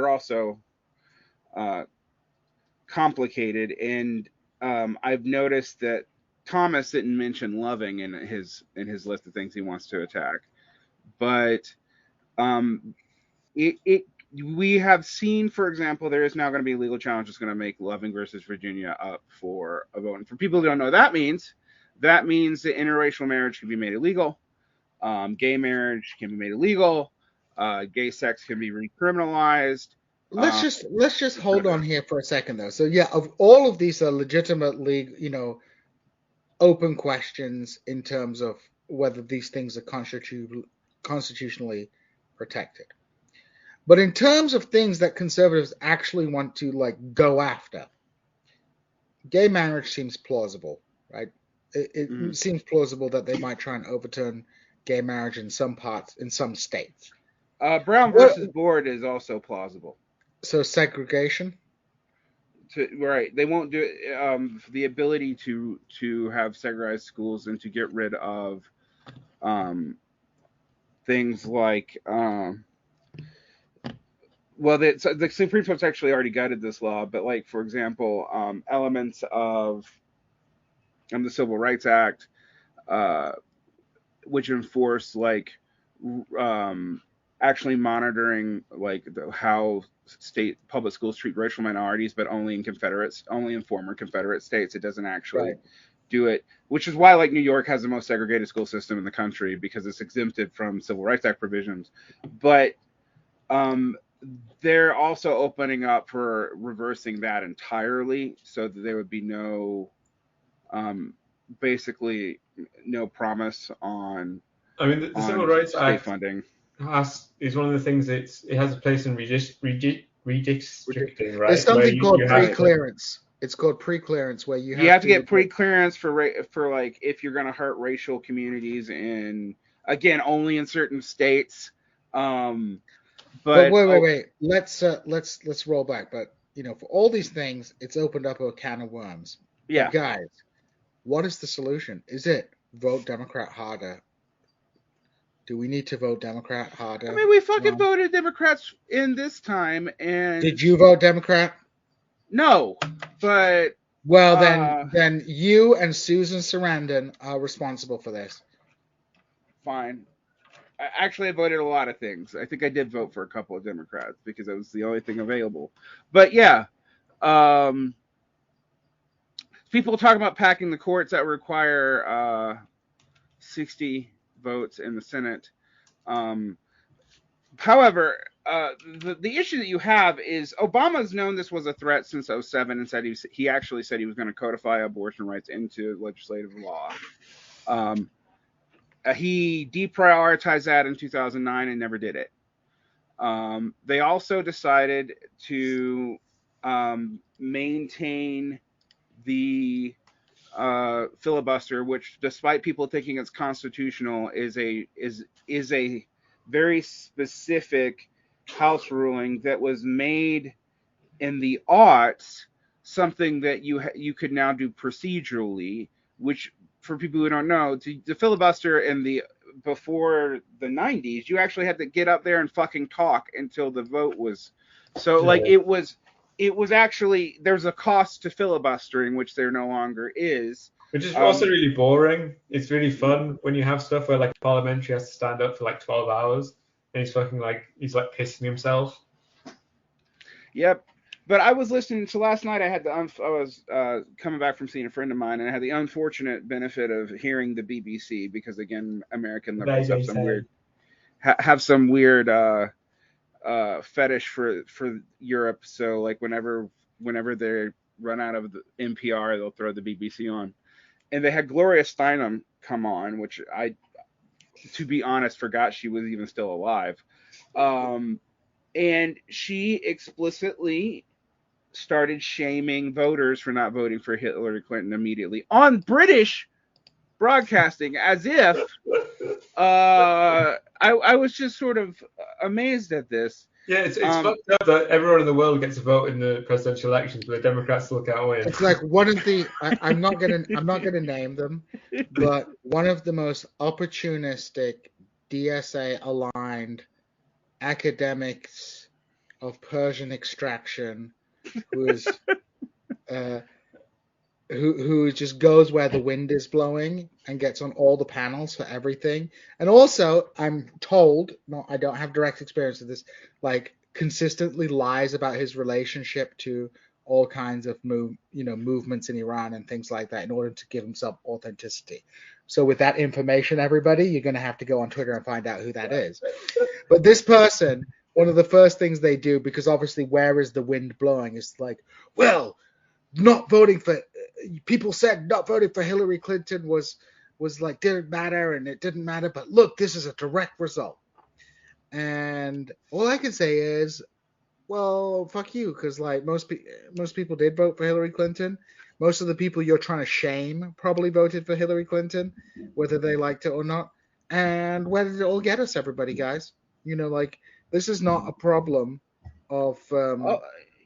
also complicated, and I've noticed that Thomas didn't mention Loving in his list of things he wants to attack, but we have seen, for example, there is now going to be a legal challenge that's going to make Loving versus Virginia up for a vote. And for people who don't know, that means that interracial marriage can be made illegal, gay marriage can be made illegal, gay sex can be recriminalized. Let's just hold on here for a second, though. So yeah, of all of these are legitimately, open questions in terms of whether these things are constitutionally protected. But in terms of things that conservatives actually want to go after, gay marriage seems plausible, right? It seems plausible that they might try and overturn gay marriage in some states. Brown versus Board is also plausible. So segregation? Right. They won't do it. The ability to have segregated schools and to get rid of things like the Supreme Court's actually already gutted this law, but for example, elements of the Civil Rights Act, which enforce actually monitoring how state public schools treat racial minorities, but only in former Confederate states. It doesn't actually do it, which is why New York has the most segregated school system in the country, because it's exempted from Civil Rights Act provisions. But they're also opening up for reversing that entirely, so that there would be no basically no promise on the Civil Rights Act funding. Is one of the things it has a place in redistricting, right? There's something called pre-clearance. It's called pre-clearance, where you have to get pre-clearance for if you're going to hurt racial communities, and again only in certain states. But wait. Let's roll back. But for all these things, it's opened up a can of worms. Yeah, but guys, what is the solution? Is it vote Democrat harder? Do we need to vote Democrat harder? I mean, we fucking voted Democrats in this time, and did you vote Democrat? No, but then you and Susan Sarandon are responsible for this. Fine. Actually, I voted a lot of things. I think I did vote for a couple of Democrats because it was the only thing available. But yeah, people talk about packing the courts that require 60 votes in the Senate. However, the issue that you have is Obama's known this was a threat since 2007 and said he actually said he was going to codify abortion rights into legislative law. He deprioritized that in 2009 and never did it. They also decided to maintain the filibuster, which, despite people thinking it's constitutional, is a very specific House ruling that was made in the aughts something that you could now do procedurally, which for people who don't know, the filibuster before the 90s, you actually had to get up there and fucking talk until the vote was. So like it was actually, there's a cost to filibustering, which there no longer is. Which is also really boring. It's really fun when you have stuff where like a parliamentary has to stand up for like 12 hours and he's pissing himself. Yep. But I was listening to last night. I was coming back from seeing a friend of mine, and I had the unfortunate benefit of hearing the BBC because, again, American liberals have some weird fetish for Europe. So, like, whenever they run out of the NPR, they'll throw the BBC on. And they had Gloria Steinem come on, which I, to be honest, forgot she was even still alive. And she explicitly started shaming voters for not voting for Hillary Clinton immediately on British broadcasting, as if I was just sort of amazed at this. Yeah, it's fucked up that everyone in the world gets a vote in the presidential elections, but the Democrats still can't win. It's like one of the I'm not gonna name them, but one of the most opportunistic DSA aligned academics of Persian extraction who just goes where the wind is blowing and gets on all the panels for everything. And also, I'm told, I don't have direct experience of this, like consistently lies about his relationship to all kinds of movements in Iran and things like that in order to give himself authenticity. So with that information, everybody, you're going to have to go on Twitter and find out who that is. But this person, one of the first things they do, because obviously where is the wind blowing, is like, well, people said not voting for Hillary Clinton was like didn't matter, and it didn't matter, but look, this is a direct result. And all I can say is, well, fuck you, because like most people did vote for Hillary Clinton. Most of the people you're trying to shame probably voted for Hillary Clinton, whether they liked it or not. And where did it all get us, everybody, guys? Like, this is not a problem of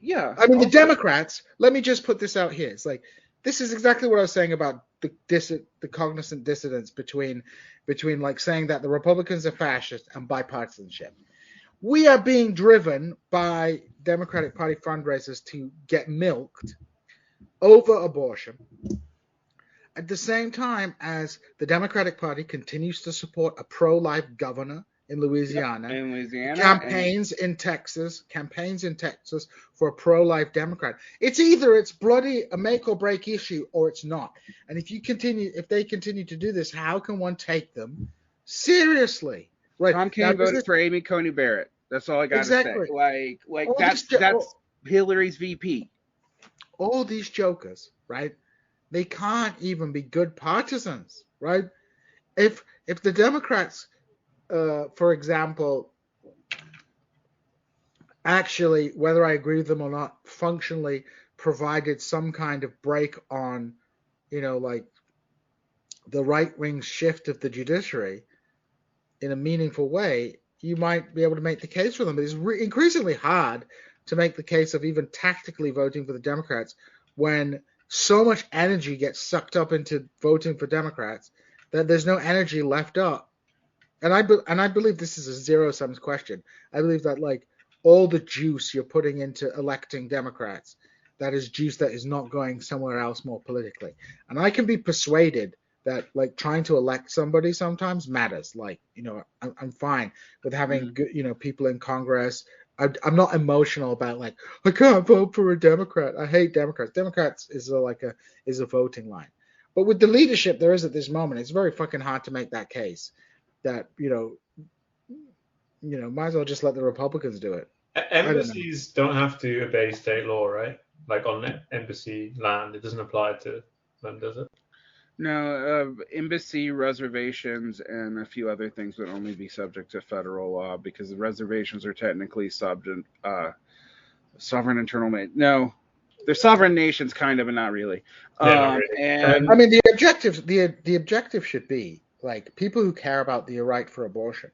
yeah. I mean, the Democrats, let me just put this out here. It's like, this is exactly what I was saying about the cognizant dissonance between like saying that the Republicans are fascist and bipartisanship. We are being driven by Democratic Party fundraisers to get milked over abortion at the same time as the Democratic Party continues to support a pro-life governor in Louisiana, campaigns in Texas for a pro-life Democrat. It's bloody a make or break issue, or it's not. And if they continue to do this, how can one take them seriously? Right. Tom Kaine voted for Amy Coney Barrett. That's all I got to say. Like that's Hillary's VP. All these jokers, right? They can't even be good partisans, right? If the Democrats, for example, actually, whether I agree with them or not, functionally provided some kind of break on, like the right-wing shift of the judiciary in a meaningful way, you might be able to make the case for them. But it's increasingly hard to make the case of even tactically voting for the Democrats when so much energy gets sucked up into voting for Democrats that there's no energy left up. And I believe this is a zero-sum question. I believe that like all the juice you're putting into electing Democrats, that is juice that is not going somewhere else more politically. And I can be persuaded that like trying to elect somebody sometimes matters. Like, I'm fine with having good, people in Congress. I'm not emotional about like, I can't vote for a Democrat. I hate Democrats. Democrats is a voting line. But with the leadership there is at this moment, it's very fucking hard to make that case that, might as well just let the Republicans do it. Embassies don't have to obey state law, right? Like on embassy land, it doesn't apply to them, does it? No, embassy reservations and a few other things would only be subject to federal law because the reservations are technically sovereign internal made. No, they're sovereign nations, kind of, but not really. Not really. And I mean, the objective should be like people who care about the right for abortion.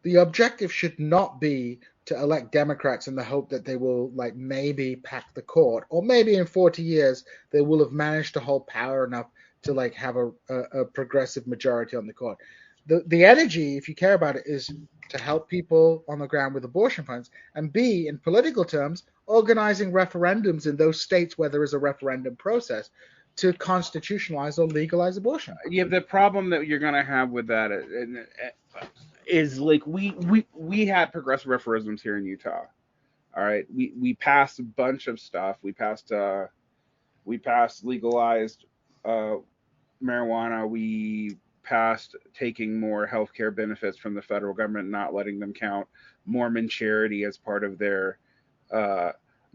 The objective should not be to elect Democrats in the hope that they will like maybe pack the court, or maybe in 40 years they will have managed to hold power enough to like have a progressive majority on the court. The energy, if you care about it, is to help people on the ground with abortion funds, and B, in political terms, organizing referendums in those states where there is a referendum process to constitutionalize or legalize abortion. Yeah, the problem that you're going to have with that is like we had progressive referendums here in Utah. All right, we passed a bunch of stuff. We passed legalized marijuana. We passed taking more healthcare benefits from the federal government, not letting them count Mormon charity as part of their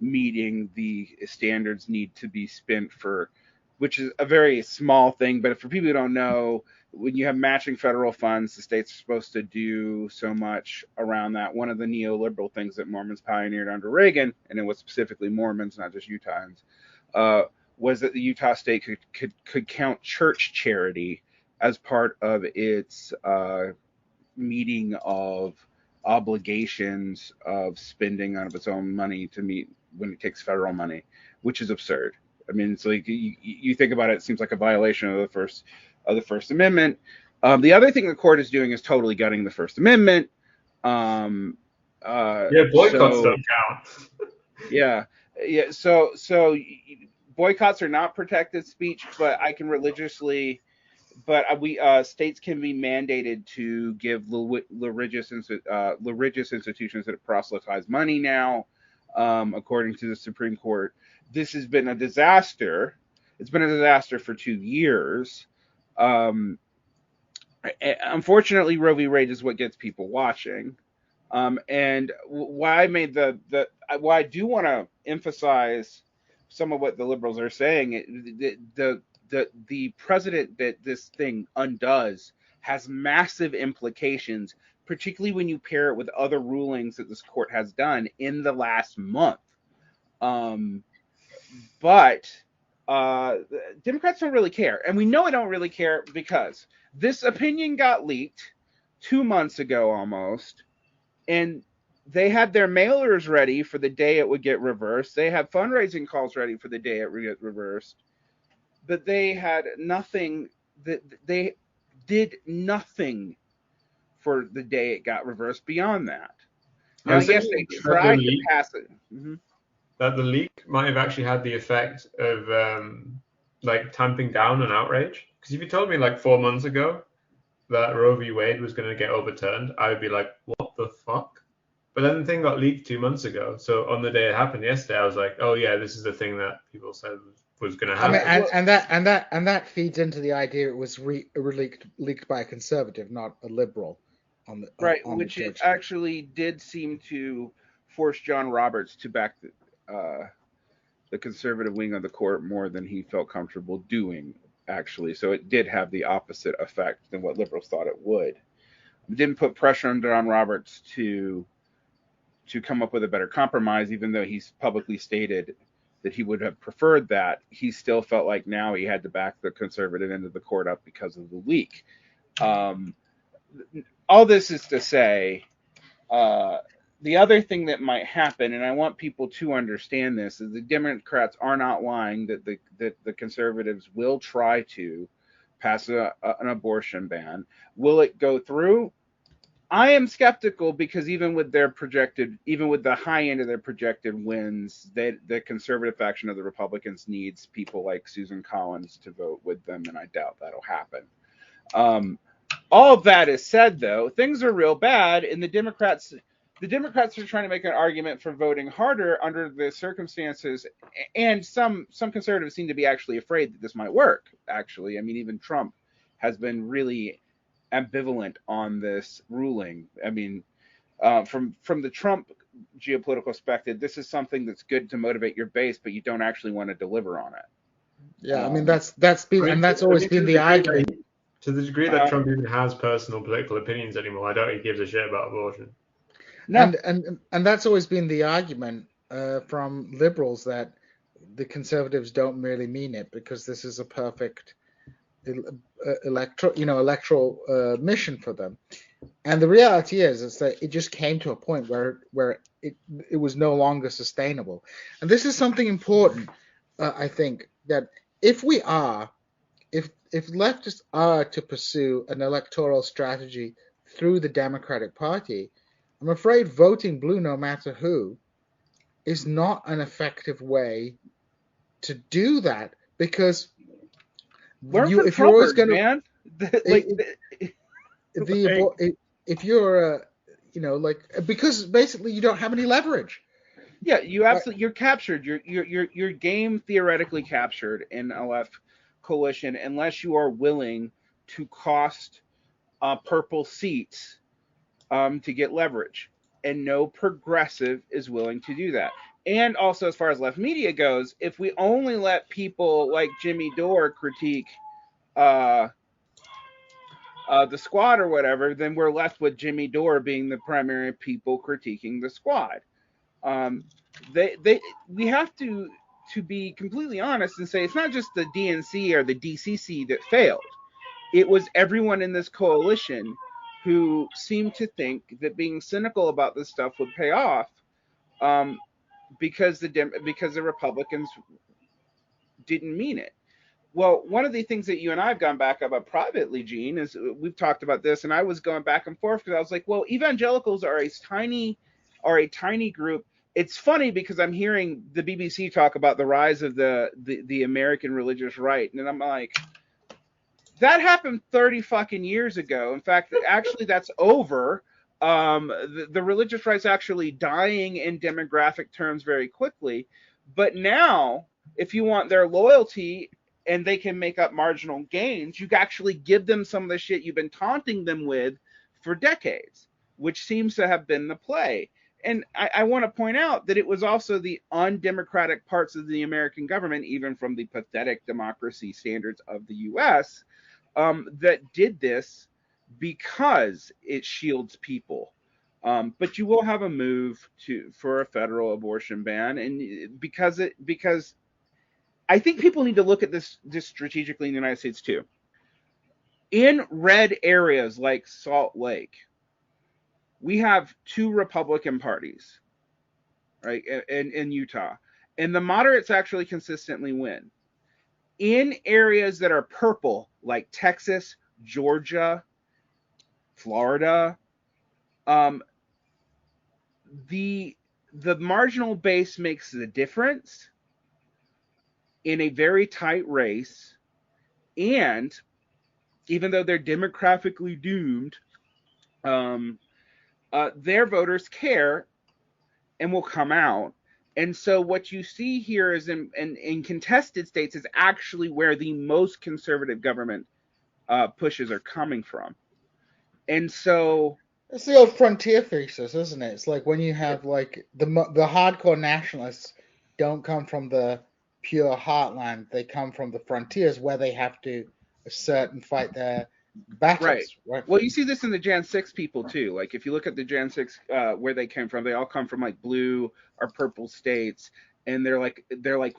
meeting the standards need to be spent for, which is a very small thing. But for people who don't know, when you have matching federal funds, the states are supposed to do so much around that. One of the neoliberal things that Mormons pioneered under Reagan, and it was specifically Mormons, not just Utahns, was that the Utah state could count church charity as part of its meeting of obligations of spending out of its own money to meet when it takes federal money, which is absurd. I mean, it's like you think about it, it seems like a violation of the First Amendment. The other thing the court is doing is totally gutting the First Amendment. Boycotts don't count. yeah. So boycotts are not protected speech, but I can religiously. But states can be mandated to give religious institutions that proselytize money now, according to the Supreme Court. This has been a disaster. It's been a disaster for 2 years. Unfortunately, Roe v. Wade is what gets people watching. And why I made why I do want to emphasize some of what the liberals are saying. The precedent that this thing undoes has massive implications, particularly when you pair it with other rulings that this court has done in the last month. But Democrats don't really care. And we know they don't really care because this opinion got leaked 2 months ago almost, and they had their mailers ready for the day it would get reversed. They had fundraising calls ready for the day it would get reversed. But they had nothing, they did nothing for the day it got reversed beyond that. Now, yes, they tried to pass it. Mm-hmm. That the leak might have actually had the effect of like tamping down on outrage. Because if you told me like 4 months ago that Roe v. Wade was going to get overturned, I would be like, what the fuck? But then the thing got leaked 2 months ago. So on the day it happened yesterday, I was like, oh yeah, this is the thing that people said was going to happen. I mean, and that feeds into the idea it was leaked by a conservative, not a liberal. Which it actually did seem to force John Roberts to back the conservative wing of the court more than he felt comfortable doing, actually. So it did have the opposite effect than what liberals thought it would. It didn't put pressure on John Roberts to come up with a better compromise, even though he's publicly stated that he would have preferred that. He still felt like now he had to back the conservative end of the court up because of the leak. All this is to say, the other thing that might happen, and I want people to understand this, is the Democrats are not lying that the conservatives will try to pass an abortion ban. Will it go through? I am skeptical because even with the high end of their projected wins, the conservative faction of the Republicans needs people like Susan Collins to vote with them, and I doubt that'll happen. All of that is said, though, things are real bad, and the Democrats are trying to make an argument for voting harder under the circumstances, and some conservatives seem to be actually afraid that this might work, actually. I mean, even Trump has been really ambivalent on this ruling. I mean, from the Trump geopolitical perspective, this is something that's good to motivate your base, but you don't actually want to deliver on it. Yeah, I mean that's always been the argument. To the degree that Trump even has personal political opinions anymore, I don't think he gives a shit about abortion. No. And that's always been the argument from liberals, that the conservatives don't really mean it because this is a perfect electoral mission for them. And the reality is that it just came to a point where it was no longer sustainable. And this is something important, I think, that if leftists are to pursue an electoral strategy through the Democratic Party, I'm afraid voting blue no matter who is not an effective way to do that, because if you're always going to, man. If you're because basically you don't have any leverage. Yeah, you're captured. Your game theoretically captured in a left coalition unless you are willing to cost purple seats to get leverage, and no progressive is willing to do that. And also, as far as left media goes, if we only let people like Jimmy Dore critique the Squad or whatever, then we're left with Jimmy Dore being the primary people critiquing the Squad. We have to be completely honest and say it's not just the DNC or the DCC that failed. It was everyone in this coalition who seemed to think that being cynical about this stuff would pay off, because the Republicans didn't mean it. Well, one of the things that you and I have gone back about privately, Gene, is we've talked about this, and I was going back and forth because I was like, well, evangelicals are a tiny group. It's funny because I'm hearing the BBC talk about the rise of the American religious right, and I'm like, that happened 30 fucking years ago. In fact, actually, that's over. The religious right's actually dying in demographic terms very quickly. But now, if you want their loyalty and they can make up marginal gains, you can actually give them some of the shit you've been taunting them with for decades, which seems to have been the play. And I want to point out that it was also the undemocratic parts of the American government, even from the pathetic democracy standards of the U.S., that did this because it shields people. But you will have a move for a federal abortion ban, and because I think people need to look at this strategically in the United States too. In red areas like Salt Lake, we have two Republican parties, right, in Utah, and the moderates actually consistently win. In areas that are purple, like Texas, Georgia, Florida, the marginal base makes the difference in a very tight race, and even though they're demographically doomed, their voters care and will come out. And so what you see here is in contested states is actually where the most conservative government pushes are coming from. And so it's the old frontier thesis, isn't it? It's like when you have like the hardcore nationalists don't come from the pure heartland; they come from the frontiers where they have to assert and fight their battles. Right. Well, you see this in the Jan 6 people too. Like if you look at the Jan 6 where they came from, they all come from like blue or purple states, and they're like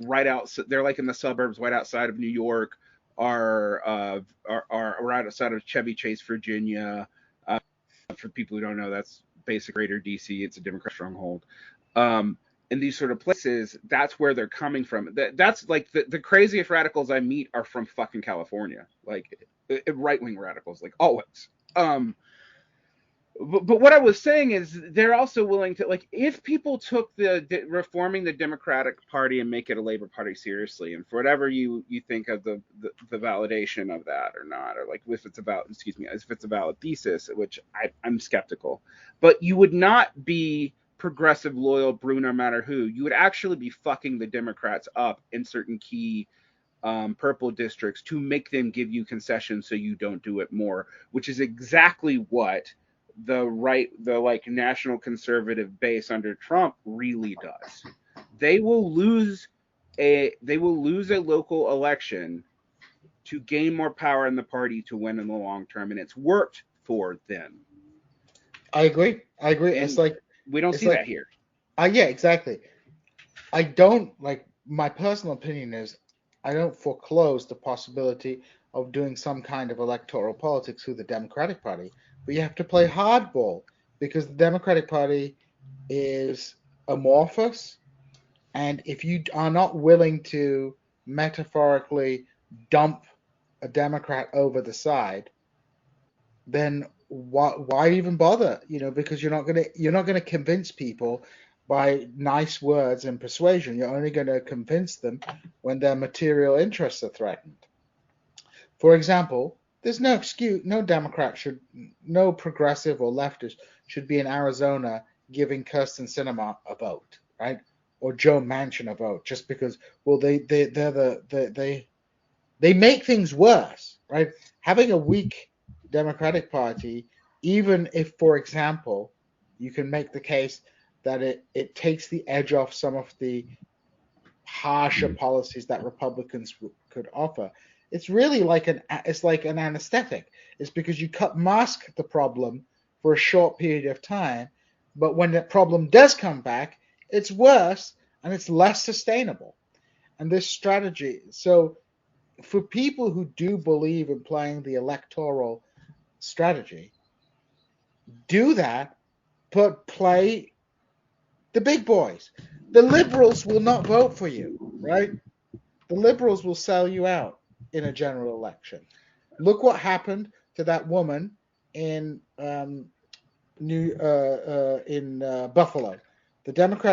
right out. They're like in the suburbs right outside of New York, or right outside of Chevy Chase, Virginia. For people who don't know, that's basic greater DC. It's a Democrat stronghold. In these sort of places, that's where they're coming from. That's like the craziest radicals I meet are from fucking California, like right-wing radicals, like always. But what I was saying is they're also willing to, like, if people took the reforming the Democratic Party and make it a Labor Party seriously, and for whatever you think of the validation of that or not, or like if it's a valid thesis, which I'm skeptical, but you would not be progressive, loyal, blue, no matter who. You would actually be fucking the Democrats up in certain key purple districts to make them give you concessions so you don't do it more, which is exactly what the national conservative base under Trump really does. They will lose a local election to gain more power in the party to win in the long term, and it's worked for them. I agree. And it's like we don't see that here. Yeah, exactly. I don't, like, my personal opinion is I don't foreclose the possibility of doing some kind of electoral politics through the Democratic Party. but you have to play hardball because the Democratic Party is amorphous, and if you are not willing to metaphorically dump a Democrat over the side, then why even bother? Because you're not gonna convince people by nice words and persuasion. You're only going to convince them when their material interests are threatened. For example, there's no excuse. No progressive or leftist should be in Arizona giving Kirsten Sinema a vote, right? Or Joe Manchin a vote, just because. Well, they make things worse, right? Having a weak Democratic Party, even if, for example, you can make the case that it takes the edge off some of the harsher policies that Republicans could offer. It's really like an anesthetic. It's because you mask the problem for a short period of time, but when the problem does come back, it's worse and it's less sustainable. And this strategy, so for people who do believe in playing the electoral strategy, do that, but play the big boys. The liberals will not vote for you, right? The liberals will sell you out in a general election. Look what happened to that woman in Buffalo.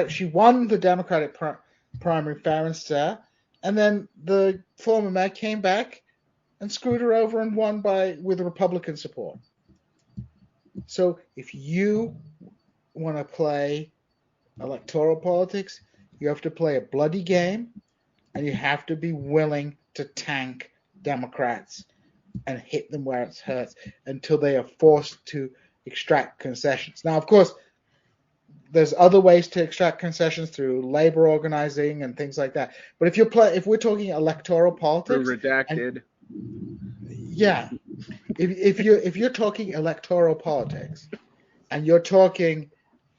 She won the Democratic primary fair and square, and then the former mayor came back and screwed her over and won with Republican support. So if you want to play electoral politics, you have to play a bloody game, and you have to be willing to tank Democrats and hit them where it hurts until they are forced to extract concessions. Now, of course, there's other ways to extract concessions through labor organizing and things like that. But if we're talking electoral politics, redacted. Yeah, if you're talking electoral politics, and you're talking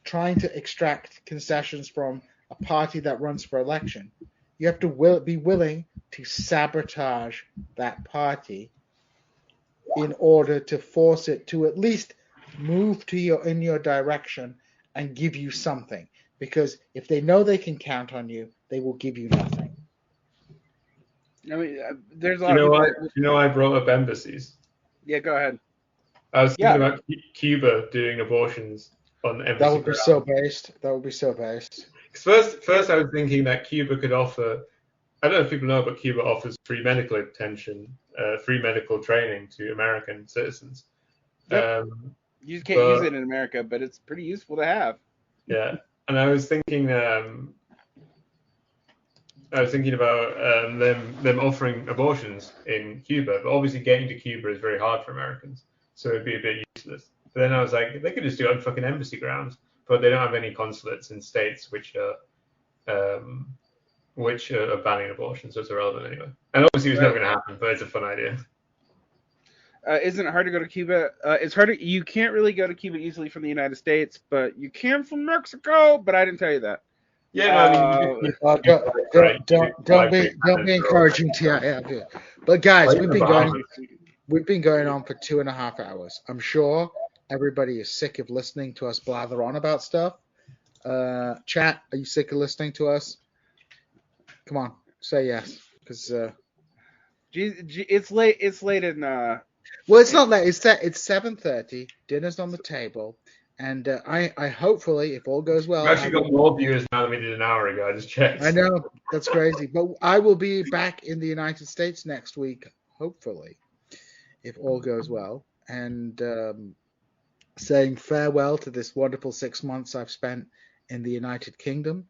trying to extract concessions from a party that runs for election, you have to be willing to sabotage that party in order to force it to at least move in your direction and give you something. Because if they know they can count on you, they will give you nothing. I mean, there's a lot of people. You know, I brought up embassies. Yeah, go ahead. I was thinking about Cuba doing abortions on embassy. That would be so based. That would be so based. First, I was thinking that Cuba could offer. I don't know if people know, but Cuba offers free medical attention, free medical training to American citizens. Yep. You just can't use it in America, but it's pretty useful to have. Yeah, and I was thinking about them offering abortions in Cuba, but obviously getting to Cuba is very hard for Americans, so it'd be a bit useless. But then I was like, they could just do it on fucking embassy grounds, but they don't have any consulates in states which are banning abortion, so it's irrelevant anyway. And obviously it's never going to happen, but it's a fun idea. Isn't it hard to go to Cuba? It's hard. You can't really go to Cuba easily from the United States, but you can from Mexico. But I didn't tell you that. Yeah, don't be encouraging TIA. But guys, we've been going on for 2.5 hours. I'm sure everybody is sick of listening to us blather on about stuff. Chat, are you sick of listening to us? Come on, say yes, because it's late. It's late in. Well, it's not late. It's 7:30. Dinner's on the table. And I hopefully, if all goes well... We've actually got more viewers now than we did an hour ago. I just checked. I know. That's crazy. But I will be back in the United States next week, hopefully, if all goes well. And saying farewell to this wonderful 6 months I've spent in the United Kingdom.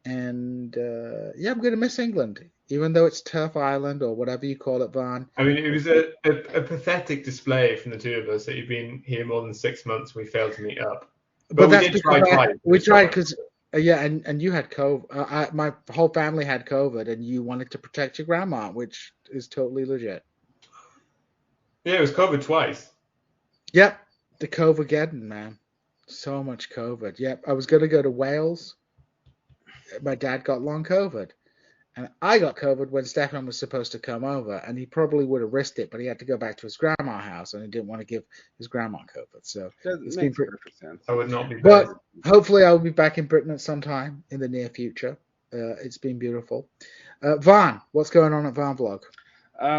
And, I'm going to miss England, even though it's Turf Island or whatever you call it, Vaughn. I mean, it was a pathetic display from the two of us that you've been here more than 6 months and we failed to meet up. But we did try twice. We tried because, and you had COVID. My whole family had COVID, and you wanted to protect your grandma, which is totally legit. Yeah, it was COVID twice. Yep, the COVID-geddon, man. So much COVID. Yep, I was going to go to Wales. My dad got long COVID, And I got COVID when Stefan was supposed to come over, and he probably would have risked it, but he had to go back to his grandma's house, and he didn't want to give his grandma COVID. So it's been pretty. Perfect sense. I would not be. But hopefully, I'll be back in Britain at some time in the near future. It's been beautiful. Van, what's going on at Van Vlog?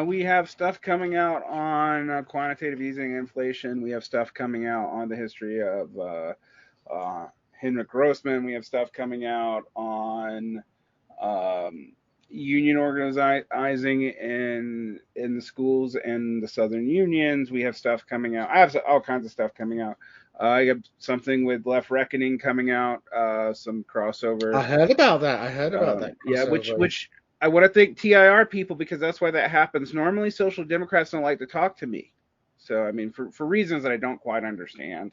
We have stuff coming out on quantitative easing, inflation. We have stuff coming out on the history of Henrik Grossman. We have stuff coming out on union organizing in the schools and the southern unions. We have stuff coming out. I have all kinds of stuff coming out. I got something with Left Reckoning coming out, some crossover. I heard about that. Yeah, which I want to thank TIR people, because that's why that happens. Normally, social democrats don't like to talk to me. So, I mean, for reasons that I don't quite understand.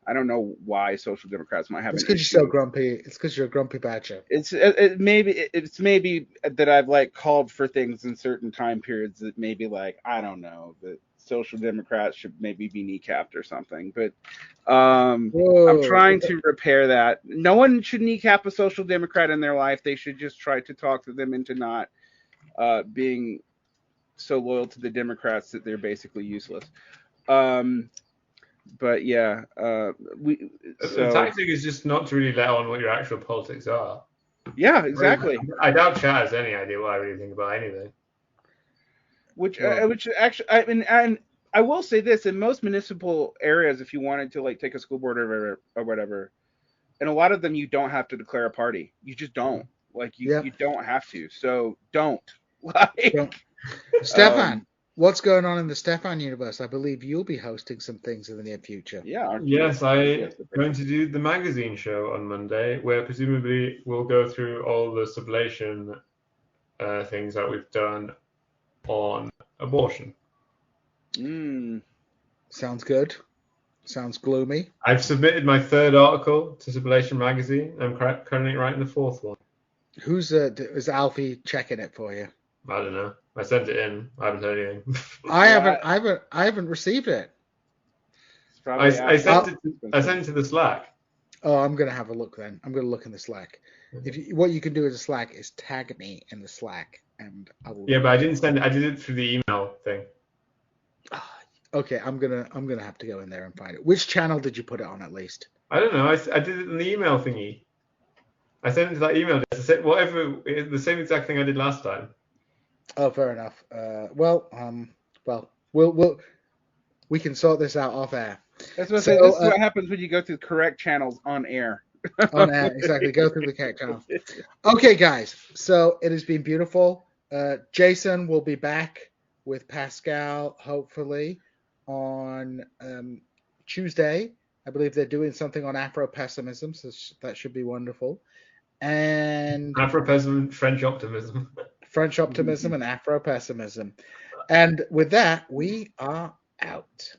I don't know why social democrats might have. It's because you're so grumpy. It's because you're a grumpy badger. It's maybe that I've like called for things in certain time periods that maybe like I don't know that social democrats should maybe be kneecapped or something. But I'm trying to repair that. No one should kneecap a social democrat in their life. They should just try to talk to them into not being so loyal to the Democrats that they're basically useless. But yeah, the tactic is just not to really let on what your actual politics are. Yeah, exactly. I doubt Chad has any idea what I really think about anything. Which actually, and I will say this: in most municipal areas, if you wanted to like take a school board or whatever, and a lot of them you don't have to declare a party. You just don't. Like you don't have to. So don't. Like, Stefan. What's going on in the Stefan universe? I believe you'll be hosting some things in the near future. Yeah. Yes, I'm going to do the magazine show on Monday, where presumably we'll go through all the sublation things that we've done on abortion. Sounds good. Sounds gloomy. I've submitted my third article to Sublation magazine. I'm currently writing the fourth one. Is Alfie checking it for you? I don't know. I sent it in. I haven't heard anything. I haven't received it. I sent it to the Slack. Oh, I'm gonna have a look then. I'm gonna look in the Slack. What you can do in the Slack is tag me in the Slack, and I will. Yeah, but I didn't send it. I did it through the email thing. Okay, I'm gonna have to go in there and find it. Which channel did you put it on at least? I don't know. I did it in the email thingy. I sent it to that email. I said the same exact thing I did last time. Oh, fair enough. We can sort this out off air. That's what this is what happens when you go through the correct channels on air. On air, exactly. Go through the correct channels. Okay, guys. So it has been beautiful. Jason will be back with Pascal, hopefully, on Tuesday. I believe they're doing something on Afro-pessimism, so that should be wonderful. And Afro-pessimism, French optimism. French optimism and Afro-pessimism. And with that, we are out.